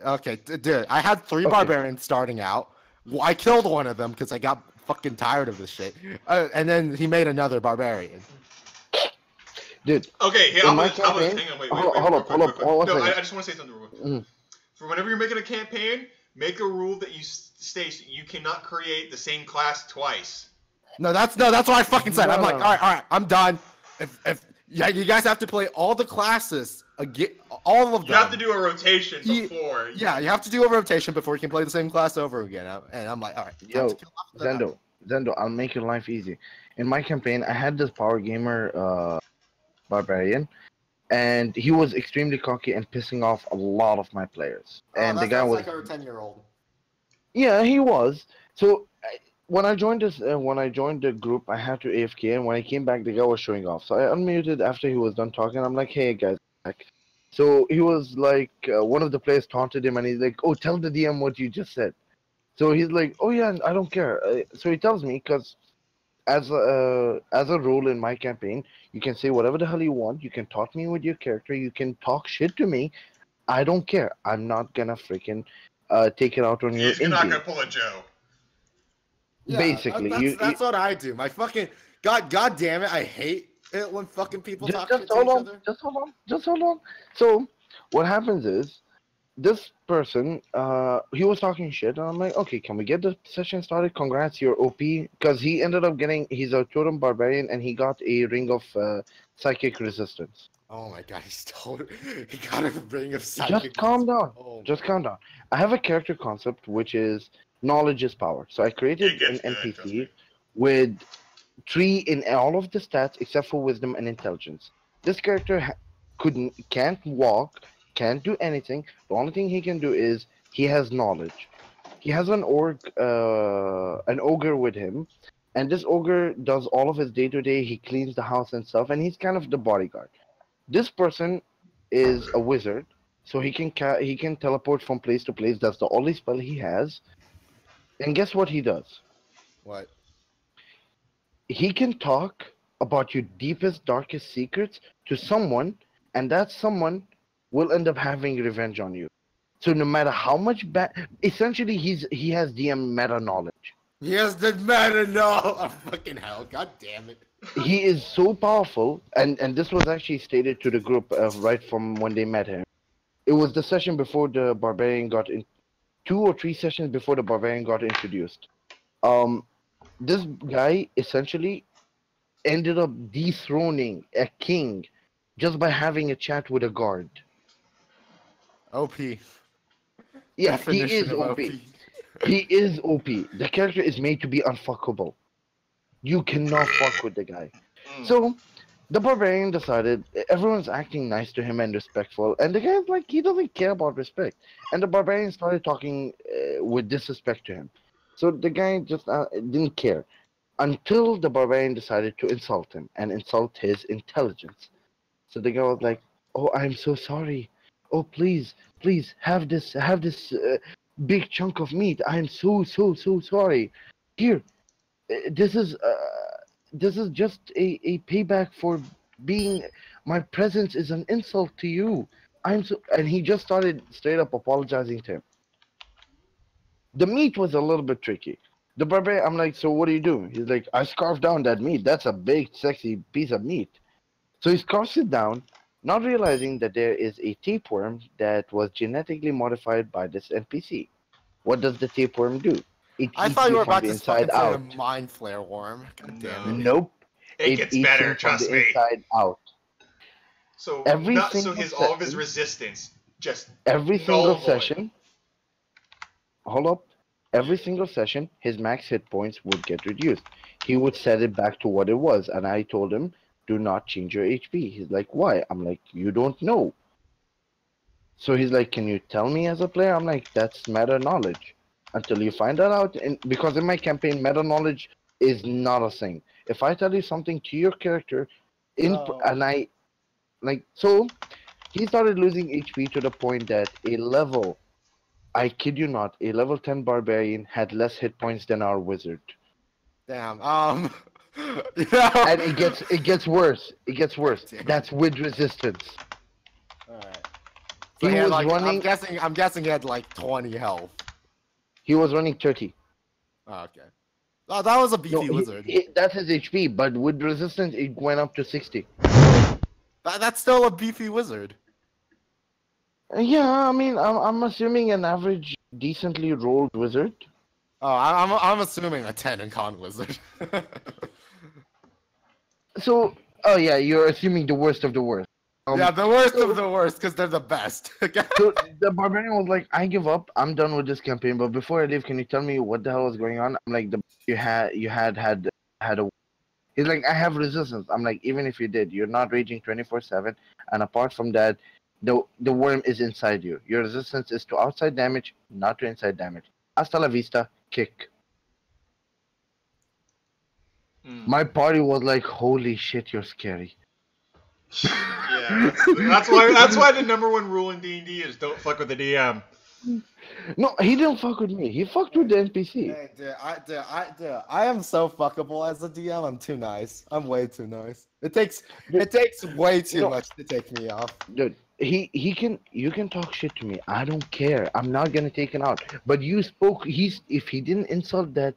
Okay, dude, I had 3 barbarians starting out. Well, I killed one of them because I got fucking tired of this shit. And then he made another barbarian. Dude. Okay, hang on, wait. Hold up. No, I just want to say something real quick. For whenever you're making a campaign, make a rule that you state you cannot create the same class twice. No, that's what I fucking said. I'm like, all right, I'm done. If you guys have to play all the classes again, all of them. You have to do a rotation before. Yeah, you have to do a rotation before you can play the same class over again. And I'm like, all right. Yo, Zendo, I'll make your life easy. In my campaign, I had this power gamer barbarian, and he was extremely cocky and pissing off a lot of my players. And the guy was like our 10-year-old. Yeah, he was. So when I joined the group, I had to AFK, and when I came back, the guy was showing off. So I unmuted after he was done talking. I'm like, hey guys, back. So he was like, one of the players taunted him, and he's like, oh, tell the DM what you just said. So he's like, oh yeah, I don't care. So he tells me, because as a rule in my campaign, you can say whatever the hell you want. You can taunt me with your character. You can talk shit to me. I don't care. I'm not gonna freaking take it out on you. You're not gonna pull a Joe. Yeah, basically, that's what I do. My fucking god damn it, I hate it when fucking people talk shit to each other. Just hold on. So what happens is, this person, he was talking shit, and I'm like, okay, can we get the session started? Congrats, you're OP. Because he ended up he's a totem barbarian, and he got a ring of psychic resistance. Oh my god, he got a ring of psychic. Just calm down. Just calm down. I have a character concept, which is knowledge is power. So I created an NPC with 3 in all of the stats except for wisdom and intelligence. This character can't walk, can't do anything. The only thing he can do is he has knowledge. He has an ogre with him, and this ogre does all of his day-to-day. He cleans the house and stuff, and he's kind of the bodyguard. This person is a wizard, so he can teleport from place to place. That's the only spell he has. And guess what he does? What? He can talk about your deepest, darkest secrets to someone, and that someone will end up having revenge on you. So no matter how much essentially he has DM meta knowledge. He has the meta knowledge. Oh, fucking hell! God damn it. He is so powerful, and this was actually stated to the group right from when they met him. It was the session before the barbarian got in, 2 or 3 sessions before the barbarian got introduced. This guy essentially ended up dethroning a king just by having a chat with a guard. OP. Yeah, he is OP. He is OP. The character is made to be unfuckable. You cannot fuck with the guy. Mm. So the barbarian decided everyone's acting nice to him and respectful, and the guy's like he doesn't care about respect. And the barbarian started talking with disrespect to him. So the guy just didn't care until the barbarian decided to insult him and insult his intelligence. So the guy was like, "Oh, I'm so sorry. Oh, please, please have this big chunk of meat. I'm so sorry. Here, this is just a payback for being. My presence is an insult to you. I'm so." And he just started straight up apologizing to him. The meat was a little bit tricky. The barbarian, I'm like, "So what are you doing?" He's like, "I scarfed down that meat. That's a big, sexy piece of meat." So he scarfs it down, not realizing that there is a tapeworm that was genetically modified by this NPC. What does the tapeworm do? It I eats thought you were you from about the to inside fucking say out. the mind flare worm. God damn it. Nope. It gets eats better, him from trust the me. inside out. So Every not so single his all of his session- resistance just Every null single void. session, hold up. Every single session, his max hit points would get reduced. He would set it back to what it was, and I told him, "Do not change your HP." He's like, "Why?" I'm like, "You don't know." So he's like, "Can you tell me as a player?" I'm like, "That's meta knowledge. Until you find that out." And because in my campaign, meta knowledge is not a thing. If I tell you something to your character, and I like so, he started losing HP to the point that I kid you not, a level 10 barbarian had less hit points than our wizard. Damn. And it gets worse. It gets worse. Damn. That's with resistance. Alright. He So had was like, running. I'm guessing he had like 20 health. He was running 30. Oh, okay. Oh, that was a beefy No, wizard. that's his HP, but with resistance, it went up to 60. That's still a beefy wizard. Yeah, I mean, I'm assuming an average, decently rolled wizard. Oh, I'm assuming a 10 in con wizard. So, oh yeah, you're assuming the worst of the worst. Yeah, the worst of the worst, because they're the best. So the barbarian was like, "I give up. I'm done with this campaign. But before I leave, can you tell me what the hell was going on?" I'm like, You had a." He's like, "I have resistance." I'm like, "Even if you did, you're not raging 24/7. And apart from that, the worm is inside you. Your resistance is to outside damage, not to inside damage. Hasta la vista, kick." My party was like, "Holy shit, you're scary." Yeah, that's why the #1 rule in D&D is don't fuck with the DM. No, he didn't fuck with me. He fucked with the NPC. Hey, I am so fuckable as a DM. I'm too nice. I'm way too nice. It takes way too much to take me off. Dude, you can talk shit to me. I don't care. I'm not gonna take it out. But you spoke. If he didn't insult that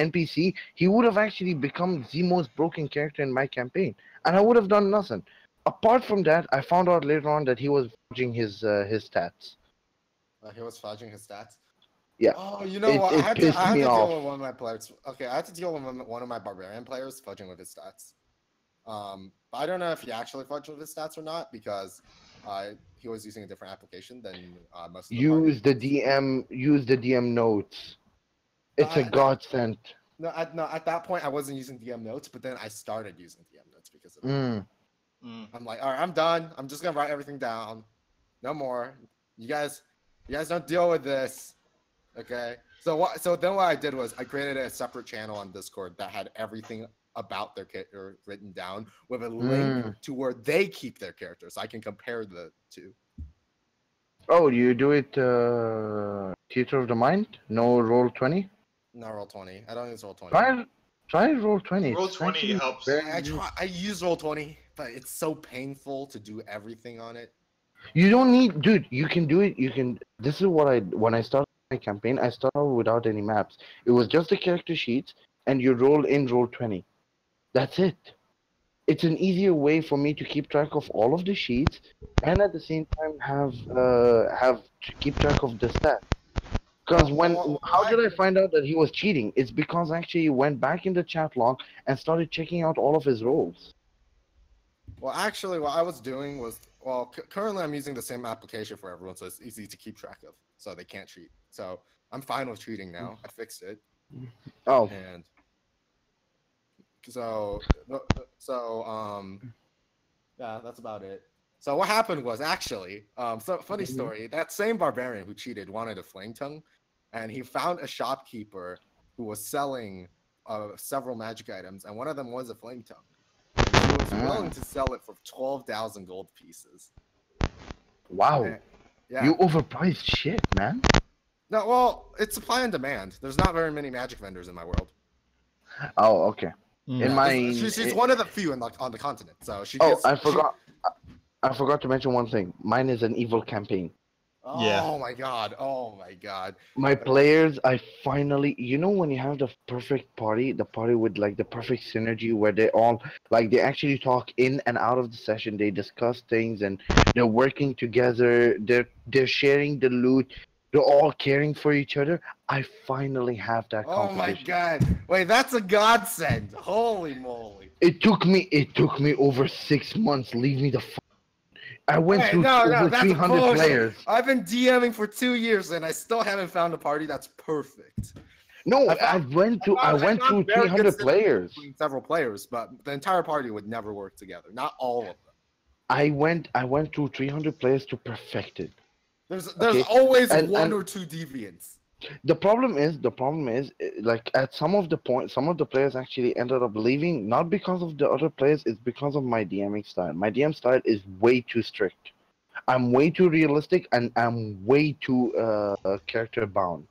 NPC, he would have actually become the most broken character in my campaign, and I would have done nothing. Apart from that, I found out later on that he was fudging his stats. He was fudging his stats. Yeah. Oh, you know what? I had to deal with one of my players. Okay, I had to deal with one of my barbarian players fudging with his stats. But I don't know if he actually fudged with his stats or not because he was using a different application than most of the Use the DM notes. It's a godsend. No, at that point I wasn't using DM notes, but then I started using DM notes because of that. I'm like, all right, I'm done. I'm just gonna write everything down. No more. You guys don't deal with this. Okay. So then what I did was I created a separate channel on Discord that had everything about their character written down with a link to where they keep their characters, so I can compare the two. Oh, you do it Theater of the Mind? No Roll20? No Roll20. I don't use Roll20. Try Roll20. Roll20 helps. I use Roll20, but it's so painful to do everything on it. You don't need, dude. You can do it. This is what when I started my campaign, I started without any maps. It was just the character sheets, and you roll in Roll20. That's it. It's an easier way for me to keep track of all of the sheets, and at the same time have to keep track of the stats. Because how did I find out that he was cheating? It's because actually he went back in the chat log and started checking out all of his rolls. Well, actually, what I was doing was, currently I'm using the same application for everyone, so it's easy to keep track of, so they can't cheat. So I'm fine with cheating now. I fixed it. Oh, And so yeah, that's about it. So what happened was actually, so funny story. That same barbarian who cheated wanted a flame tongue, and he found a shopkeeper who was selling several magic items, and one of them was a flame tongue. And he was willing to sell it for 12,000 gold pieces. wow. And, yeah. You overpriced shit, man. No, well, it's supply and demand. There's not very many magic vendors in my world. Oh, okay. Mm. In my, she's one of the few on the continent. So she. Oh, Gets, I forgot to mention one thing. Mine is an evil campaign. Yeah. Oh my god! Oh my god! My players, I finally, when you have the perfect party, the party with like the perfect synergy where they all like they actually talk in and out of the session, they discuss things and they're working together, they're sharing the loot, they're all caring for each other. I finally have that Oh my competition. god! Wait, that's a godsend! Holy moly! It took me over 6 months. Leave me the I went through over that's 300 bullshit. players. I've been DMing for 2 years and I still haven't found a party that's perfect. No, I went through 300 players. Between several players, but the entire party would never work together. Not all of them. I went through 300 players to perfect it. There's Okay. always And- one and- or two deviants. The problem is, like at some of the players actually ended up leaving, not because of the other players, it's because of my DMing style. My DM style is way too strict. I'm way too realistic and I'm way too character bound.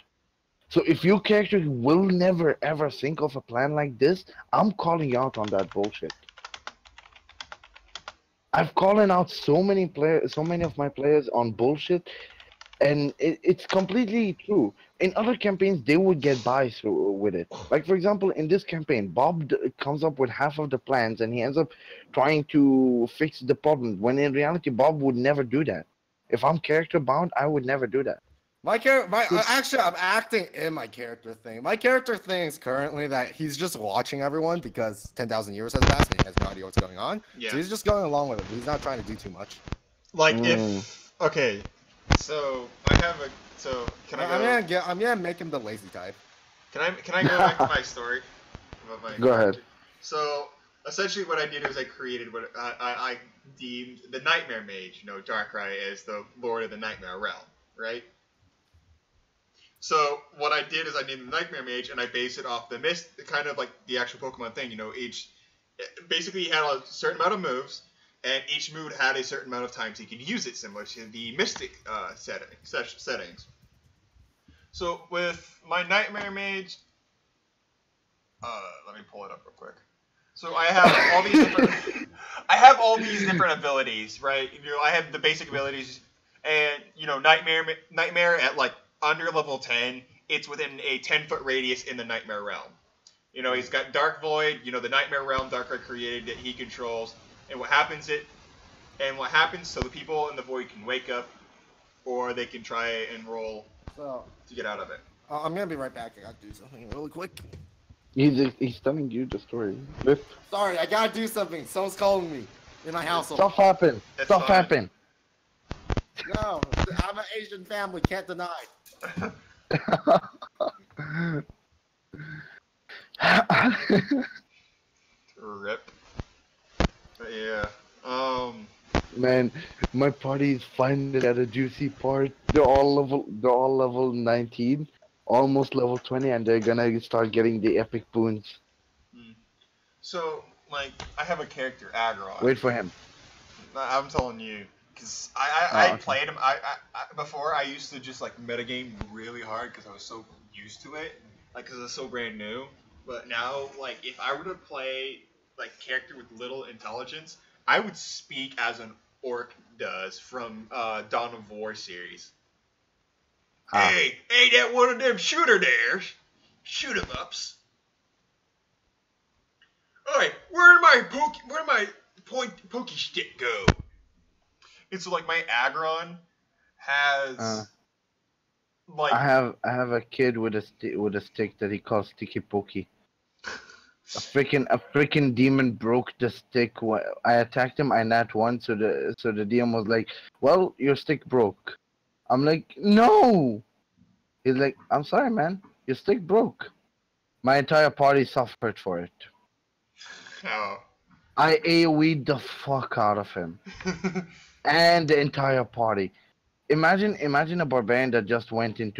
So if your character will never ever think of a plan like this, I'm calling you out on that bullshit. I've calling out so many of my players on bullshit, and it's completely true. In other campaigns, they would get by through with it. Like for example, in this campaign, Bob comes up with half of the plans, and he ends up trying to fix the problem. When in reality, Bob would never do that. If I'm character bound, I would never do that. Actually, I'm acting in my character thing. My character thing is currently that he's just watching everyone because 10,000 years has passed and he has no idea what's going on. Yeah. So he's just going along with it. He's not trying to do too much. Like if okay, so I have a can I go? I'm gonna make him the lazy type. Can I go back to my story? About my Go ahead. So essentially, what I did was I created what I deemed the Nightmare Mage, Darkrai, as the Lord of the Nightmare Realm, right? So what I did is I named the Nightmare Mage, and I based it off the mist, kind of like the actual Pokemon thing. Basically he had a certain amount of moves, and each move had a certain amount of times he could use it, similar to the Mystic settings. So with my Nightmare Mage, let me pull it up real quick. So I have all these different abilities, right? I have the basic abilities, and Nightmare at like under level 10, it's within a 10-foot radius in the Nightmare Realm. He's got Dark Void, the Nightmare Realm Darkrai created that he controls, and what happens so the people in the Void can wake up, or they can try and roll to get out of it. I'm gonna be right back. I gotta do something really quick. He's telling you the story. Sorry, I gotta do something. Someone's calling me in my household. Stuff happen. That's Stuff fine. happen. No, I'm an Asian family. Can't deny. Rip. But yeah. Man, my party is finally at a juicy part. They're all level 19, almost level 20, and they're gonna start getting the epic boons. So, like, I have a character, Aggron. Wait for him. I'm telling you, because okay. played him. Before I used to just like metagame really hard because I was so used to it, like because it's so brand new. But now, like, if I were to play like character with little intelligence, I would speak as an orc does from Dawn of War series. Hey, ain't that one of them shooter dares? Shoot 'em ups. Alright, where'd my pokey stick go? And so like my Aggron has like I have a kid with a stick that he calls Sticky Pokey. A freaking demon broke the stick. I attacked him. I nat one, so the demon was like, "Well, your stick broke." I'm like, "No." He's like, "I'm sorry, man. Your stick broke." My entire party suffered for it. How? I AoE'd the fuck out of him. And the entire party. Imagine a barbarian that just went into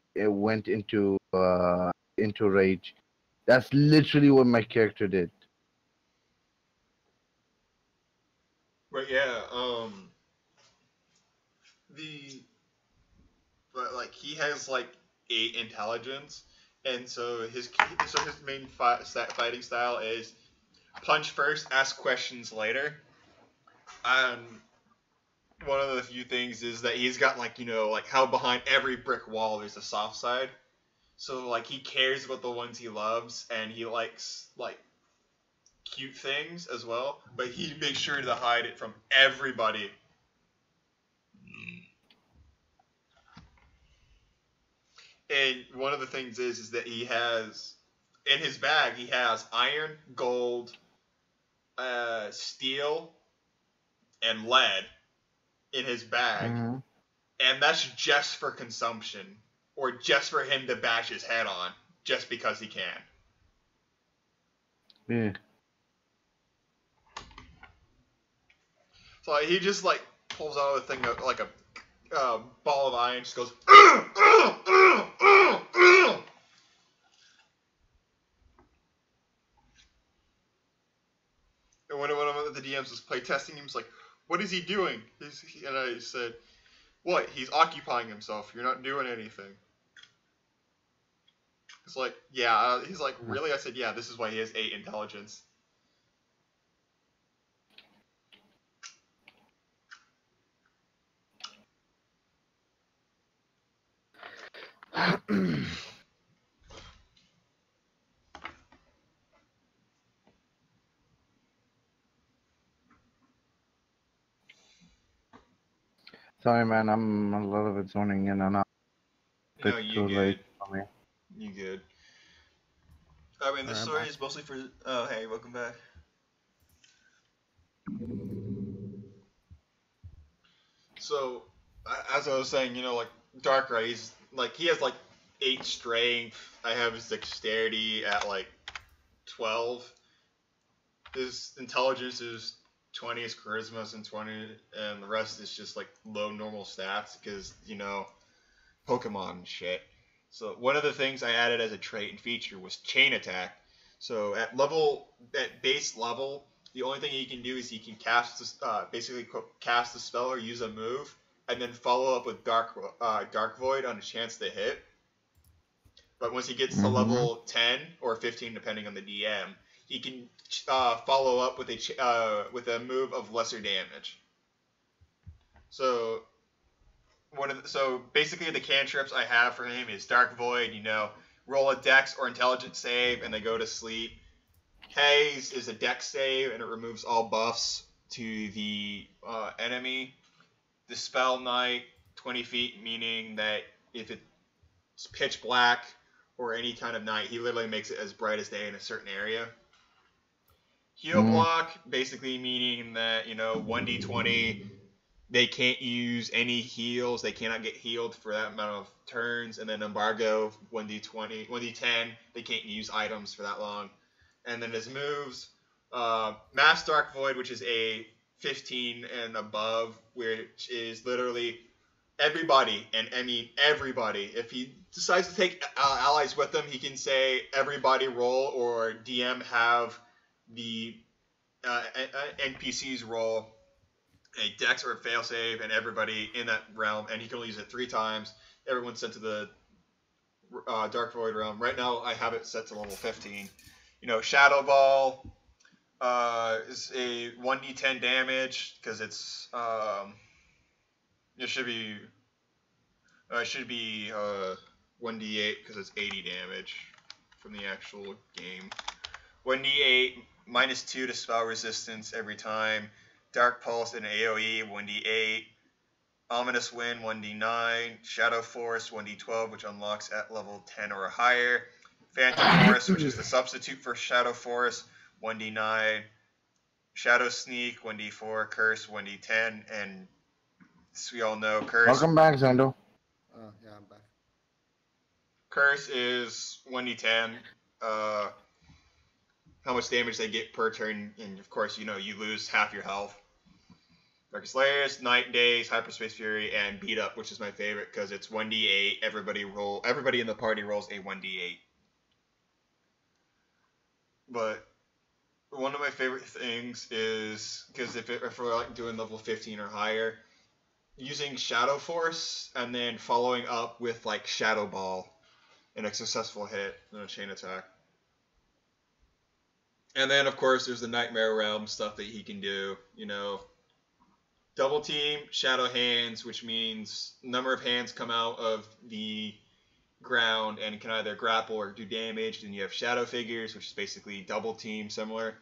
rage. That's literally what my character did. But yeah, but like he has like 8 intelligence, and so his main fighting style is punch first, ask questions later. One of the few things is that he's got like like how behind every brick wall there's a soft side. So like he cares about the ones he loves, and he likes like cute things as well, but he makes sure to hide it from everybody. And one of the things is that he has in his bag he has iron, gold, steel, and lead in his bag, and that's just for consumption or just for him to bash his head on, just because he can. Yeah. So he just like pulls out a thing like a ball of iron, just goes. And one of the DMs was playtesting him. Was like, "What is he doing?" And I said, "What? He's occupying himself. You're not doing anything." It's like, yeah. He's like, "Really?" I said, "Yeah. This is why he has 8 intelligence." Sorry, man. I'm a little bit zoning in and out. No, It's you too good. late for me. You good. I mean, this story is mostly for. Oh, hey, welcome back. So, as I was saying, like Darkrai, he's like he has like 8 strength. I have his dexterity at like 12. His intelligence is 20. His charisma is in 20, and the rest is just like low normal stats because Pokemon and shit. So one of the things I added as a trait and feature was chain attack. So at base level, the only thing he can do is he can basically cast a spell or use a move, and then follow up with Dark Void on a chance to hit. But once he gets to level 10 or 15, depending on the DM, he can follow up with a move of lesser damage. So basically the cantrips I have for him is Dark Void, roll a Dex or Intelligence save and they go to sleep. Haze is a Dex save and it removes all buffs to the enemy. Dispel Night, 20 feet, meaning that if it's pitch black or any kind of night, he literally makes it as bright as day in a certain area. Heal Block, basically meaning that, 1d20, they can't use any heals. They cannot get healed for that amount of turns. And then Embargo, 1d20, 1d10, they can't use items for that long. And then his moves, Mass Dark Void, which is a 15 and above, which is literally everybody, and I mean everybody. If he decides to take allies with him, he can say everybody roll, or DM have the NPCs roll a Dex or a failsave, and everybody in that realm, and he can only use it 3 times. Everyone's sent to the Dark Void realm. Right now, I have it set to level 15. Shadow Ball is a 1d10 damage because it's it should be 1d8 because it's 80 damage from the actual game. 1d8 -2 to spell resistance every time. Dark Pulse and AoE 1d8. Ominous Wind 1d9. Shadow Force 1d12, which unlocks at level 10 or higher. Phantom Force, which is the substitute for Shadow Force, 1d9. Shadow Sneak 1d4. Curse 1d10. And as we all know, Curse. Welcome back, Zendo. Yeah, I'm back. Curse is 1d10. how much damage they get per turn, and of course, you lose half your health. Darkest Layers, Night Days, Hyperspace Fury, and Beat Up, which is my favorite because it's 1d8. Everybody in the party rolls a 1d8. But one of my favorite things is because if we're like doing level 15 or higher, using Shadow Force and then following up with like Shadow Ball and a successful hit and a chain attack. And then of course there's the Nightmare Realm stuff that he can do, Double team, shadow hands, which means number of hands come out of the ground and can either grapple or do damage. Then you have shadow figures, which is basically double team similar.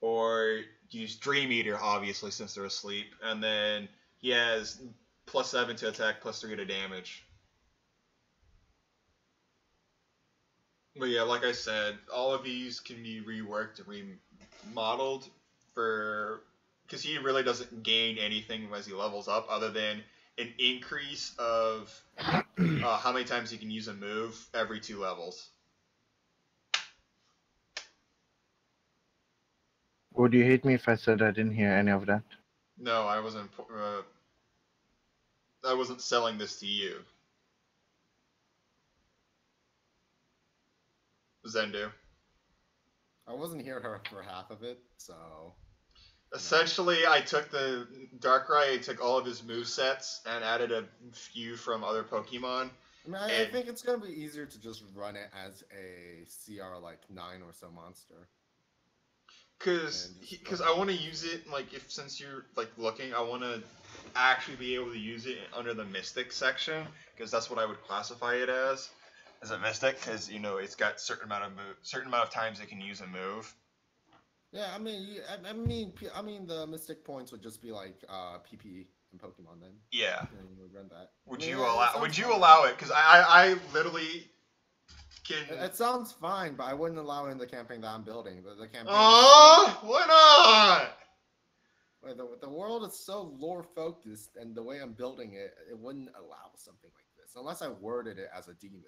Or use Dream Eater, obviously, since they're asleep. And then he has +7 to attack, +3 to damage. But yeah, like I said, all of these can be reworked and remodeled because he really doesn't gain anything as he levels up other than an increase of how many times he can use a move every 2 levels. Would you hate me if I said I didn't hear any of that? No, I wasn't selling this to you. Zendu. I wasn't here for half of it, so... Essentially, I took the Darkrai, I took all of his movesets and added a few from other Pokemon. I think it's going to be easier to just run it as a CR like 9 or so monster. Because I want to use it, since you're looking, I want to actually be able to use it under the Mystic section, because that's what I would classify it as a Mystic, because it's got certain amount of times it can use a move. Yeah, I mean, the Mystic points would just be like PP in Pokemon then. Yeah. You would run that. Would you allow it? Because I literally can. It sounds fine, but I wouldn't allow it in the campaign that I'm building. The campaign. Oh, why not? The world is so lore focused, and the way I'm building it, it wouldn't allow something like this unless I worded it as a demon.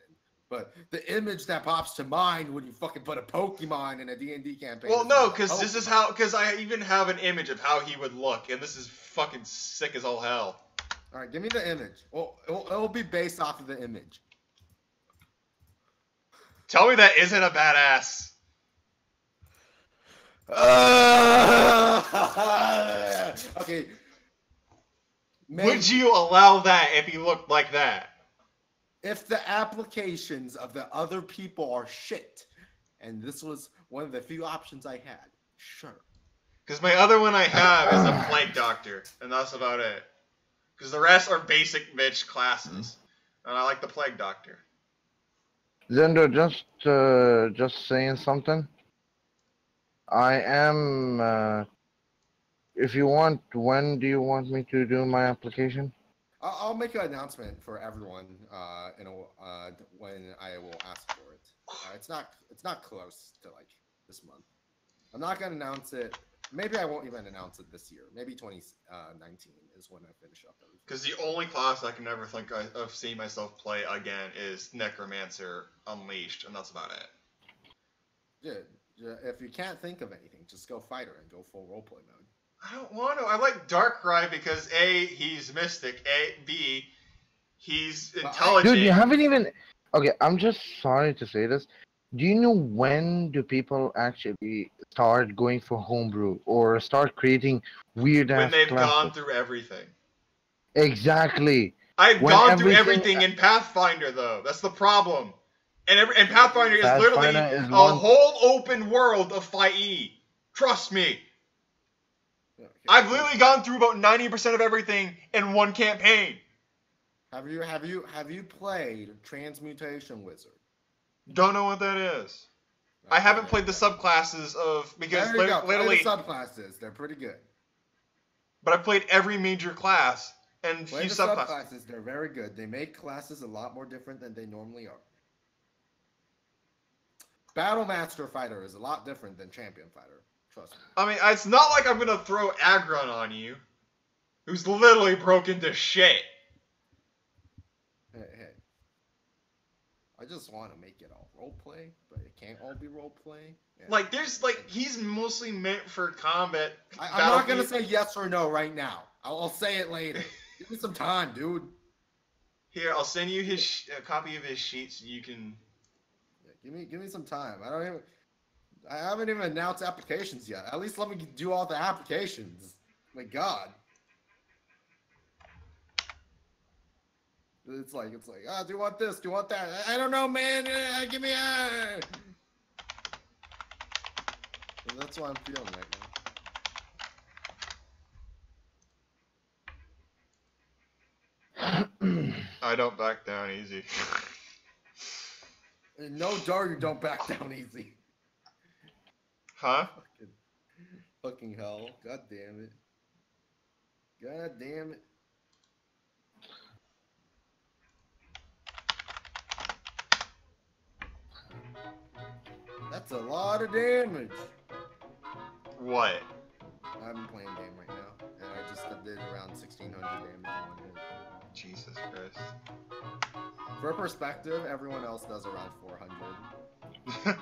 But the image that pops to mind when you fucking put a Pokemon in a D&D campaign. Well, no, because I even have an image of how he would look, and this is fucking sick as all hell. All right, give me the image. Well, it'll be based off of the image. Tell me that isn't a badass. Okay. Would you allow that if he looked like that? If the applications of the other people are shit, and this was one of the few options I had, sure. Because my other one I have is a Plague Doctor, and that's about it. Because the rest are basic bitch classes, and I like the Plague Doctor. Zendo, just saying something. I am. If you want, when do you want me to do my application? I'll make an announcement for everyone when I will ask for it. It's not close to this month. I'm not gonna announce it. Maybe I won't even announce it this year. Maybe 2019 is when I finish up everything. Because the only class I can ever think of seeing myself play again is Necromancer Unleashed, and that's about it. Yeah, if you can't think of anything, just go fighter and go full roleplay mode. I don't want to. I like Darkrai because A, he's mystic. B, he's intelligent. Dude, you haven't even. Okay, I'm just sorry to say this. Do you know when do people actually start going for homebrew or start creating weird ass When they've classes? gone through everything. Exactly. I've gone through everything in Pathfinder, though. That's the problem. And Pathfinder is literally a whole open world of FIE. Trust me. Okay. I've literally gone through about 90% of everything in one campaign. Have you played Transmutation Wizard? Don't know what that is. I haven't played the subclasses because there you go. literally Play the subclasses. They're pretty good. But I've played every major class and Play few the subclasses. subclasses. They're very good. They make classes a lot more different than they normally are. Battle Master Fighter is a lot different than Champion Fighter. Trust me. I mean, it's not like I'm gonna throw Aggron on you, who's literally broken to shit. Hey. I just want to make it all role play, but it can't all be role play. Yeah. Like, there's like he's mostly meant for combat. I'm not gonna say yes or no right now. I'll say it later. Give me some time, dude. Here, I'll send you his a copy of his sheet so you can. Yeah, give me some time. I haven't even announced applications yet. At least let me do all the applications. My God. It's like, ah, do you want this? Do you want that? I don't know, man. Give me a. And that's what I'm feeling right now. I don't back down easy. No, Dario, don't back down easy. Huh? Fucking hell. God damn it. God damn it. That's a lot of damage. What? I'm playing game right now, and I just did around 1,600 damage in one hit. Jesus Christ. For perspective, everyone else does around 400.